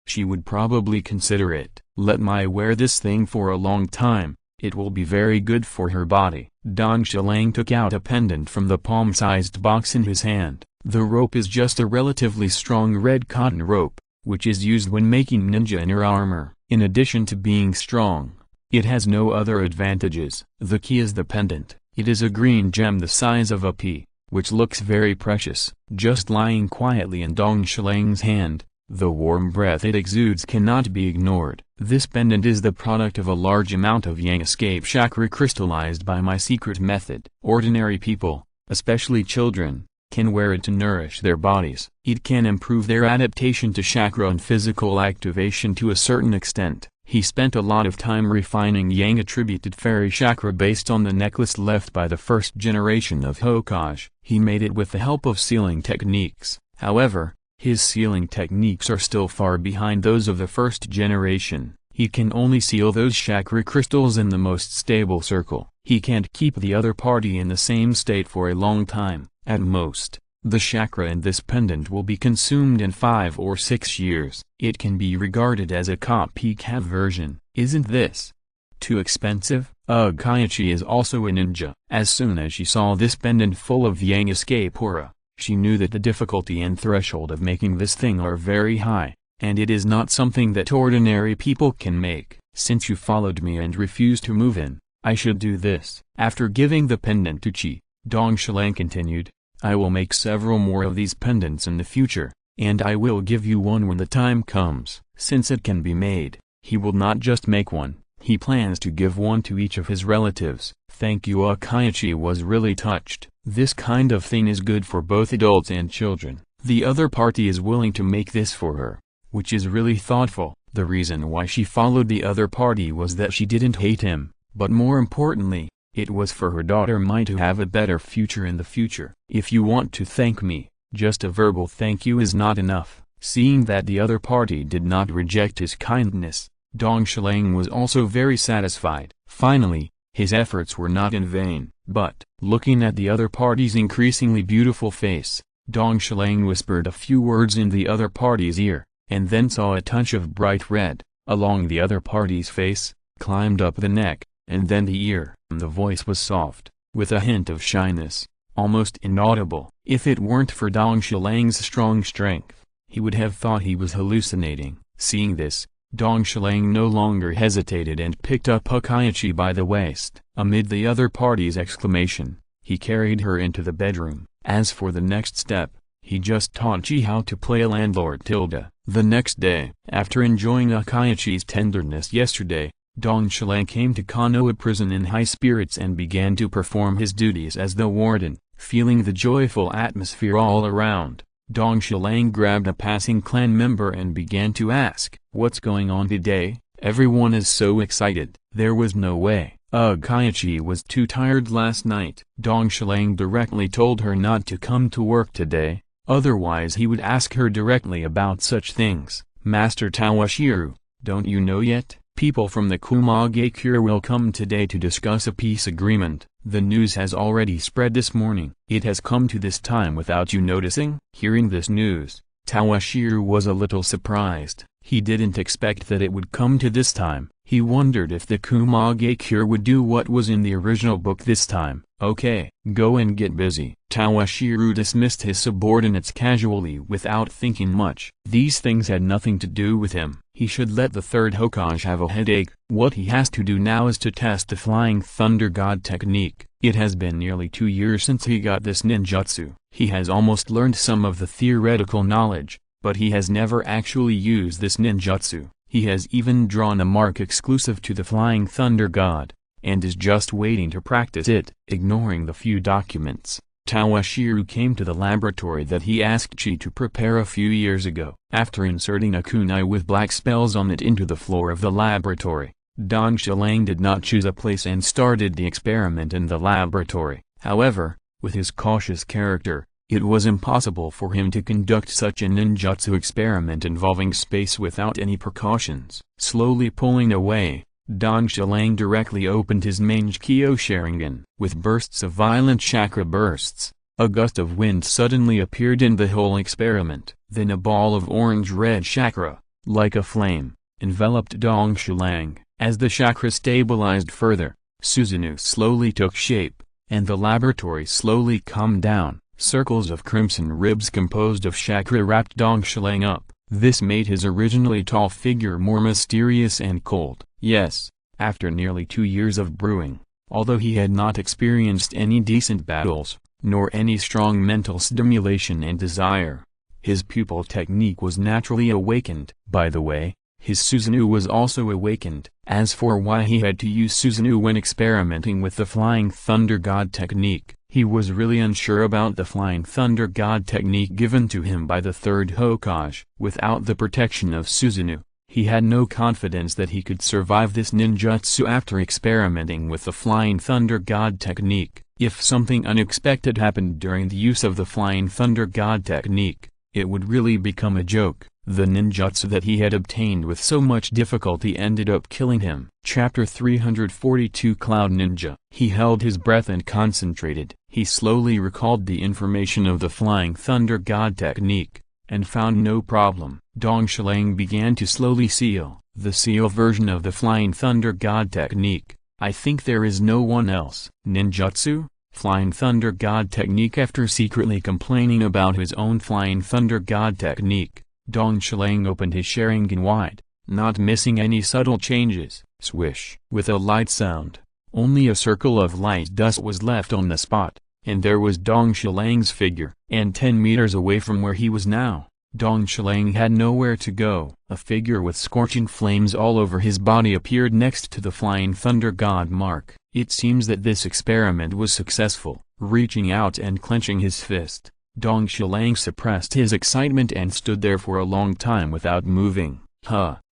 she would probably consider it. "Let wear this thing for a long time. It will be very good for her body." Dong Shilang took out a pendant from the palm-sized box in his hand. The rope is just a relatively strong red cotton rope, which is used when making ninja inner armor. In addition to being strong, it has no other advantages. The key is the pendant. It is a green gem the size of a pea, which looks very precious. Just lying quietly in Dong Shilang's hand, the warm breath it exudes cannot be ignored. This pendant is the product of a large amount of yang escape chakra crystallized by my secret method. Ordinary people, especially children, can wear it to nourish their bodies. It can improve their adaptation to chakra and physical activation to a certain extent. He spent a lot of time refining yang-attributed fairy chakra based on the necklace left by the first generation of Hokage. He made it with the help of sealing techniques, However, his sealing techniques are still far behind those of the first generation. He can only seal those chakra crystals in the most stable circle. He can't keep the other party in the same state for a long time. At most, the chakra in this pendant will be consumed in 5 or 6 years. It can be regarded as a copycat version. Isn't this too expensive? Kaiichi is also a ninja. As soon as she saw this pendant full of yang escape aura, she knew that the difficulty and threshold of making this thing are very high, and it is not something that ordinary people can make. Since you followed me and refused to move in, I should do this. After giving the pendant to Chi, Dong Shilang continued, I will make several more of these pendants in the future, and I will give you one when the time comes. Since it can be made, he will not just make one, he plans to give one to each of his relatives. Thank you. Kaiichi was really touched. This kind of thing is good for both adults and children. The other party is willing to make this for her, which is really thoughtful. The reason why she followed the other party was that she didn't hate him, but more importantly, it was for her daughter Mai to have a better future in the future. If you want to thank me, just a verbal thank you is not enough. Seeing that the other party did not reject his kindness, Dong Shilang was also very satisfied. Finally, his efforts were not in vain. But, looking at the other party's increasingly beautiful face, Dong Shilang whispered a few words in the other party's ear, and then saw a touch of bright red, along the other party's face, climbed up the neck, and then the ear. The voice was soft, with a hint of shyness, almost inaudible. If it weren't for Dong Shilang's strong strength, he would have thought he was hallucinating. Seeing this, Dong Shilang no longer hesitated and picked up Kaiichi by the waist. Amid the other party's exclamation, he carried her into the bedroom. As for the next step, he just taught Chi how to play a landlord. The next day, after enjoying Kaiichi's tenderness yesterday, Dong Shilang came to Konoha prison in high spirits and began to perform his duties as the warden. Feeling the joyful atmosphere all around, Dong Shilang grabbed a passing clan member and began to ask, "What's going on today? Everyone is so excited." There was no way. Kaiichi was too tired last night. Dong Shilang directly told her not to come to work today, otherwise he would ask her directly about such things. Master Toshiro, don't you know yet? People from the Kumagakure will come today to discuss a peace agreement. The news has already spread this morning. It has come to this time without you noticing? Hearing this news, Toshiro was a little surprised. He didn't expect that it would come to this time. He wondered if the Kumagakure would do what was in the original book this time. Okay, go and get busy. Toshiro dismissed his subordinates casually without thinking much. These things had nothing to do with him. He should let the third Hokage have a headache. What he has to do now is to test the Flying Thunder God technique. It has been nearly 2 years since he got this ninjutsu. He has almost learned some of the theoretical knowledge, but he has never actually used this ninjutsu. He has even drawn a mark exclusive to the Flying Thunder God, and is just waiting to practice it. Ignoring the few documents, Toshiro came to the laboratory that he asked Chi to prepare a few years ago. After inserting a kunai with black spells on it into the floor of the laboratory, Dong Shilang did not choose a place and started the experiment in the laboratory. However, with his cautious character, it was impossible for him to conduct such a ninjutsu experiment involving space without any precautions. Slowly pulling away, Dong Shilang directly opened his Meixiang Sharingan. With bursts of violent chakra bursts, a gust of wind suddenly appeared in the whole experiment. Then a ball of orange-red chakra, like a flame, enveloped Dong Shilang. As the chakra stabilized further, Susanoo slowly took shape, and the laboratory slowly calmed down. Circles of crimson ribs composed of chakra wrapped Dong Shilang up. This made his originally tall figure more mysterious and cold. Yes, after nearly 2 years of brewing, although he had not experienced any decent battles, nor any strong mental stimulation and desire, his pupil technique was naturally awakened. By the way, his Susanoo was also awakened. As for why he had to use Susanoo when experimenting with the Flying Thunder God technique, he was really unsure about the Flying Thunder God technique given to him by the third Hokage. Without the protection of Susanoo, he had no confidence that he could survive this ninjutsu after experimenting with the Flying Thunder God technique. If something unexpected happened during the use of the Flying Thunder God technique, it would really become a joke. The ninjutsu that he had obtained with so much difficulty ended up killing him. Chapter 342 Cloud Ninja. He held his breath and concentrated. He slowly recalled the information of the Flying Thunder God technique, and found no problem. Dong Shilang began to slowly seal the seal version of the Flying Thunder God technique. I think there is no one else. Ninjutsu? Flying Thunder God technique. After secretly complaining about his own Flying Thunder God technique, Dong Shilang opened his Sharingan wide, not missing any subtle changes. Swish! With a light sound, only a circle of light dust was left on the spot, and there was Dong Shilang's figure. And 10 meters away from where he was now, Dong Shilang had nowhere to go. A figure with scorching flames all over his body appeared next to the Flying Thunder God mark. It seems that this experiment was successful. Reaching out and clenching his fist, Dong Shilang suppressed his excitement and stood there for a long time without moving.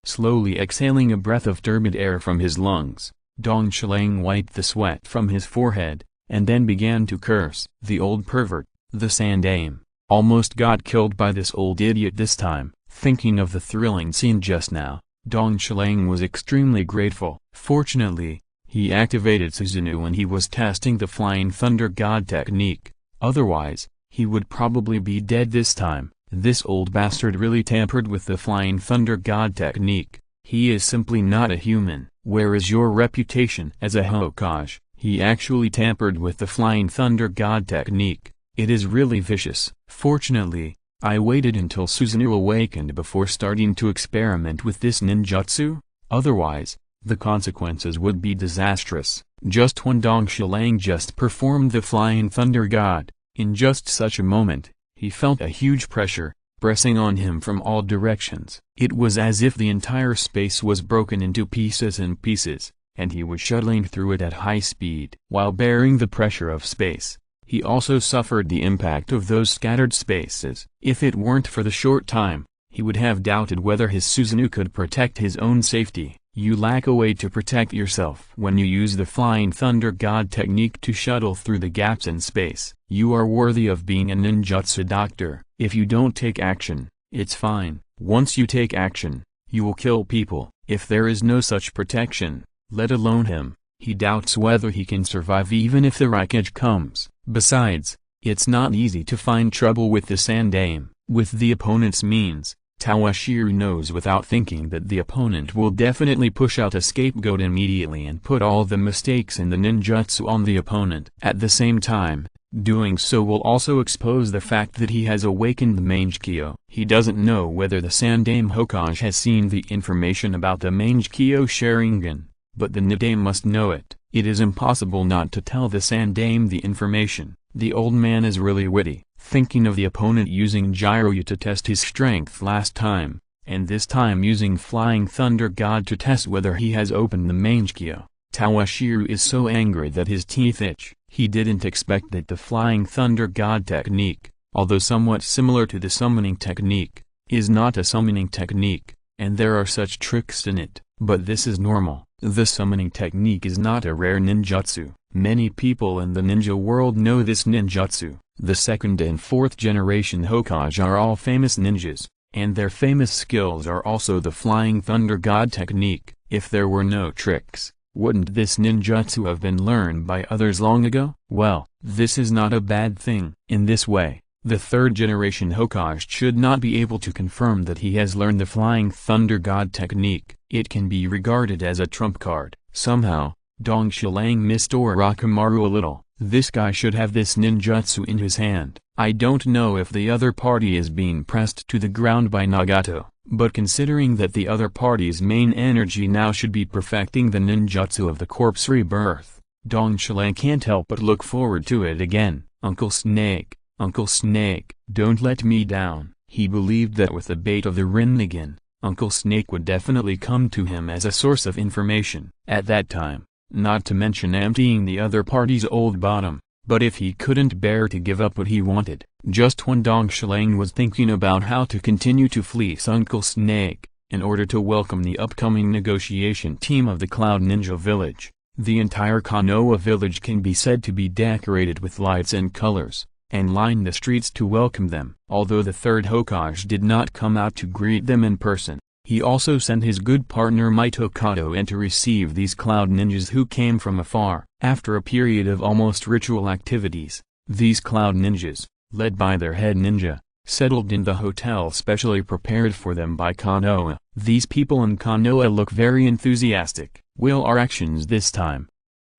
Slowly exhaling a breath of turbid air from his lungs, Dong Shilang wiped the sweat from his forehead, and then began to curse. The old pervert, the Sandaime, almost got killed by this old idiot this time. Thinking of the thrilling scene just now, Dong Shilang was extremely grateful. Fortunately, he activated Susanoo when he was testing the Flying Thunder God technique. Otherwise, he would probably be dead this time. This old bastard really tampered with the Flying Thunder God technique. He is simply not a human. Where is your reputation as a Hokage? He actually tampered with the Flying Thunder God technique. It is really vicious. Fortunately, I waited until Susanoo awakened before starting to experiment with this ninjutsu. Otherwise, the consequences would be disastrous. Just when Dong Shilang just performed the Flying Thunder God, in just such a moment, he felt a huge pressure, pressing on him from all directions. It was as if the entire space was broken into pieces and pieces, and he was shuttling through it at high speed. While bearing the pressure of space, he also suffered the impact of those scattered spaces. If it weren't for the short time, he would have doubted whether his Susanoo could protect his own safety. You lack a way to protect yourself. When you use the Flying Thunder God technique to shuttle through the gaps in space, you are worthy of being a ninjutsu doctor. If you don't take action, it's fine. Once you take action, you will kill people. If there is no such protection, let alone him, he doubts whether he can survive even if the Raikage comes. Besides, it's not easy to find trouble with the Sandaime. With the opponent's means, Toshiro knows without thinking that the opponent will definitely push out a scapegoat immediately and put all the mistakes in the ninjutsu on the opponent. At the same time, doing so will also expose the fact that he has awakened the Meixiang. He doesn't know whether the Sandaime Hokage has seen the information about the Meixiang Sharingan, but the Nidaime must know it. It is impossible not to tell the Sandaime the information. The old man is really witty, thinking of the opponent using Jiraiya to test his strength last time, and this time using Flying Thunder God to test whether he has opened the Meixiang. Toshiro is so angry that his teeth itch. He didn't expect that the Flying Thunder God technique, although somewhat similar to the summoning technique, is not a summoning technique, and there are such tricks in it. But this is normal. The summoning technique is not a rare ninjutsu. Many people in the ninja world know this ninjutsu. The second and fourth generation Hokage are all famous ninjas, and their famous skills are also the Flying Thunder God technique. If there were no tricks, wouldn't this ninjutsu have been learned by others long ago? Well, this is not a bad thing. In this way, the third generation Hokage should not be able to confirm that he has learned the Flying Thunder God technique. It can be regarded as a trump card. Somehow, Dong Shilang missed Orochimaru a little. This guy should have this ninjutsu in his hand. I don't know if the other party is being pressed to the ground by Nagato, but considering that the other party's main energy now should be perfecting the ninjutsu of the corpse rebirth, Dong Shilang can't help but look forward to it again. Uncle Snake, don't let me down. He believed that with the bait of the Rinnegan, Uncle Snake would definitely come to him as a source of information. At that time, not to mention emptying the other party's old bottom, but if he couldn't bear to give up what he wanted. Just when Dong Shilang was thinking about how to continue to fleece Uncle Snake, in order to welcome the upcoming negotiation team of the Cloud Ninja Village, the entire Konoha village can be said to be decorated with lights and colors. and lined the streets to welcome them. Although the third Hokage did not come out to greet them in person, he also sent his good partner Mito in to receive these cloud ninjas who came from afar. After a period of almost ritual activities, these cloud ninjas, led by their head ninja, settled in the hotel specially prepared for them by Konoha. These people in Konoha look very enthusiastic. Will our actions this time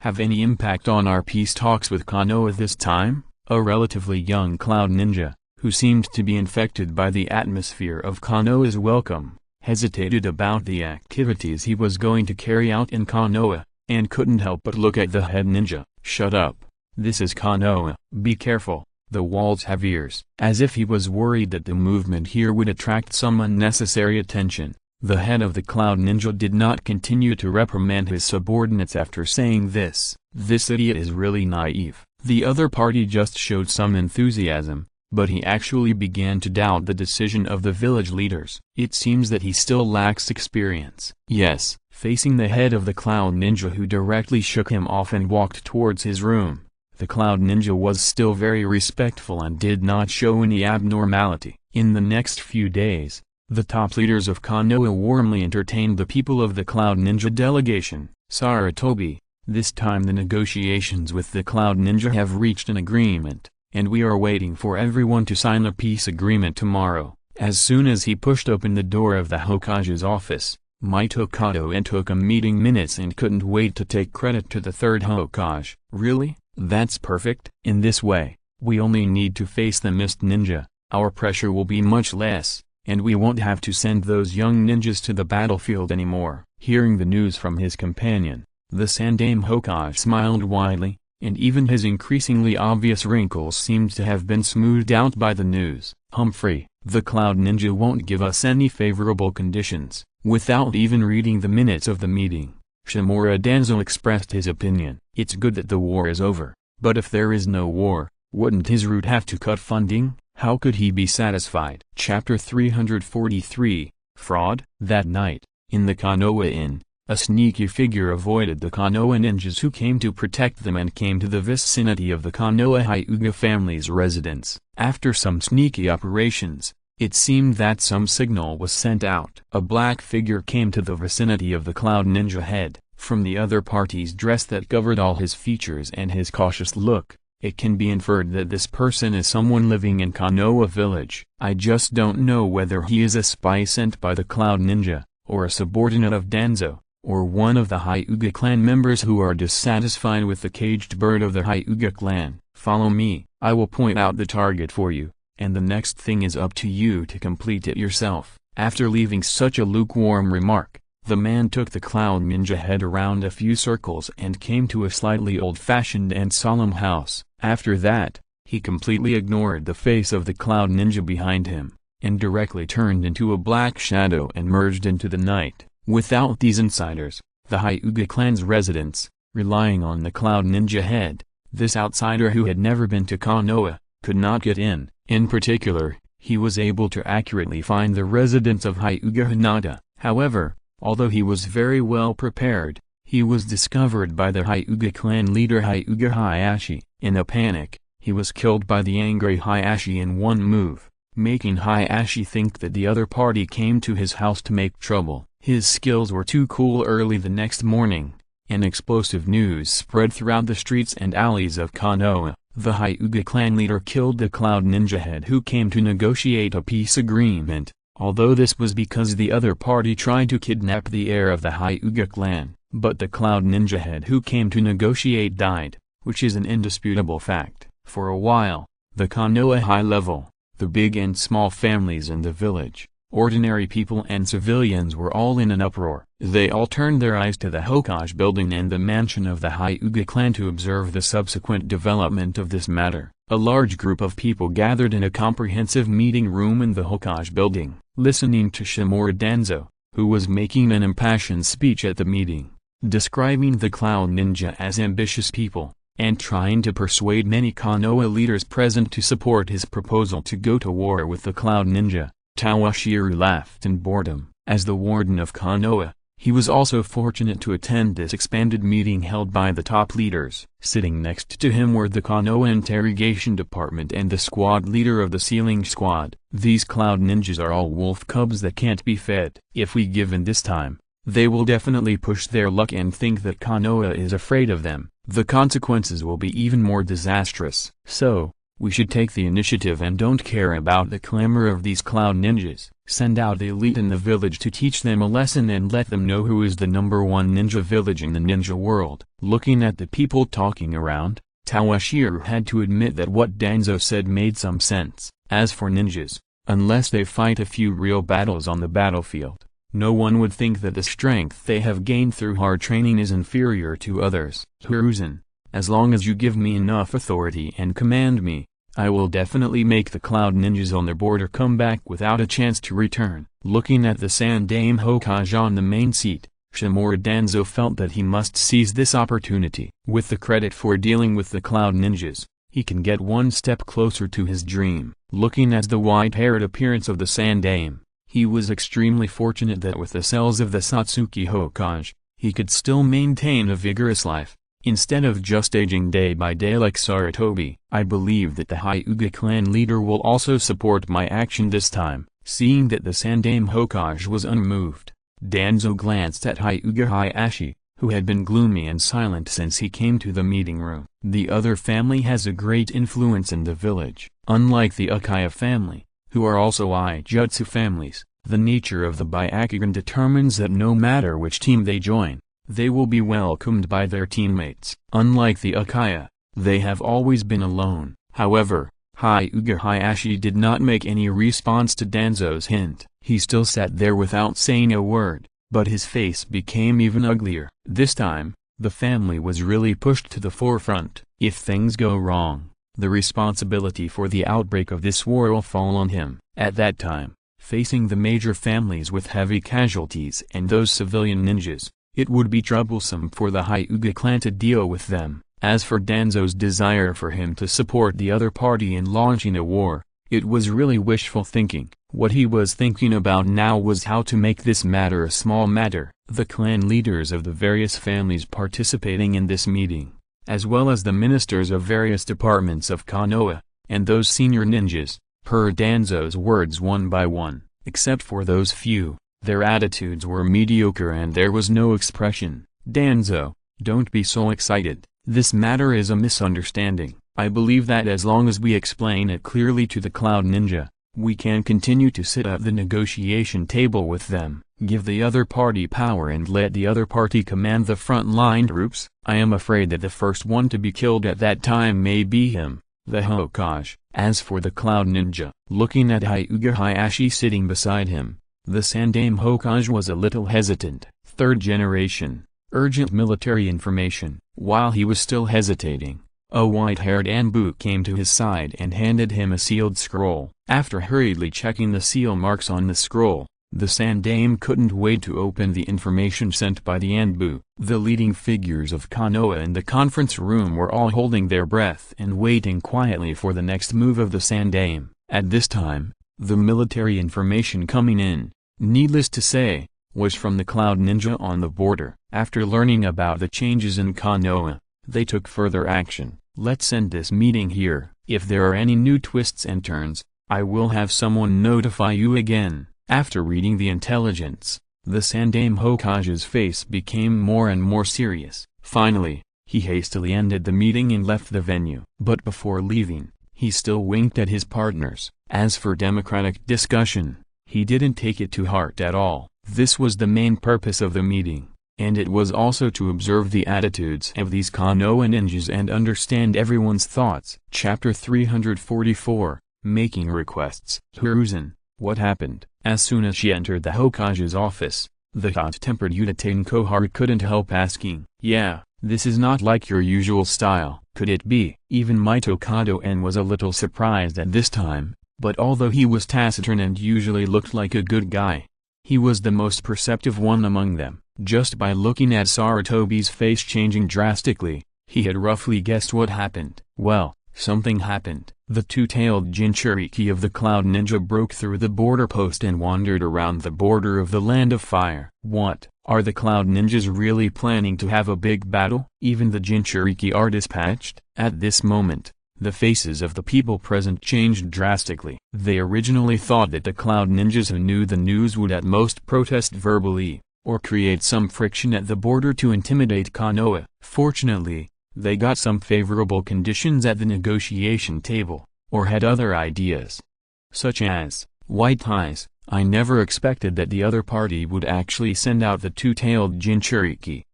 have any impact on our peace talks with Konoha this time? A relatively young cloud ninja, who seemed to be infected by the atmosphere of Konoha's welcome, hesitated about the activities he was going to carry out in Konoha, and couldn't help but look at the head ninja. Shut up. This is Konoha. Be careful. The walls have ears. As if he was worried that the movement here would attract some unnecessary attention, the head of the cloud ninja did not continue to reprimand his subordinates after saying this. This idiot is really naive. The other party just showed some enthusiasm, but he actually began to doubt the decision of the village leaders. It seems that he still lacks experience. Yes, facing the head of the cloud ninja who directly shook him off and walked towards his room, the cloud ninja was still very respectful and did not show any abnormality. In the next few days, the top leaders of Konoha warmly entertained the people of the cloud ninja delegation. Sarutobi, this time the negotiations with the cloud ninja have reached an agreement, and we are waiting for everyone to sign a peace agreement tomorrow. As soon as he pushed open the door of the Hokage's office, Mito took a meeting minutes and couldn't wait to take credit to the third Hokage. Really? That's perfect. In this way, we only need to face the mist ninja, our pressure will be much less, and we won't have to send those young ninjas to the battlefield anymore. Hearing the news from his companion, the Sandaime Hokage smiled widely, and even his increasingly obvious wrinkles seemed to have been smoothed out by the news. Humphrey, the cloud ninja won't give us any favorable conditions. Without even reading the minutes of the meeting, Shimura Danzo expressed his opinion. It's good that the war is over, but if there is no war, wouldn't his route have to cut funding? How could he be satisfied? Chapter 343, Fraud. That night, in the Konoha Inn, a sneaky figure avoided the Konoha ninjas who came to protect them and came to the vicinity of the Konoha Hyuga family's residence. After some sneaky operations, it seemed that some signal was sent out. A black figure came to the vicinity of the cloud ninja head. From the other party's dress that covered all his features and his cautious look, it can be inferred that this person is someone living in Konoha village. I just don't know whether he is a spy sent by the cloud ninja, or a subordinate of Danzo, or one of the Hyuga clan members who are dissatisfied with the caged bird of the Hyuga clan. Follow me, I will point out the target for you, and the next thing is up to you to complete it yourself. After leaving such a lukewarm remark, the man took the cloud ninja head around a few circles and came to a slightly old-fashioned and solemn house. After that, he completely ignored the face of the cloud ninja behind him, and directly turned into a black shadow and merged into the night. Without these insiders, the Hyuga clan's residents, relying on the cloud ninja head, this outsider who had never been to Konoha, could not get in. In particular, he was able to accurately find the residence of Hyuga Hinata. However, although he was very well prepared, he was discovered by the Hyuga clan leader Hyuga Hayashi. In a panic, he was killed by the angry Hayashi in one move, making Hayashi think that the other party came to his house to make trouble. His skills were too cool. Early the next morning, an explosive news spread throughout the streets and alleys of Konoha. The Hyuga clan leader killed the cloud ninja head who came to negotiate a peace agreement, although this was because the other party tried to kidnap the heir of the Hyuga clan. But the cloud ninja head who came to negotiate died, which is an indisputable fact. For a while, the Konoha high level, the big and small families in the village, ordinary people and civilians were all in an uproar. They all turned their eyes to the Hokage building and the mansion of the Hyuga clan to observe the subsequent development of this matter. A large group of people gathered in a comprehensive meeting room in the Hokage building, listening to Shimura Danzo, who was making an impassioned speech at the meeting, describing the cloud ninja as ambitious people, and trying to persuade many Konoha leaders present to support his proposal to go to war with the cloud ninja. Tawashiro laughed in boredom. As the warden of Konoha, He was also fortunate to attend this expanded meeting held by the top leaders. Sitting next to him were the Konoha Interrogation Department and the squad leader of the Sealing Squad. These cloud ninjas are all wolf cubs that can't be fed. If we give in this time, they will definitely push their luck and think that Konoha is afraid of them. The consequences will be even more disastrous. So, we should take the initiative and don't care about the clamor of these cloud ninjas. Send out the elite in the village to teach them a lesson and let them know who is the #1 ninja village in the ninja world. Looking at the people talking around, Toshiro had to admit that what Danzo said made some sense. As for ninjas, unless they fight a few real battles on the battlefield, no one would think that the strength they have gained through hard training is inferior to others. Hiruzen, as long as you give me enough authority and command me, I will definitely make the cloud ninjas on the border come back without a chance to return. Looking at the Sandaime Hokage on the main seat, Shimura Danzo felt that he must seize this opportunity. With the credit for dealing with the cloud ninjas, he can get one step closer to his dream. Looking at the white-haired appearance of the Sandaime, he was extremely fortunate that with the cells of the Satsuki Hokage, he could still maintain a vigorous life, instead of just aging day by day like Sarutobi. I believe that the Hyuga clan leader will also support my action this time. Seeing that the Sandaime Hokage was unmoved, Danzo glanced at Hyuga Hayashi, who had been gloomy and silent since he came to the meeting room. The other family has a great influence in the village. Unlike the Uchiha family, who are also Ijutsu families, the nature of the Byakugan determines that no matter which team they join, they will be welcomed by their teammates. Unlike the Uchiha, they have always been alone. However, Hyuga Hayashi did not make any response to Danzo's hint. He still sat there without saying a word, but his face became even uglier. This time, the family was really pushed to the forefront. If things go wrong, the responsibility for the outbreak of this war will fall on him. At that time, facing the major families with heavy casualties and those civilian ninjas, it would be troublesome for the Hyuga clan to deal with them. As for Danzo's desire for him to support the other party in launching a war, it was really wishful thinking. What he was thinking about now was how to make this matter a small matter. The clan leaders of the various families participating in this meeting, as well as the ministers of various departments of Konoha, and those senior ninjas, heard Danzo's words one by one. Except for those few, their attitudes were mediocre and there was no expression. Danzo, don't be so excited. This matter is a misunderstanding. I believe that as long as we explain it clearly to the Cloud Ninja, we can continue to sit at the negotiation table with them, give the other party power and let the other party command the front-line troops. I am afraid that the first one to be killed at that time may be him, the Hokage. As for the Cloud Ninja, looking at Hyuga Hayashi sitting beside him, the Sandaime Hokage was a little hesitant. Third generation, urgent military information. While he was still hesitating, a white-haired Anbu came to his side and handed him a sealed scroll. After hurriedly checking the seal marks on the scroll, the Sandaime couldn't wait to open the information sent by the Anbu. The leading figures of Konoha in the conference room were all holding their breath and waiting quietly for the next move of the Sandaime. At this time, the military information coming in, needless to say, was from the Cloud Ninja on the border. After learning about the changes in Konoha, they took further action. Let's end this meeting here. If there are any new twists and turns, I will have someone notify you again. After reading the intelligence, the Sandaime Hokage's face became more and more serious. Finally, he hastily ended the meeting and left the venue. But before leaving, he still winked at his partners. As for democratic discussion, he didn't take it to heart at all. This was the main purpose of the meeting, and it was also to observe the attitudes of these Konoha ninjas and understand everyone's thoughts. Chapter 344, Making Requests. Hiruzen, what happened? As soon as she entered the Hokage's office, the hot-tempered Uchiha Koharu couldn't help asking, "Yeah, this is not like your usual style. Could it be?" Even Mito Kadoen was a little surprised at this time, but although he was taciturn and usually looked like a good guy, he was the most perceptive one among them. Just by looking at Sarutobi's face changing drastically, he had roughly guessed what happened. Well, something happened. The two-tailed Jinchuriki of the Cloud Ninja broke through the border post and wandered around the border of the Land of Fire. What? Are the Cloud Ninjas really planning to have a big battle? Even the Jinchuriki are dispatched. At this moment, the faces of the people present changed drastically. They originally thought that the Cloud Ninjas who knew the news would at most protest verbally, or create some friction at the border to intimidate Konoha. Fortunately, they got some favorable conditions at the negotiation table, or had other ideas. Such as, white ties. I never expected that the other party would actually send out the two-tailed Jinchuriki.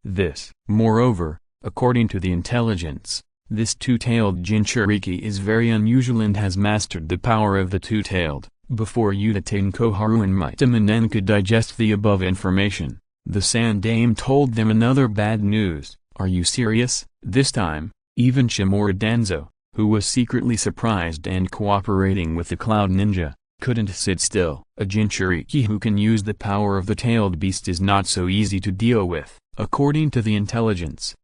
Moreover, according to the intelligence, this two-tailed Jinchuriki is very unusual and has mastered the power of the two-tailed. Before Uchiha Koharu and Meixiang could digest the above information, the Sandame told them another bad news. Are you serious? This time, even Shimura Danzo, who was secretly surprised and cooperating with the Cloud Ninja, couldn't sit still. A Jinchuriki who can use the power of the tailed beast is not so easy to deal with. According to the intelligence,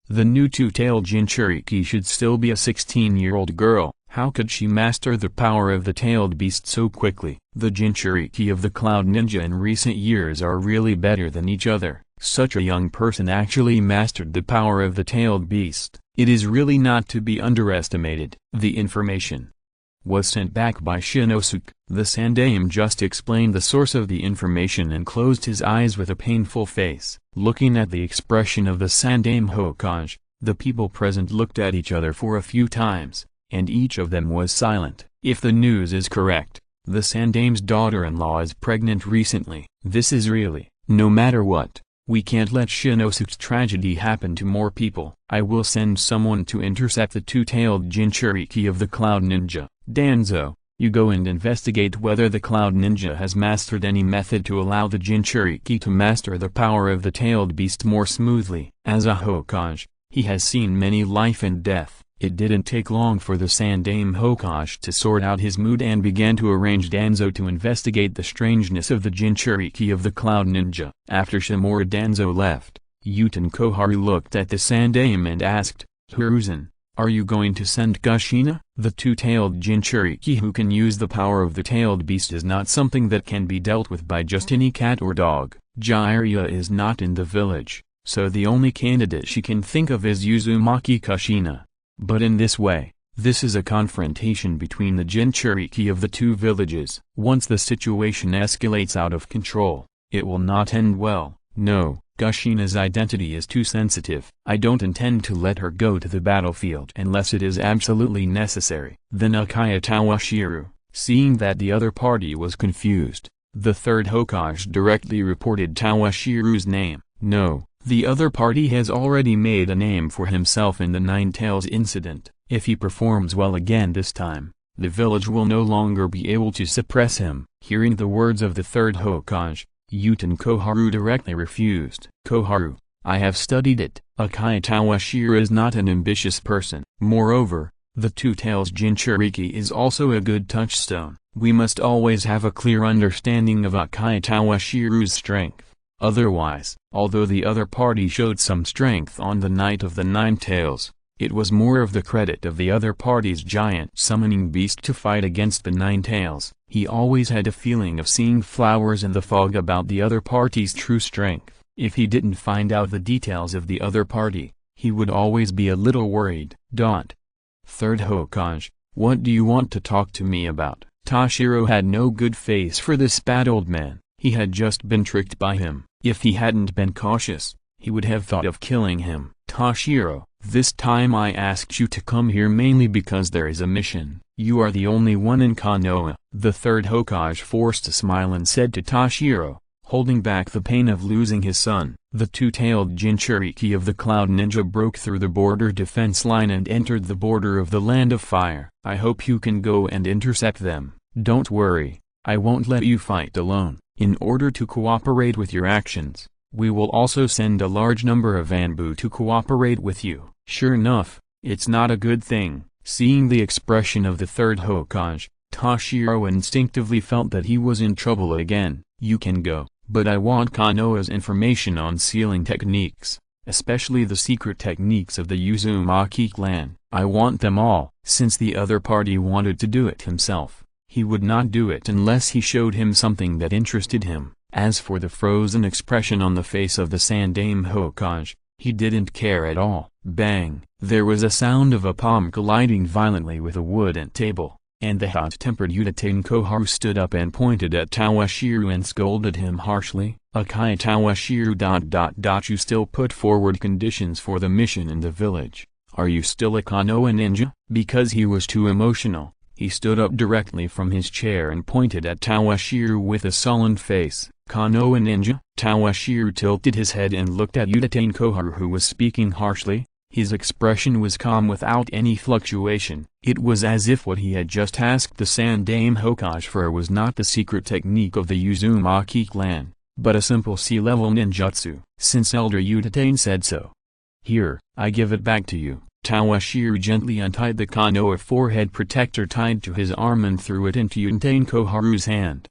the new two-tailed Jinchuriki should still be a 16-year-old girl. How could she master the power of the tailed beast so quickly? The Jinchuriki of the Cloud Ninja in recent years are really better than each other. Such a young person actually mastered the power of the tailed beast. It is really not to be underestimated. The information was sent back by Shinosuke. The Sandame just explained the source of the information and closed his eyes with a painful face. Looking at the expression of the Sandame Hokage, the people present looked at each other for a few times, and each of them was silent. If the news is correct, the Sandame's daughter-in-law is pregnant recently. This is really, no matter what, we can't let Shinosuke's tragedy happen to more people. I will send someone to intercept the two-tailed Jinchuriki of the Cloud Ninja. Danzo, you go and investigate whether the Cloud Ninja has mastered any method to allow the Jinchuriki to master the power of the tailed beast more smoothly. As a Hokage, he has seen many life and death. It didn't take long for the Sandame Hokage to sort out his mood and began to arrange Danzo to investigate the strangeness of the Jinchuriki of the Cloud Ninja. After Shimura Danzo left, Uchiha Koharu looked at the Sandame and asked, Hiruzen, are you going to send Kushina? The two-tailed Jinchuriki who can use the power of the tailed beast is not something that can be dealt with by just any cat or dog. Jiraiya is not in the village, so the only candidate she can think of is Uzumaki Kushina. But in this way, this is a confrontation between the Jinchuriki of the two villages. Once the situation escalates out of control, it will not end well. No, Kushina's identity is too sensitive. I don't intend to let her go to the battlefield unless it is absolutely necessary. Then Uchiha Toshiro, seeing that the other party was confused, the third Hokage directly reported Toshiro's name. No, the other party has already made a name for himself in the Nine Tails incident. If he performs well again this time, the village will no longer be able to suppress him. Hearing the words of the third Hokage, Uchiha Koharu directly refused. Koharu, I have studied it. Uchiha Toshiro is not an ambitious person. Moreover, the two-tails Jinchuriki is also a good touchstone. We must always have a clear understanding of Uchiha Toshiro's strength. Otherwise, although the other party showed some strength on the night of the Nine Tails, it was more of the credit of the other party's giant summoning beast to fight against the Nine Tails. He always had a feeling of seeing flowers in the fog about the other party's true strength. If he didn't find out the details of the other party, he would always be a little worried. Third Hokage, what do you want to talk to me about? Toshiro had no good face for this bad old man. He had just been tricked by him. If he hadn't been cautious, he would have thought of killing him. Toshiro, this time I asked you to come here mainly because there is a mission. You are the only one in Konoha. The third Hokage forced a smile and said to Toshiro, holding back the pain of losing his son. The two-tailed Jinchuriki of the Cloud Ninja broke through the border defense line and entered the border of the Land of Fire. I hope you can go and intercept them. Don't worry, I won't let you fight alone. In order to cooperate with your actions, we will also send a large number of Anbu to cooperate with you. Sure enough, it's not a good thing. Seeing the expression of the third Hokage, Toshiro instinctively felt that he was in trouble again. You can go, but I want Konoha's information on sealing techniques, especially the secret techniques of the Uzumaki clan. I want them all. Since the other party wanted to do it himself, he would not do it unless he showed him something that interested him. As for the frozen expression on the face of the Sandaime Hokage, he didn't care at all. Bang! There was a sound of a palm colliding violently with a wooden table, and the hot-tempered Uchiha Koharu stood up and pointed at Tawashiro and scolded him harshly. Uchiha Tawashiro ... You still put forward conditions for the mission in the village. Are you still a Konoha ninja? Because he was too emotional, he stood up directly from his chair and pointed at Tawashiro with a sullen face. Konoha ninja? Tawashiro tilted his head and looked at Uchiha Koharu, who was speaking harshly. His expression was calm without any fluctuation. It was as if what he had just asked the Sandaime Hokage for was not the secret technique of the Uzumaki clan, but a simple sea-level ninjutsu. Since Elder Uchiha said so. Here, I give it back to you. Tawashiro gently untied the Konoha forehead protector tied to his arm and threw it into Uchiha Koharu's hand.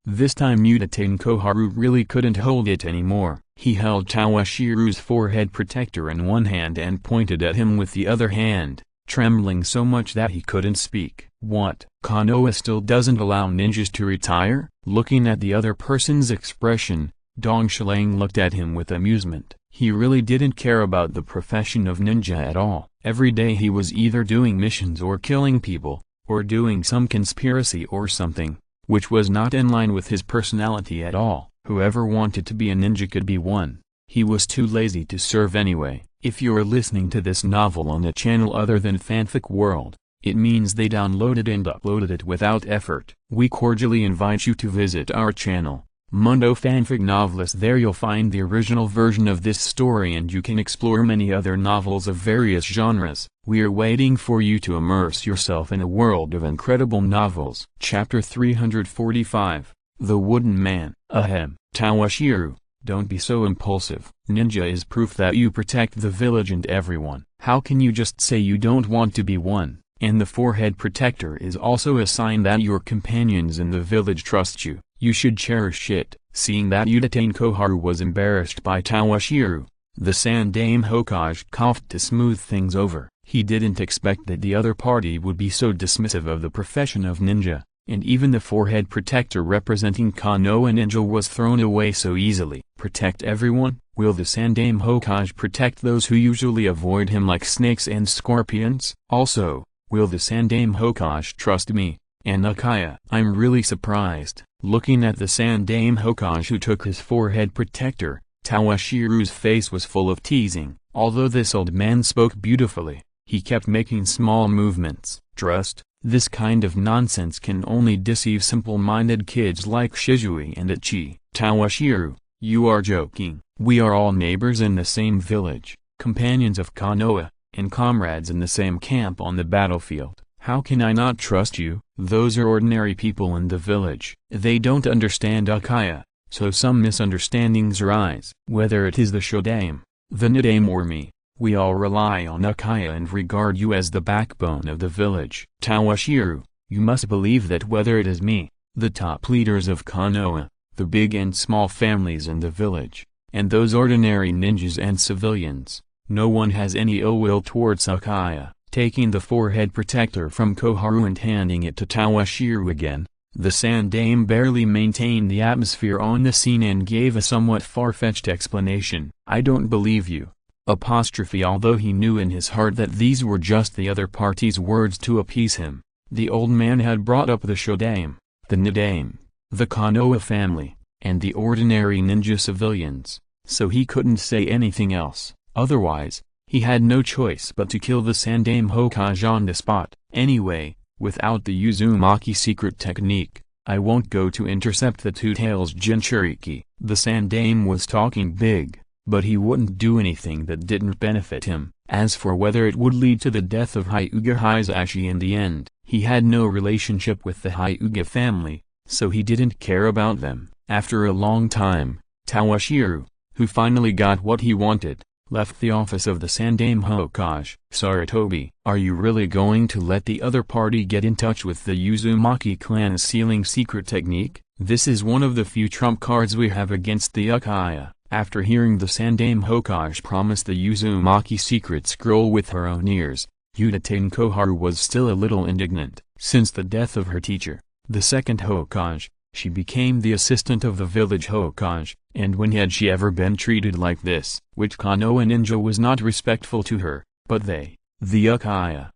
This time Uchiha Koharu really couldn't hold it anymore. He held Tawashiro's forehead protector in one hand and pointed at him with the other hand, trembling so much that he couldn't speak. What? Konoha still doesn't allow ninjas to retire? Looking at the other person's expression, Dong Shilang looked at him with amusement. He really didn't care about the profession of ninja at all. Every day he was either doing missions or killing people, or doing some conspiracy or something, which was not in line with his personality at all. Whoever wanted to be a ninja could be one. He was too lazy to serve anyway. If you're listening to this novel on a channel other than Fanfic World, it means they downloaded and uploaded it without effort. We cordially invite you to visit our channel, Mundo Fanfic Novelist. There you'll find the original version of this story and you can explore many other novels of various genres. We're waiting for you to immerse yourself in a world of incredible novels. Chapter 345, The Wooden Man. Ahem. Tawashiro, don't be so impulsive. Ninja is proof that you protect the village and everyone. How can you just say you don't want to be one? And the forehead protector is also a sign that your companions in the village trust you. You should cherish it. Seeing that Uchiha Koharu was embarrassed by Tawashiro, the Sandaime Hokage coughed to smooth things over. He didn't expect that the other party would be so dismissive of the profession of ninja, and even the forehead protector representing Konoha ninja was thrown away so easily. Protect everyone? Will the Sandaime Hokage protect those who usually avoid him like snakes and scorpions? Also, will the Sandaime Hokage trust me and Uchiha? I'm really surprised. Looking at the Sandaime Hokage who took his forehead protector, Tawashiro's face was full of teasing. Although this old man spoke beautifully, he kept making small movements. Trust? This kind of nonsense can only deceive simple-minded kids like Shizui and Ichi. Tawashiro, you are joking. We are all neighbors in the same village, companions of Konoha, and comrades in the same camp on the battlefield. How can I not trust you? Those are ordinary people in the village. They don't understand Uchiha, so some misunderstandings arise. Whether it is the Shodaime, the Nidaime or me, we all rely on Uchiha and regard you as the backbone of the village. Tawashiro, you must believe that whether it is me, the top leaders of Konoha, the big and small families in the village, and those ordinary ninjas and civilians, no one has any ill will towards Uchiha. Taking the forehead protector from Koharu and handing it to Tawashiro again, the Sandaime barely maintained the atmosphere on the scene and gave a somewhat far-fetched explanation. I don't believe you. Although he knew in his heart that these were just the other party's words to appease him, the old man had brought up the Shodaime, the Nidaime, the Konoha family, and the ordinary ninja civilians, so he couldn't say anything else. Otherwise, he had no choice but to kill the Sandaime Hokage on the spot. Anyway, without the Uzumaki secret technique, I won't go to intercept the Two-Tails Jinchuriki. The Sandaime was talking big, but he wouldn't do anything that didn't benefit him. As for whether it would lead to the death of Hyuga Hisashi in the end, he had no relationship with the Hyuga family, so he didn't care about them. After a long time, Tawashiro, who finally got what he wanted, left the office of the Sandaime Hokage. Sarutobi, are you really going to let the other party get in touch with the Uzumaki clan's sealing secret technique? This is one of the few trump cards we have against the Uchiha. After hearing the Sandaime Hokage promise the Uzumaki secret scroll with her own ears, Uchiha Koharu was still a little indignant. Since the death of her teacher, the second Hokage, She became the assistant of the village Hokage, and when had she ever been treated like this? Which Konoha ninja was not respectful to her, but they, the Uchiha,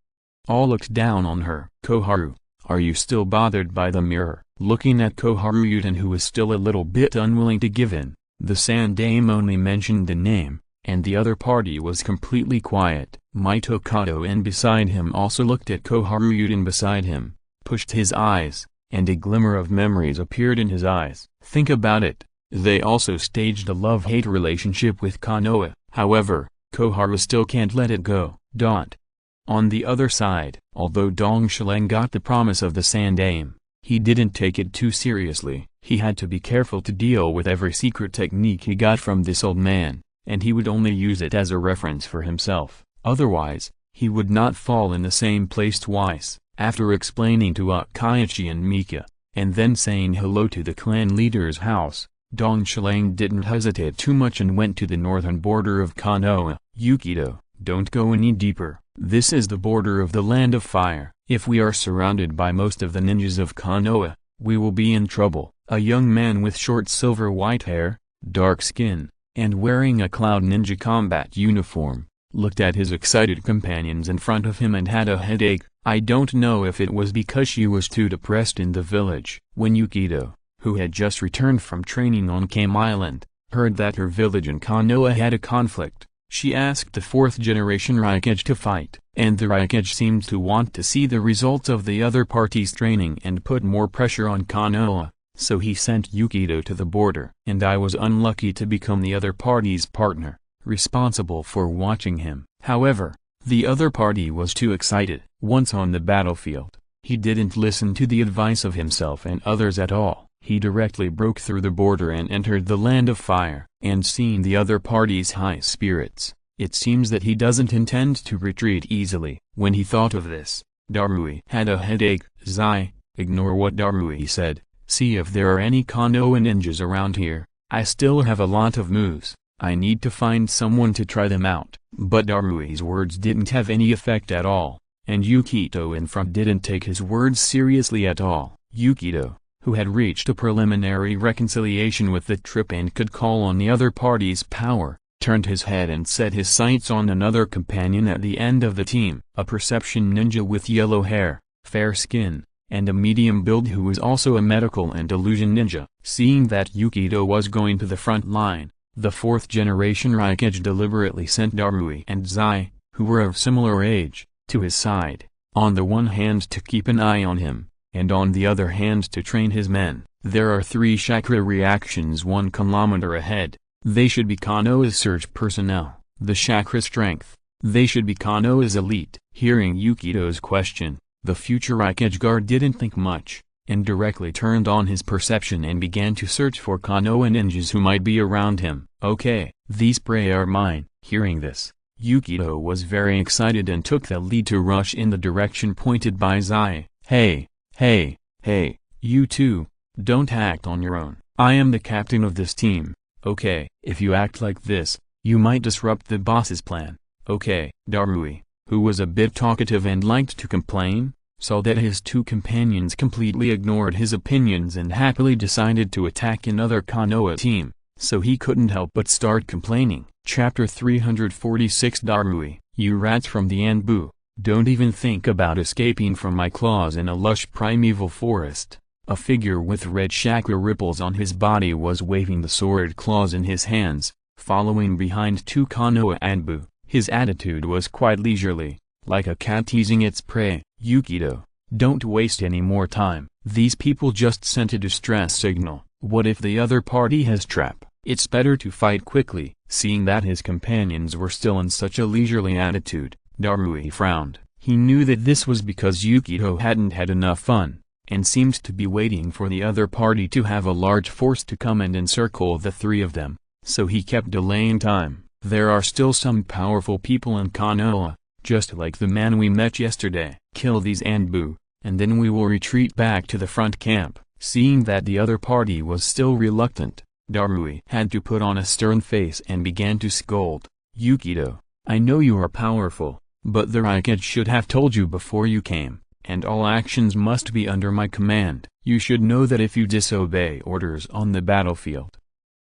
all looked down on her. Koharu, are you still bothered by the mirror? Looking at Koharu Uten, who was still a little bit unwilling to give in, the Sandaime only mentioned the name, and the other party was completely quiet. Mito Kato-en beside him also looked at Koharu Uten beside him, pushed his eyes, and a glimmer of memories appeared in his eyes. Think about it, they also staged a love-hate relationship with Konoha, however, Koharu still can't let it go. On the other side, although Dong Shileng got the promise of the Sandaime, he didn't take it too seriously. He had to be careful to deal with every secret technique he got from this old man, and he would only use it as a reference for himself. Otherwise, he would not fall in the same place twice. After explaining to Akaichi and Mika, and then saying hello to the clan leader's house, Dong Shileng didn't hesitate too much and went to the northern border of Konoha. Yukito, don't go any deeper. This is the border of the Land of Fire. If we are surrounded by most of the ninjas of Konoha, we will be in trouble. A young man with short silver-white hair, dark skin, and wearing a Cloud Ninja combat uniform, looked at his excited companions in front of him and had a headache. I don't know if it was because she was too depressed in the village. When Yukito, who had just returned from training on Kame Island, heard that her village in Konoha had a conflict, she asked the 4th generation Raikage to fight, and the Raikage seemed to want to see the results of the other party's training and put more pressure on Konoha, so he sent Yukito to the border. And I was unlucky to become the other party's partner, responsible for watching him. However, the other party was too excited. Once on the battlefield, he didn't listen to the advice of himself and others at all. He directly broke through the border and entered the Land of Fire. And seeing the other party's high spirits, it seems that he doesn't intend to retreat easily. When he thought of this, Darui had a headache. Zai, ignore what Darui said, see if there are any Konoha ninjas around here. I still have a lot of moves, I need to find someone to try them out. But Darui's words didn't have any effect at all, and Yukito in front didn't take his words seriously at all. Yukito, who had reached a preliminary reconciliation with the trip and could call on the other party's power, turned his head and set his sights on another companion at the end of the team, a perception ninja with yellow hair, fair skin, and a medium build who was also a medical and illusion ninja. Seeing that Yukito was going to the front line, the 4th generation Raikage deliberately sent Darui and Zai, who were of similar age, to his side, on the one hand to keep an eye on him, and on the other hand to train his men. There are 3 chakra reactions 1 kilometer ahead. They should be Konoha's search personnel. The chakra strength. They should be Konoha's elite. Hearing Yukito's question, the future Raikage guard didn't think much, and directly turned on his perception and began to search for Konoha ninjas who might be around him. Okay, these prey are mine. Hearing this, Yukito was very excited and took the lead to rush in the direction pointed by Zai. Hey, you two, don't act on your own. I am the captain of this team, okay? If you act like this, you might disrupt the boss's plan, okay? Darui, who was a bit talkative and liked to complain, saw that his 2 companions completely ignored his opinions and happily decided to attack another Konoha team, so he couldn't help but start complaining. Chapter 346 Darui, you rats from the Anbu, don't even think about escaping from my claws in a lush primeval forest. A figure with red chakra ripples on his body was waving the sword claws in his hands, following behind 2 Konoha Anbu. His attitude was quite leisurely, like a cat teasing its prey. Yukito, don't waste any more time. These people just sent a distress signal. What if the other party has trap? It's better to fight quickly. Seeing that his companions were still in such a leisurely attitude, Darui frowned. He knew that this was because Yukito hadn't had enough fun, and seemed to be waiting for the other party to have a large force to come and encircle the 3 of them, so he kept delaying time. There are still some powerful people in Konoha, just like the man we met yesterday. Kill these Anbu, and then we will retreat back to the front camp. Seeing that the other party was still reluctant, Darui had to put on a stern face and began to scold. Yukito, I know you are powerful, but the Raikage should have told you before you came. and all actions must be under my command. You should know that if you disobey orders on the battlefield,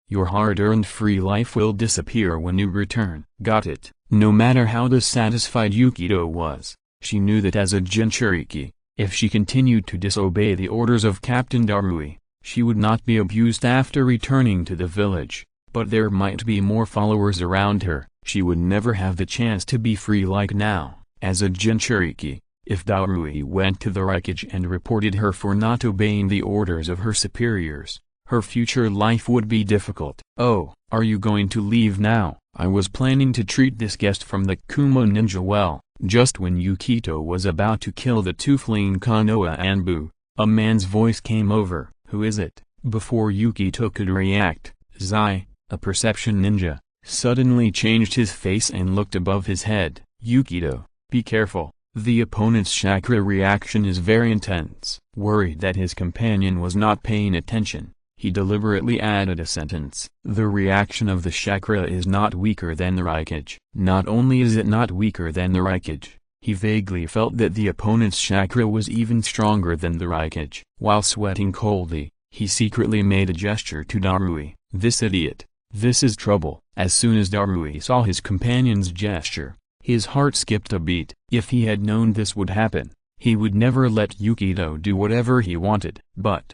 your hard-earned free life will disappear when you return. Got it? No matter how dissatisfied Yukito was, she knew that as a Jinchuriki, if she continued to disobey the orders of Captain Darui, she would not be abused after returning to the village, but there might be more followers around her. She would never have the chance to be free like now. As a Jinchuriki, if Darui went to the Raikage and reported her for not obeying the orders of her superiors, her future life would be difficult. Oh, are you going to leave now? I was planning to treat this guest from the Kumo ninja well. Just when Yukito was about to kill the two fleeing Konoha Anbu, a man's voice came over. Who is it? Before Yukito could react, Zai, a perception ninja, suddenly changed his face and looked above his head. Yukito, be careful. The opponent's chakra reaction is very intense. Worried that his companion was not paying attention, he deliberately added a sentence. The reaction of the chakra is not weaker than the Raikage. Not only is it not weaker than the Raikage, he vaguely felt that the opponent's chakra was even stronger than the Raikage. While sweating coldly, he secretly made a gesture to Darui. This idiot. This is trouble. As soon as Darui saw his companion's gesture, his heart skipped a beat. If he had known this would happen, he would never let Yukito do whatever he wanted. But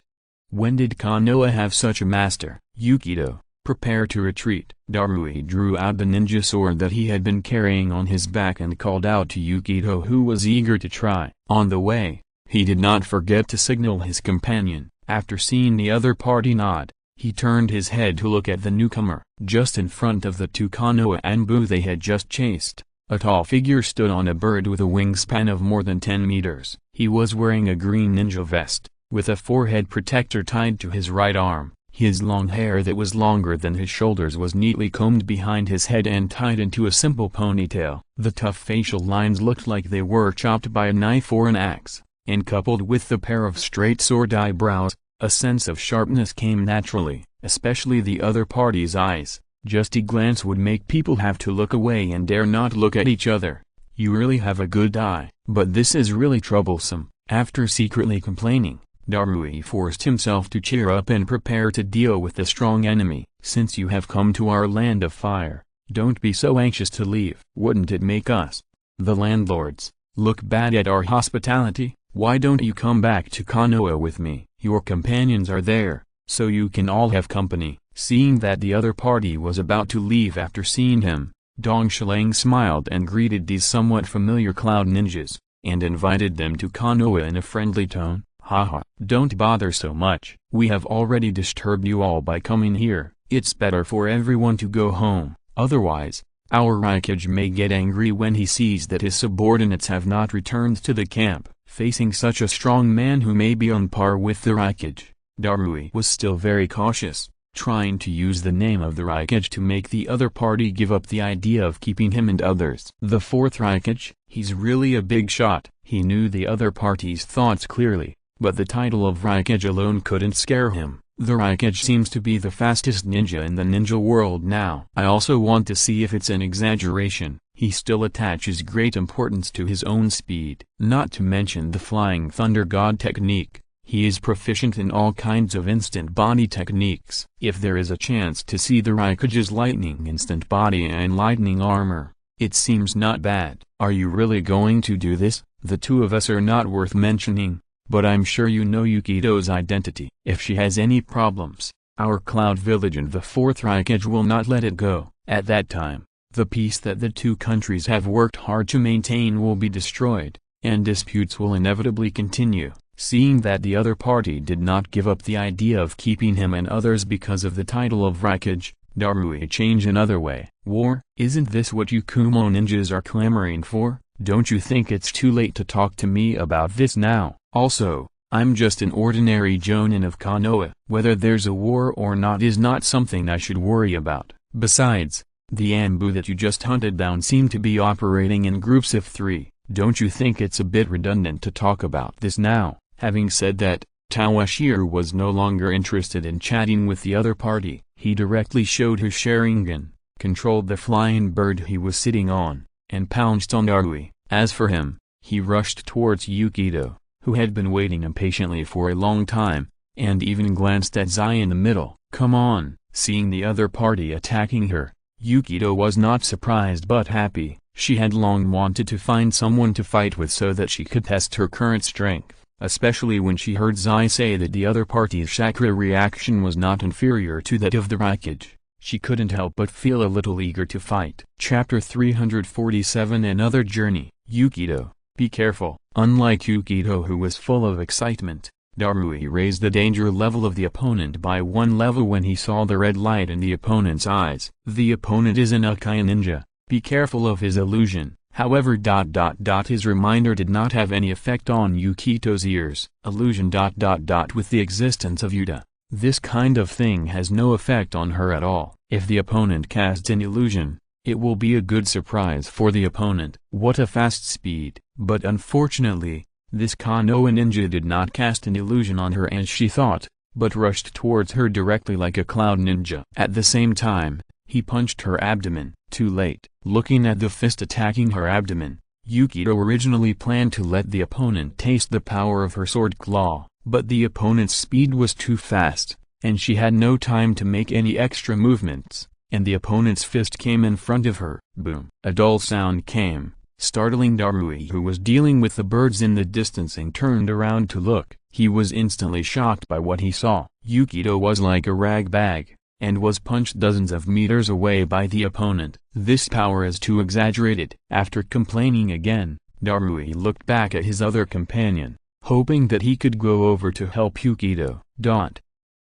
when did Konoha have such a master? Yukito, prepare to retreat. Darui drew out the ninja sword that he had been carrying on his back and called out to Yukito, who was eager to try. On the way, he did not forget to signal his companion. After seeing the other party nod, he turned his head to look at the newcomer. Just in front of the two Konoha Anbu they had just chased, a tall figure stood on a bird with a wingspan of more than 10 meters. He was wearing a green ninja vest, with a forehead protector tied to his right arm. His long hair that was longer than his shoulders was neatly combed behind his head and tied into a simple ponytail. The tough facial lines looked like they were chopped by a knife or an axe, and coupled with the pair of straight sword eyebrows, a sense of sharpness came naturally, especially the other party's eyes. Just a glance would make people have to look away and dare not look at each other. You really have a good eye. But this is really troublesome. After secretly complaining, Darui forced himself to cheer up and prepare to deal with the strong enemy. Since you have come to our land of fire, don't be so anxious to leave. Wouldn't it make us, the landlords, look bad at our hospitality? Why don't you come back to Konoha with me? Your companions are there, so you can all have company. Seeing that the other party was about to leave after seeing him, Dong Shilang smiled and greeted these somewhat familiar cloud ninjas, and invited them to Konoha in a friendly tone. Haha, don't bother so much. We have already disturbed you all by coming here. It's better for everyone to go home, otherwise, our Raikage may get angry when he sees that his subordinates have not returned to the camp. Facing such a strong man who may be on par with the Raikage, Darui was still very cautious, trying to use the name of the Raikage to make the other party give up the idea of keeping him and others. The fourth Raikage, he's really a big shot. He knew the other party's thoughts clearly, but the title of Raikage alone couldn't scare him. The Raikage seems to be the fastest ninja in the ninja world now. I also want to see if it's an exaggeration. He still attaches great importance to his own speed. Not to mention the Flying Thunder God technique. He is proficient in all kinds of instant body techniques. If there is a chance to see the Raikage's lightning instant body and lightning armor, it seems not bad. Are you really going to do this? The two of us are not worth mentioning, but I'm sure you know Yukito's identity. If she has any problems, our Cloud Village and the fourth Raikage will not let it go. At that time, the peace that the two countries have worked hard to maintain will be destroyed, and disputes will inevitably continue. Seeing that the other party did not give up the idea of keeping him and others because of the title of Raikage, Darui changed another way. War? Isn't this what you Kumo ninjas are clamoring for? Don't you think it's too late to talk to me about this now? Also, I'm just an ordinary jonin of Konoha. Whether there's a war or not is not something I should worry about. Besides, the Anbu that you just hunted down seem to be operating in groups of 3. Don't you think it's a bit redundant to talk about this now? Having said that, Tawashiro was no longer interested in chatting with the other party. He directly showed his Sharingan, controlled the flying bird he was sitting on, and pounced on Darui. As for him, he rushed towards Yukito, who had been waiting impatiently for a long time, and even glanced at Zai in the middle. "Come on." Seeing the other party attacking her, Yukito was not surprised but happy. She had long wanted to find someone to fight with so that she could test her current strength, especially when she heard Zai say that the other party's chakra reaction was not inferior to that of the Raikage. She couldn't help but feel a little eager to fight. Chapter 347 Another Journey. Yukito, be careful. Unlike Yukito, who was full of excitement, Darui raised the danger level of the opponent by 1 level when he saw the red light in the opponent's eyes. The opponent is an Uchiha ninja. Be careful of his illusion. However, his reminder did not have any effect on Yukito's ears. Illusion. With the existence of Yuta, this kind of thing has no effect on her at all. If the opponent casts an illusion, it will be a good surprise for the opponent. What a fast speed! But unfortunately, this Konoha ninja did not cast an illusion on her as she thought, but rushed towards her directly like a cloud ninja. At the same time, he punched her abdomen. Too late. Looking at the fist attacking her abdomen, Yukito originally planned to let the opponent taste the power of her sword claw, but the opponent's speed was too fast, and she had no time to make any extra movements, and the opponent's fist came in front of her. Boom! A dull sound came, startling Darui, who was dealing with the birds in the distance, and turned around to look. He was instantly shocked by what he saw. Yukito was like a rag bag, and was punched dozens of meters away by the opponent. This power is too exaggerated. After complaining again, Darui looked back at his other companion, hoping that he could go over to help Yukito.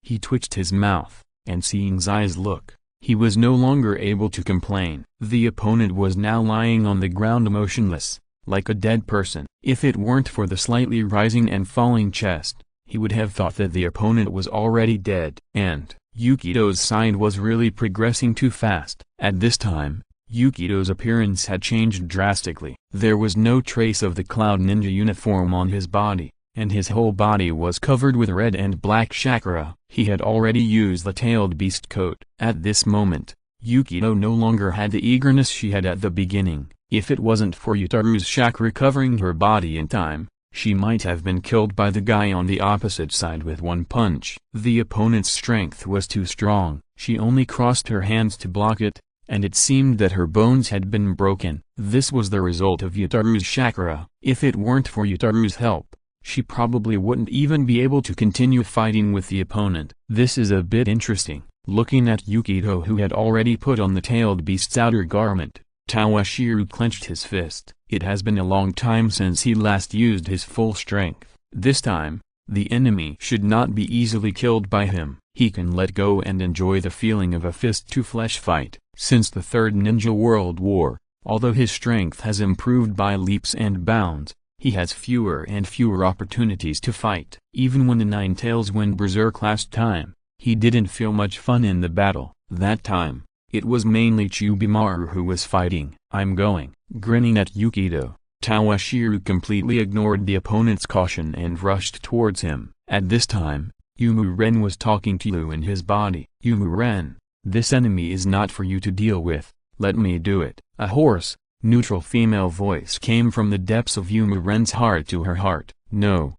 He twitched his mouth, and seeing Zai's look, he was no longer able to complain. The opponent was now lying on the ground motionless, like a dead person. If it weren't for the slightly rising and falling chest, he would have thought that the opponent was already dead. And Yukito's side was really progressing too fast. At this time, Yukito's appearance had changed drastically. There was no trace of the Cloud Ninja uniform on his body, and his whole body was covered with red and black chakra. He had already used the tailed beast coat. At this moment, Yukito no longer had the eagerness she had at the beginning. If it wasn't for Yutaru's chakra covering her body in time, she might have been killed by the guy on the opposite side with one punch. The opponent's strength was too strong. She only crossed her hands to block it, and it seemed that her bones had been broken. This was the result of Yutaru's chakra. If it weren't for Yutaru's help, she probably wouldn't even be able to continue fighting with the opponent. This is a bit interesting. Looking at Yukito, who had already put on the tailed beast's outer garment, Toshiro clenched his fist. It has been a long time since he last used his full strength. This time, the enemy should not be easily killed by him. He can let go and enjoy the feeling of a fist-to-flesh fight. Since the Third Ninja World War, although his strength has improved by leaps and bounds, he has fewer and fewer opportunities to fight. Even when the Nine Tails went berserk last time, he didn't feel much fun in the battle. That time, it was mainly Chibimaru who was fighting. "I'm going." Grinning at Yukito, Toshiro completely ignored the opponent's caution and rushed towards him. At this time, Yumu-ren was talking to Lu in his body. "Yumu-ren, this enemy is not for you to deal with, let me do it." A hoarse, neutral female voice came from the depths of Yumu-ren's heart to her heart. No,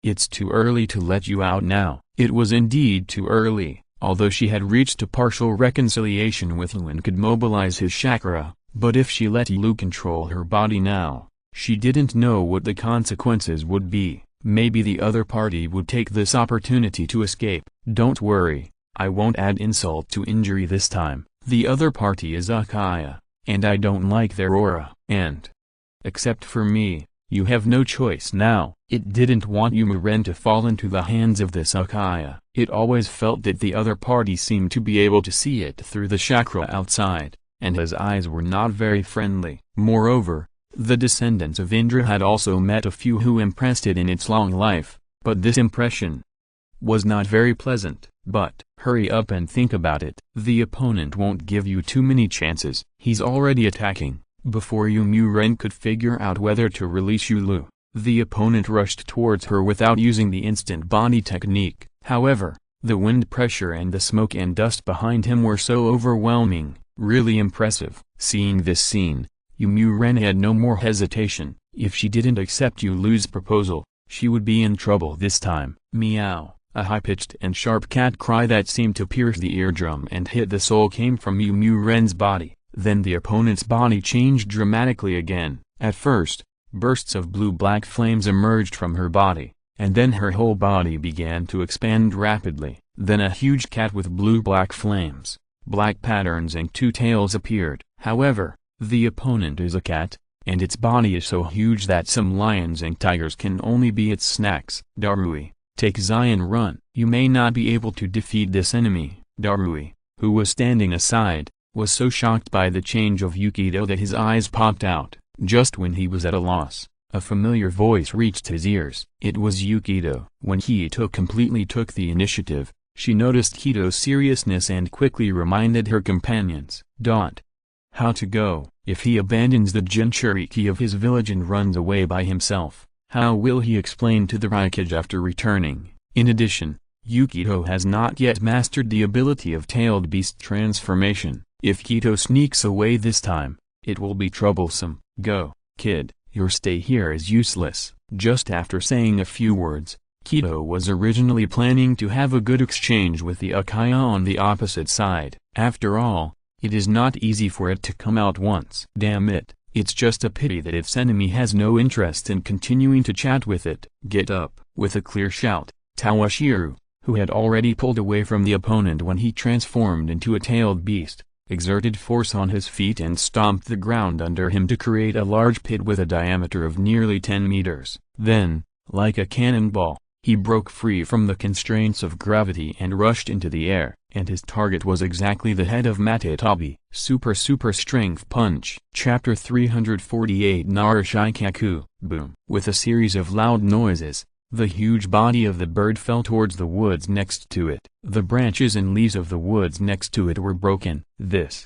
it's too early to let you out now." It was indeed too early. Although she had reached a partial reconciliation with Lu and could mobilize his chakra, but if she let Lu control her body now, she didn't know what the consequences would be. Maybe the other party would take this opportunity to escape. "Don't worry, I won't add insult to injury this time. The other party is Uchiha, and I don't like their aura. And, except for me, you have no choice now." It didn't want Yumu-ren to fall into the hands of this Uchiha. It always felt that the other party seemed to be able to see it through the chakra outside, and his eyes were not very friendly. Moreover, the descendants of Indra had also met a few who impressed it in its long life, but this impression was not very pleasant. But, hurry up and think about it. The opponent won't give you too many chances. He's already attacking. Before Yumu-ren could figure out whether to release Yulu, the opponent rushed towards her without using the instant body technique. However, the wind pressure and the smoke and dust behind him were so overwhelming, really impressive. Seeing this scene, Yumu-ren had no more hesitation. If she didn't accept Yulu's proposal, She would be in trouble this time. Meow. A high-pitched and sharp cat cry that seemed to pierce the eardrum and hit the soul came from Yu Mu Ren's body. Then the opponent's body changed dramatically again. At first, bursts of blue-black flames emerged from her body, and then her whole body began to expand rapidly. Then a huge cat with blue-black flames, black patterns and two tails appeared. However, the opponent is a cat, and its body is so huge that some lions and tigers can only be its snacks. Darui, take Zion run. You may not be able to defeat this enemy. Darui, who was standing aside, was so shocked by the change of Yukido that his eyes popped out. Just when he was at a loss, a familiar voice reached his ears. It was Yukido. When Hito completely took the initiative, she noticed Hito's seriousness and quickly reminded her companions. How to go? If he abandons the Jinchuriki of his village and runs away by himself, how will he explain to the Raikage after returning? In addition, Yukido has not yet mastered the ability of tailed beast transformation. If Hito sneaks away this time, it will be troublesome. Go, kid, your stay here is useless. Just after saying a few words, Hito was originally planning to have a good exchange with the Uchiha on the opposite side. After all, it is not easy for it to come out once. Damn it, it's just a pity that its enemy has no interest in continuing to chat with it. Get up. With a clear shout, Tawashiro, who had already pulled away from the opponent when he transformed into a tailed beast, exerted force on his feet and stomped the ground under him to create a large pit with a diameter of nearly 10 meters. Then, like a cannonball, he broke free from the constraints of gravity and rushed into the air, and his target was exactly the head of Matetabi. Super strength punch. Chapter 348 Narashikaku. Boom. With a series of loud noises, the huge body of the bird fell towards the woods next to it. The branches and leaves of the woods next to it were broken. This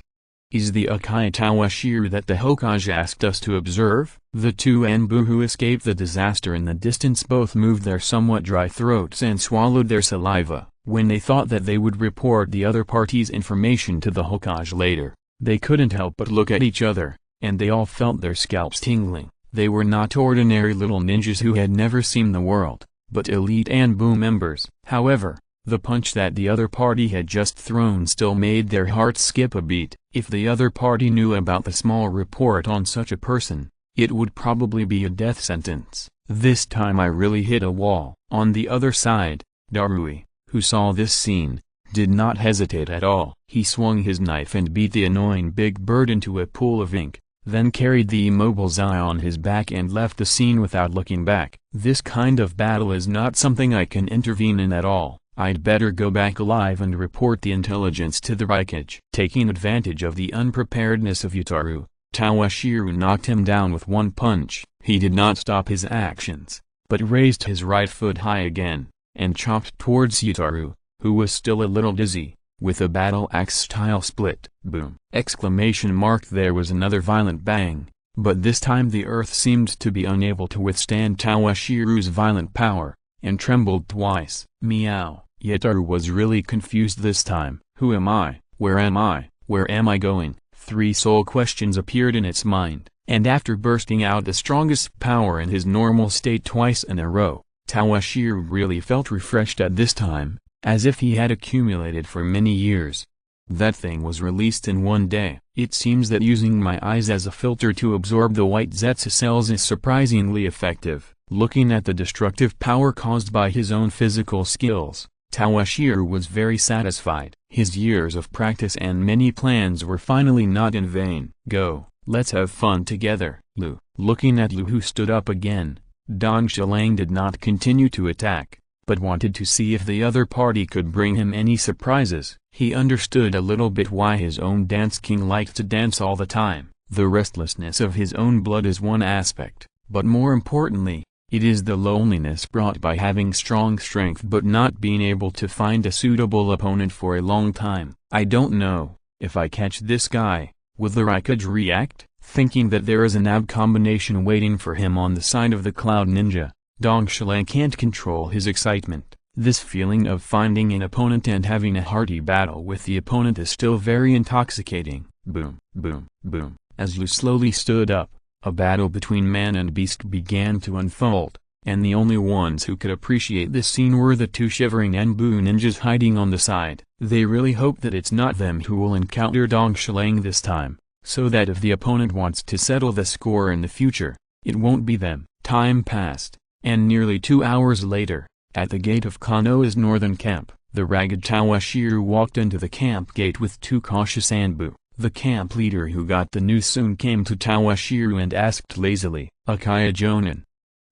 is the Uchiha Tawashiro that the Hokage asked us to observe. The two Anbu who escaped the disaster in the distance both moved their somewhat dry throats and swallowed their saliva. When they thought that they would report the other party's information to the Hokage later, they couldn't help but look at each other, and they all felt their scalps tingling. They were not ordinary little ninjas who had never seen the world, but elite Anbu members. However, the punch that the other party had just thrown still made their hearts skip a beat. If the other party knew about the small report on such a person, it would probably be a death sentence. This time I really hit a wall. On the other side, Darui, who saw this scene, did not hesitate at all. He swung his knife and beat the annoying big bird into a pool of ink, then carried the immobile Zai on his back and left the scene without looking back. This kind of battle is not something I can intervene in at all. I'd better go back alive and report the intelligence to the Raikage. Taking advantage of the unpreparedness of Yutaru, Tawashiro knocked him down with one punch. He did not stop his actions, but raised his right foot high again, and chopped towards Yutaru, who was still a little dizzy, with a battle axe-style split. Boom! Exclamation mark. There was another violent bang, but this time the earth seemed to be unable to withstand Tawashiro's violent power, and trembled twice. Meow! Yutaru was really confused this time. Who am I? Where am I? Where am I going? Three soul questions appeared in its mind, and after bursting out the strongest power in his normal state twice in a row, Tawashiro really felt refreshed at this time, as if he had accumulated for many years. That thing was released in one day. It seems that using my eyes as a filter to absorb the white Zetsu cells is surprisingly effective. Looking at the destructive power caused by his own physical skills, Tawashiro was very satisfied. His years of practice and many plans were finally not in vain. Go, let's have fun together. Lu. Looking at Lu, who stood up again, Dong Shilang did not continue to attack, but wanted to see if the other party could bring him any surprises. He understood a little bit why his own dance king liked to dance all the time. The restlessness of his own blood is one aspect, but more importantly, it is the loneliness brought by having strong strength but not being able to find a suitable opponent for a long time. I don't know, if I catch this guy, will the Raikage react? Thinking that there is an ab combination waiting for him on the side of the Cloud Ninja, Dong Shilang can't control his excitement. This feeling of finding an opponent and having a hearty battle with the opponent is still very intoxicating. Boom, boom, boom. As Lu slowly stood up, a battle between man and beast began to unfold. and the only ones who could appreciate this scene were the two shivering Anbu ninjas hiding on the side. They really hope that it's not them who will encounter Dong Shilang this time, so that if the opponent wants to settle the score in the future, it won't be them. Time passed, and nearly 2 hours later, at the gate of Konoha's northern camp, the ragged Tawashiro walked into the camp gate with two cautious Anbu. The camp leader who got the news soon came to Tawashiro and asked lazily, "Uchiha Jonin,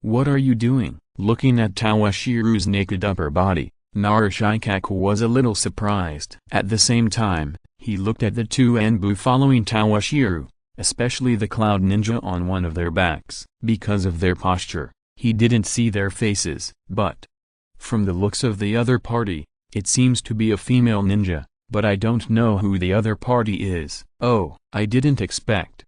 what are you doing?" Looking at Tawashiro's naked upper body, Narashikaku was a little surprised. At the same time, he looked at the two Anbu following Tawashiro, especially the Cloud Ninja on one of their backs. Because of their posture, he didn't see their faces, but from the looks of the other party, it seems to be a female ninja, but I don't know who the other party is. Oh, I didn't expect.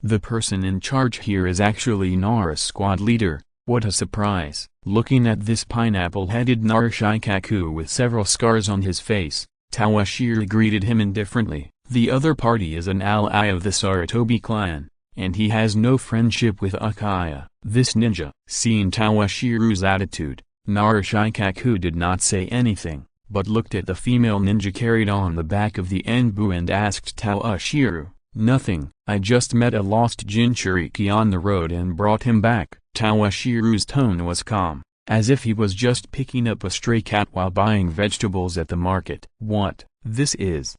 The person in charge here is actually Nara's squad leader. What a surprise. Looking at this pineapple-headed Narashikaku with several scars on his face, Tawashiro greeted him indifferently. The other party is an ally of the Sarutobi clan, and he has no friendship with Uchiha. This ninja. Seeing Tawashiro's attitude, Narashikaku did not say anything, but looked at the female ninja carried on the back of the Anbu and asked Tawashiro, "Nothing, I just met a lost Jinchuriki on the road and brought him back." Tawashiro's tone was calm, as if he was just picking up a stray cat while buying vegetables at the market. What, this is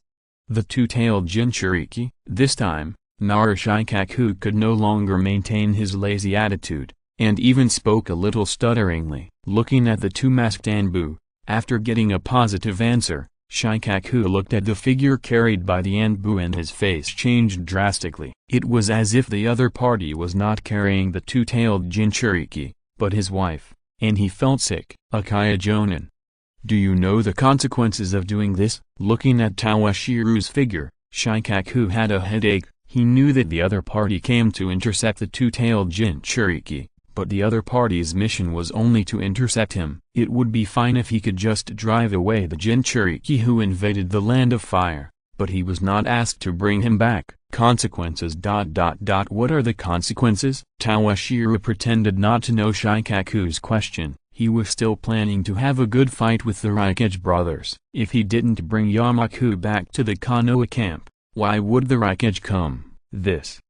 the two-tailed Jinchuriki? This time, Narashikaku could no longer maintain his lazy attitude, and even spoke a little stutteringly. Looking at the two masked Anbu, after getting a positive answer, Shikaku looked at the figure carried by the Anbu and his face changed drastically. It was as if the other party was not carrying the two-tailed Jinchuriki, but his wife, and he felt sick. "Uchiha Jonin, do you know the consequences of doing this?" Looking at Tawashiro's figure, Shikaku had a headache. He knew that the other party came to intercept the two-tailed Jinchuriki, but the other party's mission was only to intercept him. It would be fine if he could just drive away the Jinchuriki who invaded the Land of Fire, but he was not asked to bring him back. Consequences. What are the consequences? Tawashiro pretended not to know Shikaku's question. He was still planning to have a good fight with the Raikage brothers. If he didn't bring Yamaku back to the Konoha camp, why would the Raikage come?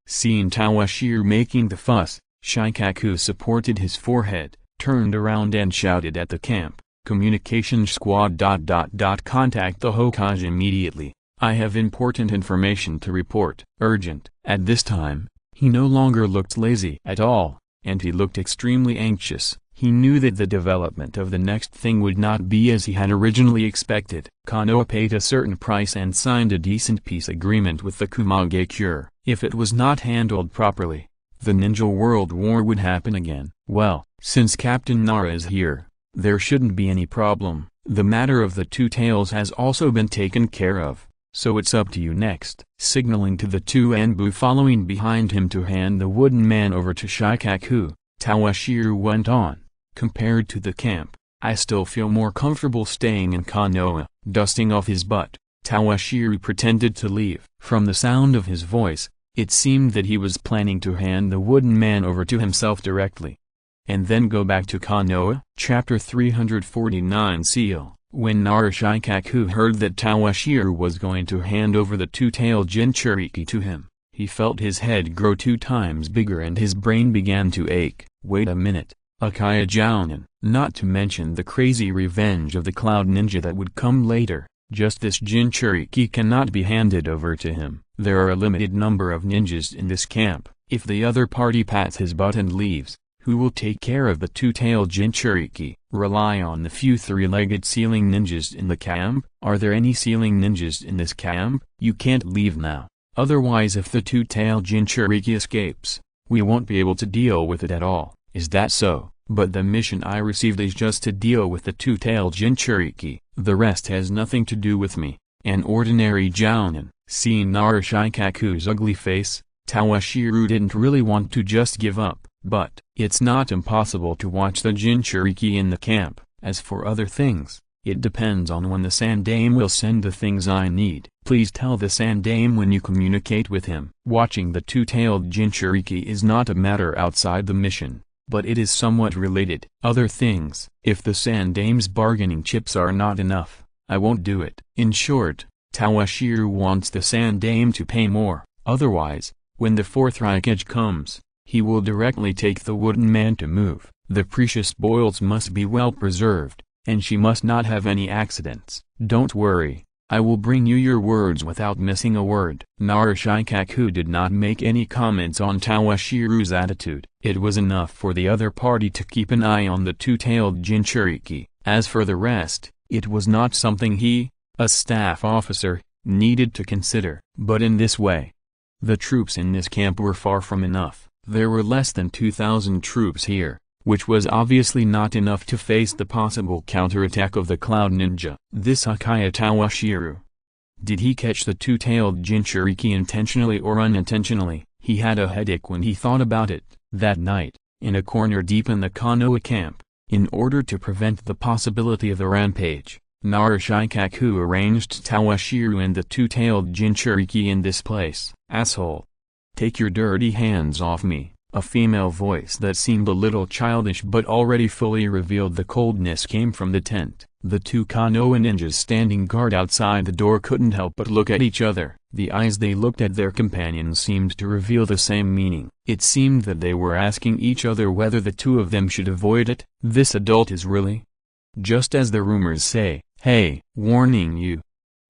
Seeing Tawashiro making the fuss, Shikaku supported his forehead, turned around and shouted at the camp, "Communication squad. Contact the Hokage immediately. I have important information to report. Urgent." At this time, he no longer looked lazy at all, and he looked extremely anxious. He knew that the development of the next thing would not be as he had originally expected. Konoha paid a certain price and signed a decent peace agreement with the Kumage Cure. If it was not handled properly, the Ninja World War would happen again. Well, since Captain Nara is here, there shouldn't be any problem. The matter of the two tails has also been taken care of, so it's up to you next. Signaling to the two Anbu following behind him to hand the wooden man over to Shikaku, Tawashiro went on, "Compared to the camp, I still feel more comfortable staying in Konoha." Dusting off his butt, Tawashiro pretended to leave. From the sound of his voice, it seemed that he was planning to hand the wooden man over to himself directly, and then go back to Konoha. Chapter 349 Seal. When Narashikaku heard that Tawashiro was going to hand over the two-tailed Jinchuriki to him, he felt his head grow 2 times bigger and his brain began to ache. Wait a minute, Uchiha Jonin. Not to mention the crazy revenge of the Cloud Ninja that would come later. Just this Jinchuriki cannot be handed over to him. There are a limited number of ninjas in this camp. If the other party pats his butt and leaves, who will take care of the two-tailed Jinchuriki? Rely on the few 3-legged ceiling ninjas in the camp? Are there any ceiling ninjas in this camp? You can't leave now. Otherwise, if the two-tailed Jinchuriki escapes, we won't be able to deal with it at all. Is that so? But the mission I received is just to deal with the two-tailed Jinchuriki. The rest has nothing to do with me, an ordinary Jounin. Seeing Narashikaku's ugly face, Tawashiro didn't really want to just give up. But, it's not impossible to watch the Jinchuriki in the camp. As for other things, it depends on when the Sandame will send the things I need. Please tell the Sandame when you communicate with him. Watching the two-tailed Jinchuriki is not a matter outside the mission. but it is somewhat related. Other things. If the Sandame's bargaining chips are not enough, I won't do it. In short, Toshiro wants the Sandame to pay more, otherwise, when the fourth Raikage comes, he will directly take the wooden man to move. The precious boils must be well preserved, and she must not have any accidents. Don't worry, I will bring you your words without missing a word. Narashikaku did not make any comments on Toshiro's attitude. It was enough for the other party to keep an eye on the two-tailed Jinchuriki. As for the rest, it was not something he, a staff officer, needed to consider. But in this way, the troops in this camp were far from enough. There were less than 2,000 troops here, which was obviously not enough to face the possible counterattack of the Cloud Ninja. This Uchiha Toshiro. Did he catch the two-tailed Jinchuriki intentionally or unintentionally? He had a headache when he thought about it. That night, in a corner deep in the Konoha camp, in order to prevent the possibility of a rampage, Narashikaku arranged Toshiro and the two-tailed Jinchuriki in this place. Asshole! Take your dirty hands off me. A female voice that seemed a little childish but already fully revealed the coldness came from the tent. The two Konoha ninjas standing guard outside the door couldn't help but look at each other. The eyes they looked at their companions seemed to reveal the same meaning. It seemed that they were asking each other whether the two of them should avoid it. This adult is really, just as the rumors say, hey, warning you.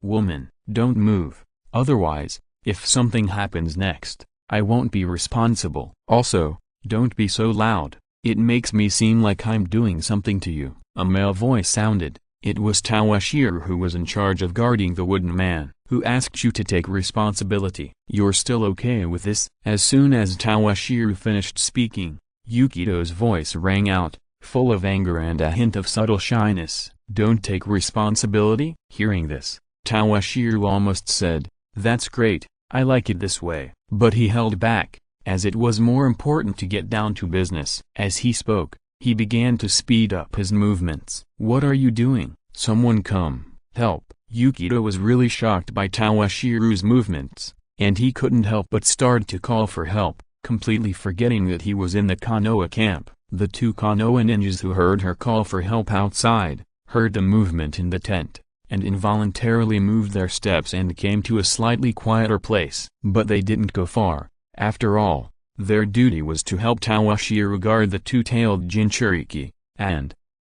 Woman, don't move. Otherwise, if something happens next, I won't be responsible. Also, don't be so loud. It makes me seem like I'm doing something to you. A male voice sounded. It was Toshiro who was in charge of guarding the wooden man. Who asked you to take responsibility? You're still okay with this? As soon as Toshiro finished speaking, Yukito's voice rang out, full of anger and a hint of subtle shyness. Don't take responsibility? Hearing this, Toshiro almost said, that's great, I like it this way. But he held back, as it was more important to get down to business. As he spoke, he began to speed up his movements. What are you doing? Someone come, help. Yukito was really shocked by Toshiro's movements, and he couldn't help but start to call for help, completely forgetting that he was in the Konoha camp. The two Konoha ninjas who heard her call for help outside, heard the movement in the tent, and involuntarily moved their steps and came to a slightly quieter place. But they didn't go far. After all, their duty was to help Toshiro guard the two-tailed Jinchuriki, and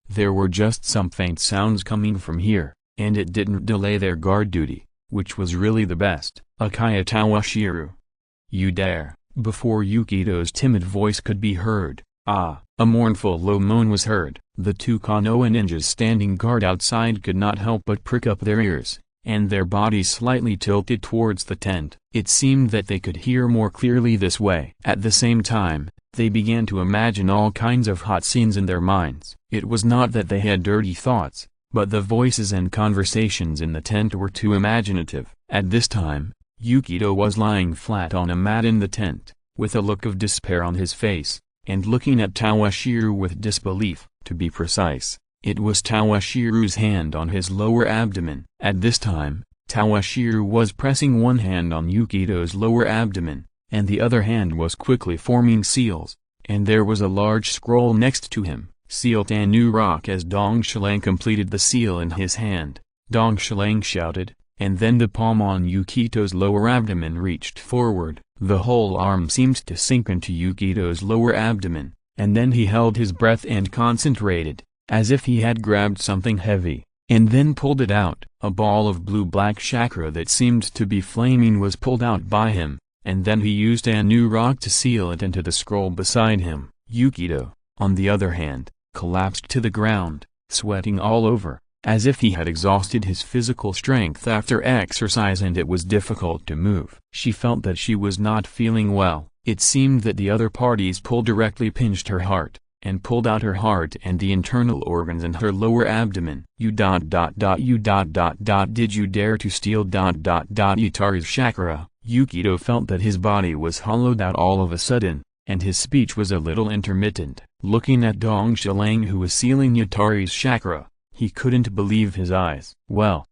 there were just some faint sounds coming from here, and it didn't delay their guard duty, which was really the best. Uchiha Toshiro. You dare! Before Yukito's timid voice could be heard, a mournful low moan was heard. The two Konoha ninjas standing guard outside could not help but prick up their ears, and their bodies slightly tilted towards the tent. It seemed that they could hear more clearly this way. At the same time, they began to imagine all kinds of hot scenes in their minds. It was not that they had dirty thoughts, but the voices and conversations in the tent were too imaginative. At this time, Yukito was lying flat on a mat in the tent, with a look of despair on his face, and looking at Toshiro with disbelief. To be precise, it was Toshiro's hand on his lower abdomen. At this time, Toshiro was pressing one hand on Yukito's lower abdomen, and the other hand was quickly forming seals, and there was a large scroll next to him. Seal Tanu Rock. As Dong Shilang completed the seal in his hand, Dong Shilang shouted, and then the palm on Yukito's lower abdomen reached forward. The whole arm seemed to sink into Yukito's lower abdomen, and then he held his breath and concentrated, as if he had grabbed something heavy, and then pulled it out. A ball of blue-black chakra that seemed to be flaming was pulled out by him, and then he used a new rock to seal it into the scroll beside him. Yukito, on the other hand, collapsed to the ground, sweating all over, as if he had exhausted his physical strength after exercise and it was difficult to move. She felt that she was not feeling well. It seemed that the other party's pull directly pinched her heart, and pulled out her heart and the internal organs in her lower abdomen. Did you dare to steal Yutari's chakra? Yukito felt that his body was hollowed out all of a sudden, and his speech was a little intermittent. Looking at Dong Shilang who was sealing Yutari's chakra, he couldn't believe his eyes. Well,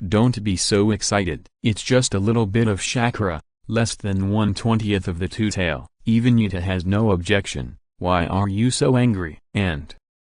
don't be so excited. It's just a little bit of chakra, less than 1/20th of the two-tail. Even Yuta has no objection. Why are you so angry? And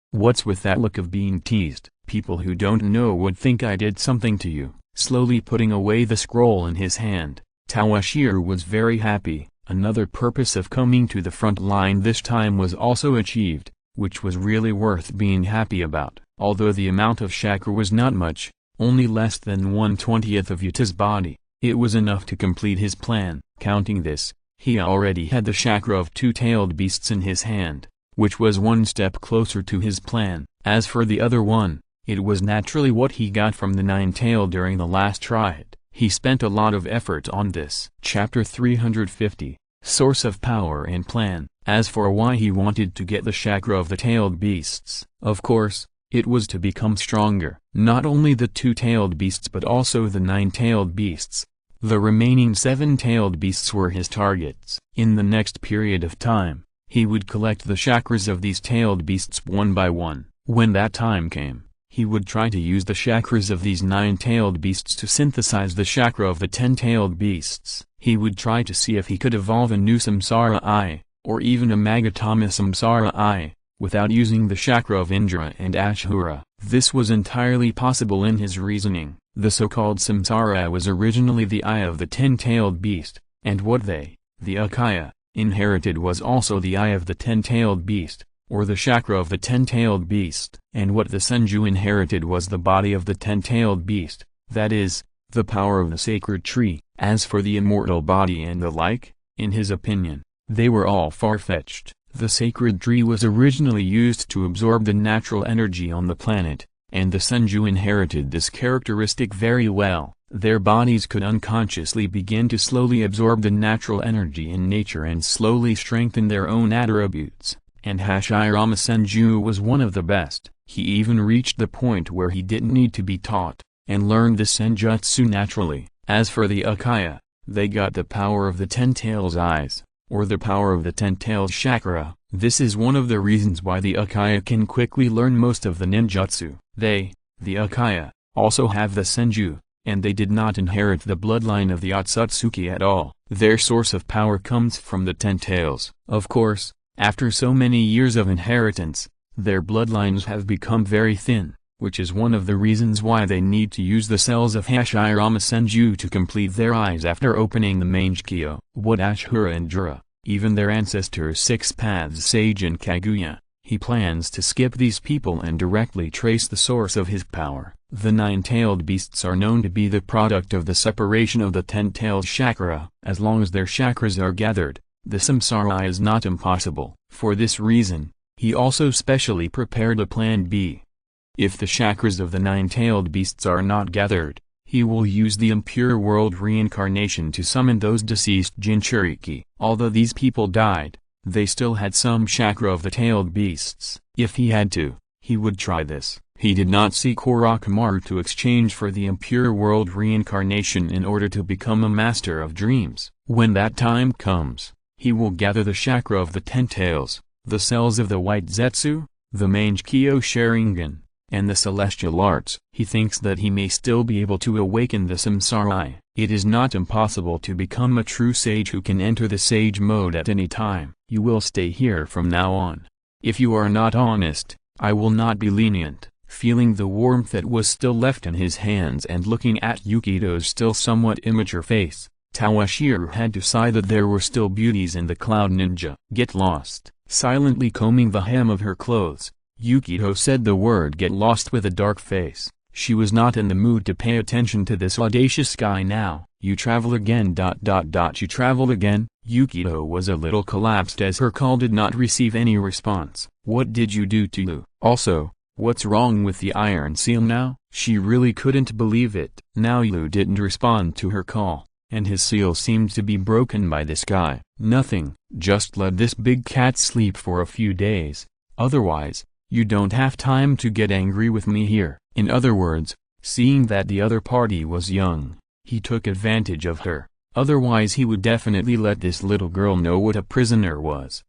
what's with that look of being teased? People who don't know would think I did something to you. Slowly putting away the scroll in his hand, Toshiro was very happy. Another purpose of coming to the front line this time was also achieved, which was really worth being happy about. Although the amount of chakra was not much, only less than 1/20th of Uta's body, it was enough to complete his plan. Counting this, he already had the chakra of two-tailed beasts in his hand, which was one step closer to his plan. As for the other one, it was naturally what he got from the nine-tailed during the last triad. He spent a lot of effort on this. Chapter 350, Source of Power and Plan. As for why he wanted to get the chakra of the tailed beasts, of course, it was to become stronger. Not only the two-tailed beasts but also the nine-tailed beasts. The remaining seven-tailed beasts were his targets. In the next period of time, he would collect the chakras of these tailed beasts one by one. When that time came, he would try to use the chakras of these nine-tailed beasts to synthesize the chakra of the 10-tailed beasts. He would try to see if he could evolve a new Samsara Eye, or even a Magatama Samsara Eye, without using the chakra of Indra and Ashura. This was entirely possible in his reasoning. The so-called Samsara Eye was originally the eye of the 10-tailed beast, and what they, the Uchiha, inherited was also the eye of the 10-tailed beast, or the chakra of the 10-tailed beast. And what the Senju inherited was the body of the 10-tailed beast, that is, the power of the sacred tree. As for the immortal body and the like, in his opinion, they were all far-fetched. The sacred tree was originally used to absorb the natural energy on the planet, and the Senju inherited this characteristic very well. Their bodies could unconsciously begin to slowly absorb the natural energy in nature and slowly strengthen their own attributes, and Hashirama Senju was one of the best. He even reached the point where he didn't need to be taught, and learned the senjutsu naturally. As for the Uchiha, they got the power of the 10 tails eyes, or the power of the 10 tails chakra. This is one of the reasons why the Uchiha can quickly learn most of the ninjutsu. They, the Uchiha, also have the Senju, and they did not inherit the bloodline of the Otsutsuki at all. Their source of power comes from the 10 tails. Of course, after so many years of inheritance, their bloodlines have become very thin, which is one of the reasons why they need to use the cells of Hashirama Senju to complete their eyes after opening the Meixiang. What Ashura and Jura, even their ancestors 6 paths sage and Kaguya, he plans to skip these people and directly trace the source of his power. The nine-tailed beasts are known to be the product of the separation of the 10-tailed chakra. As long as their chakras are gathered, the samsara is not impossible. For this reason, he also specially prepared a plan B. If the chakras of the nine-tailed beasts are not gathered, he will use the impure world reincarnation to summon those deceased Jinchuriki. Although these people died, they still had some chakra of the tailed beasts. If he had to, he would try this. He did not seek Orochimaru to exchange for the impure world reincarnation in order to become a master of dreams. When that time comes, he will gather the chakra of the 10 tails, the cells of the white Zetsu, the Meixiang Sharingan, and the celestial arts. He thinks that he may still be able to awaken the samsara eye. It is not impossible to become a true sage who can enter the sage mode at any time. You will stay here from now on. If you are not honest, I will not be lenient. Feeling the warmth that was still left in his hands and looking at Yukito's still somewhat immature face, Toshiro had to sigh that there were still beauties in the Cloud Ninja. Get lost. Silently combing the hem of her clothes, Yukito said the word get lost with a dark face. She was not in the mood to pay attention to this audacious guy now. You travel again. You traveled again? Yukito was a little collapsed as her call did not receive any response. What did you do to Lu? Also, what's wrong with the iron seal now? She really couldn't believe it. Now Lu didn't respond to her call, and his seal seemed to be broken by this guy. Nothing, just let this big cat sleep for a few days. Otherwise, you don't have time to get angry with me here. In other words, seeing that the other party was young, he took advantage of her. Otherwise he would definitely let this little girl know what a prisoner was.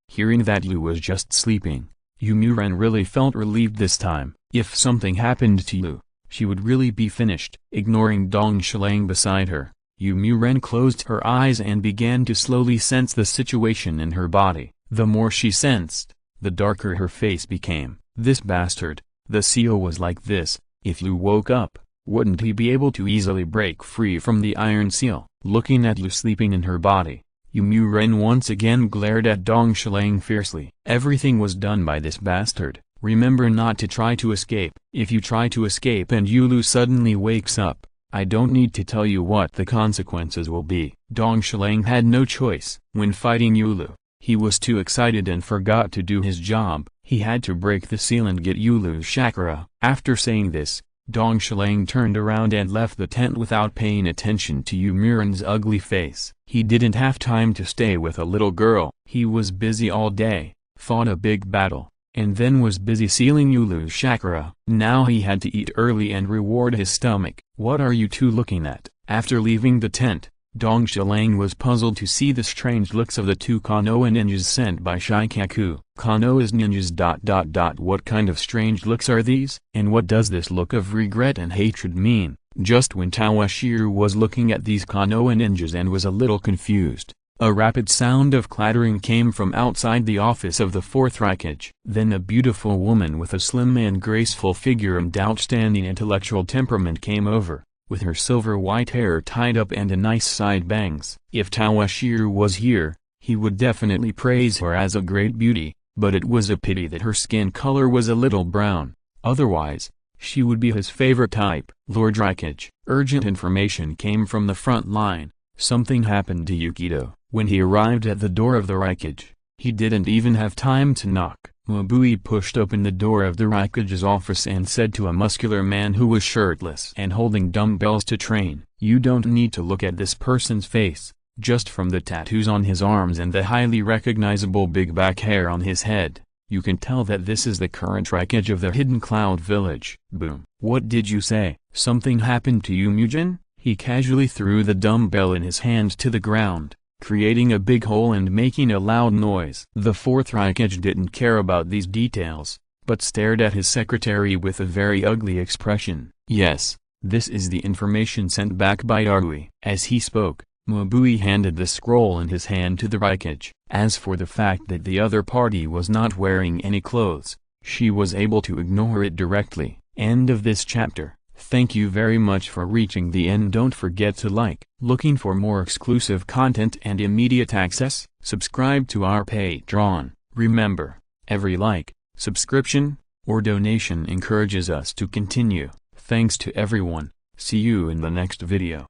Hearing that Lu was just sleeping, Youmuren really felt relieved this time. If something happened to Lu, she would really be finished. Ignoring Dong Shilang beside her, Youmuren closed her eyes and began to slowly sense the situation in her body. The more she sensed, the darker her face became. This bastard, the seal was like this. If you woke up, wouldn't he be able to easily break free from the iron seal? Looking at you sleeping in her body, Yu Ren once again glared at Dong Shilang fiercely. Everything was done by this bastard. Remember not to try to escape. If you try to escape and Yulu suddenly wakes up, I don't need to tell you what the consequences will be. Dong Shilang had no choice. When fighting Yulu, he was too excited and forgot to do his job. He had to break the seal and get Yulu's chakra. After saying this, Dong Shilang turned around and left the tent without paying attention to Yu Miren's ugly face. He didn't have time to stay with a little girl. He was busy all day, fought a big battle, and then was busy sealing Yulu's chakra. Now he had to eat early and reward his stomach. What are you two looking at? After leaving the tent, Dong Shilang was puzzled to see the strange looks of the two Konoha ninjas sent by Shikaku. Konoha's ninjas. What kind of strange looks are these? And what does this look of regret and hatred mean? Just when Toshiro was looking at these Konoha ninjas and was a little confused, a rapid sound of clattering came from outside the office of the fourth Raikage. Then a beautiful woman with a slim and graceful figure and outstanding intellectual temperament came over, with her silver white hair tied up and a nice side bangs. If Toshiro was here, he would definitely praise her as a great beauty, but it was a pity that her skin color was a little brown. Otherwise, she would be his favorite type. Lord Raikage. Urgent information came from the front line. Something happened to Yukito. When he arrived at the door of the Raikage, he didn't even have time to knock. Mabui pushed open the door of the Raikage's office and said to a muscular man who was shirtless and holding dumbbells to train, "You don't need to look at this person's face. Just from the tattoos on his arms and the highly recognizable big back hair on his head, you can tell that this is the current Raikage of the Hidden Cloud Village." Boom. What did you say? Something happened to you, Mujin? He casually threw the dumbbell in his hand to the ground, creating a big hole and making a loud noise. The fourth Raikage didn't care about these details, but stared at his secretary with a very ugly expression. Yes, this is the information sent back by Darui. As he spoke, Mabui handed the scroll in his hand to the Raikage. As for the fact that the other party was not wearing any clothes, she was able to ignore it directly. End of this chapter. Thank you very much for reaching the end. Don't forget to like. Looking for more exclusive content and immediate access? Subscribe to our Patreon. Remember, every like, subscription, or donation encourages us to continue. Thanks to everyone. See you in the next video.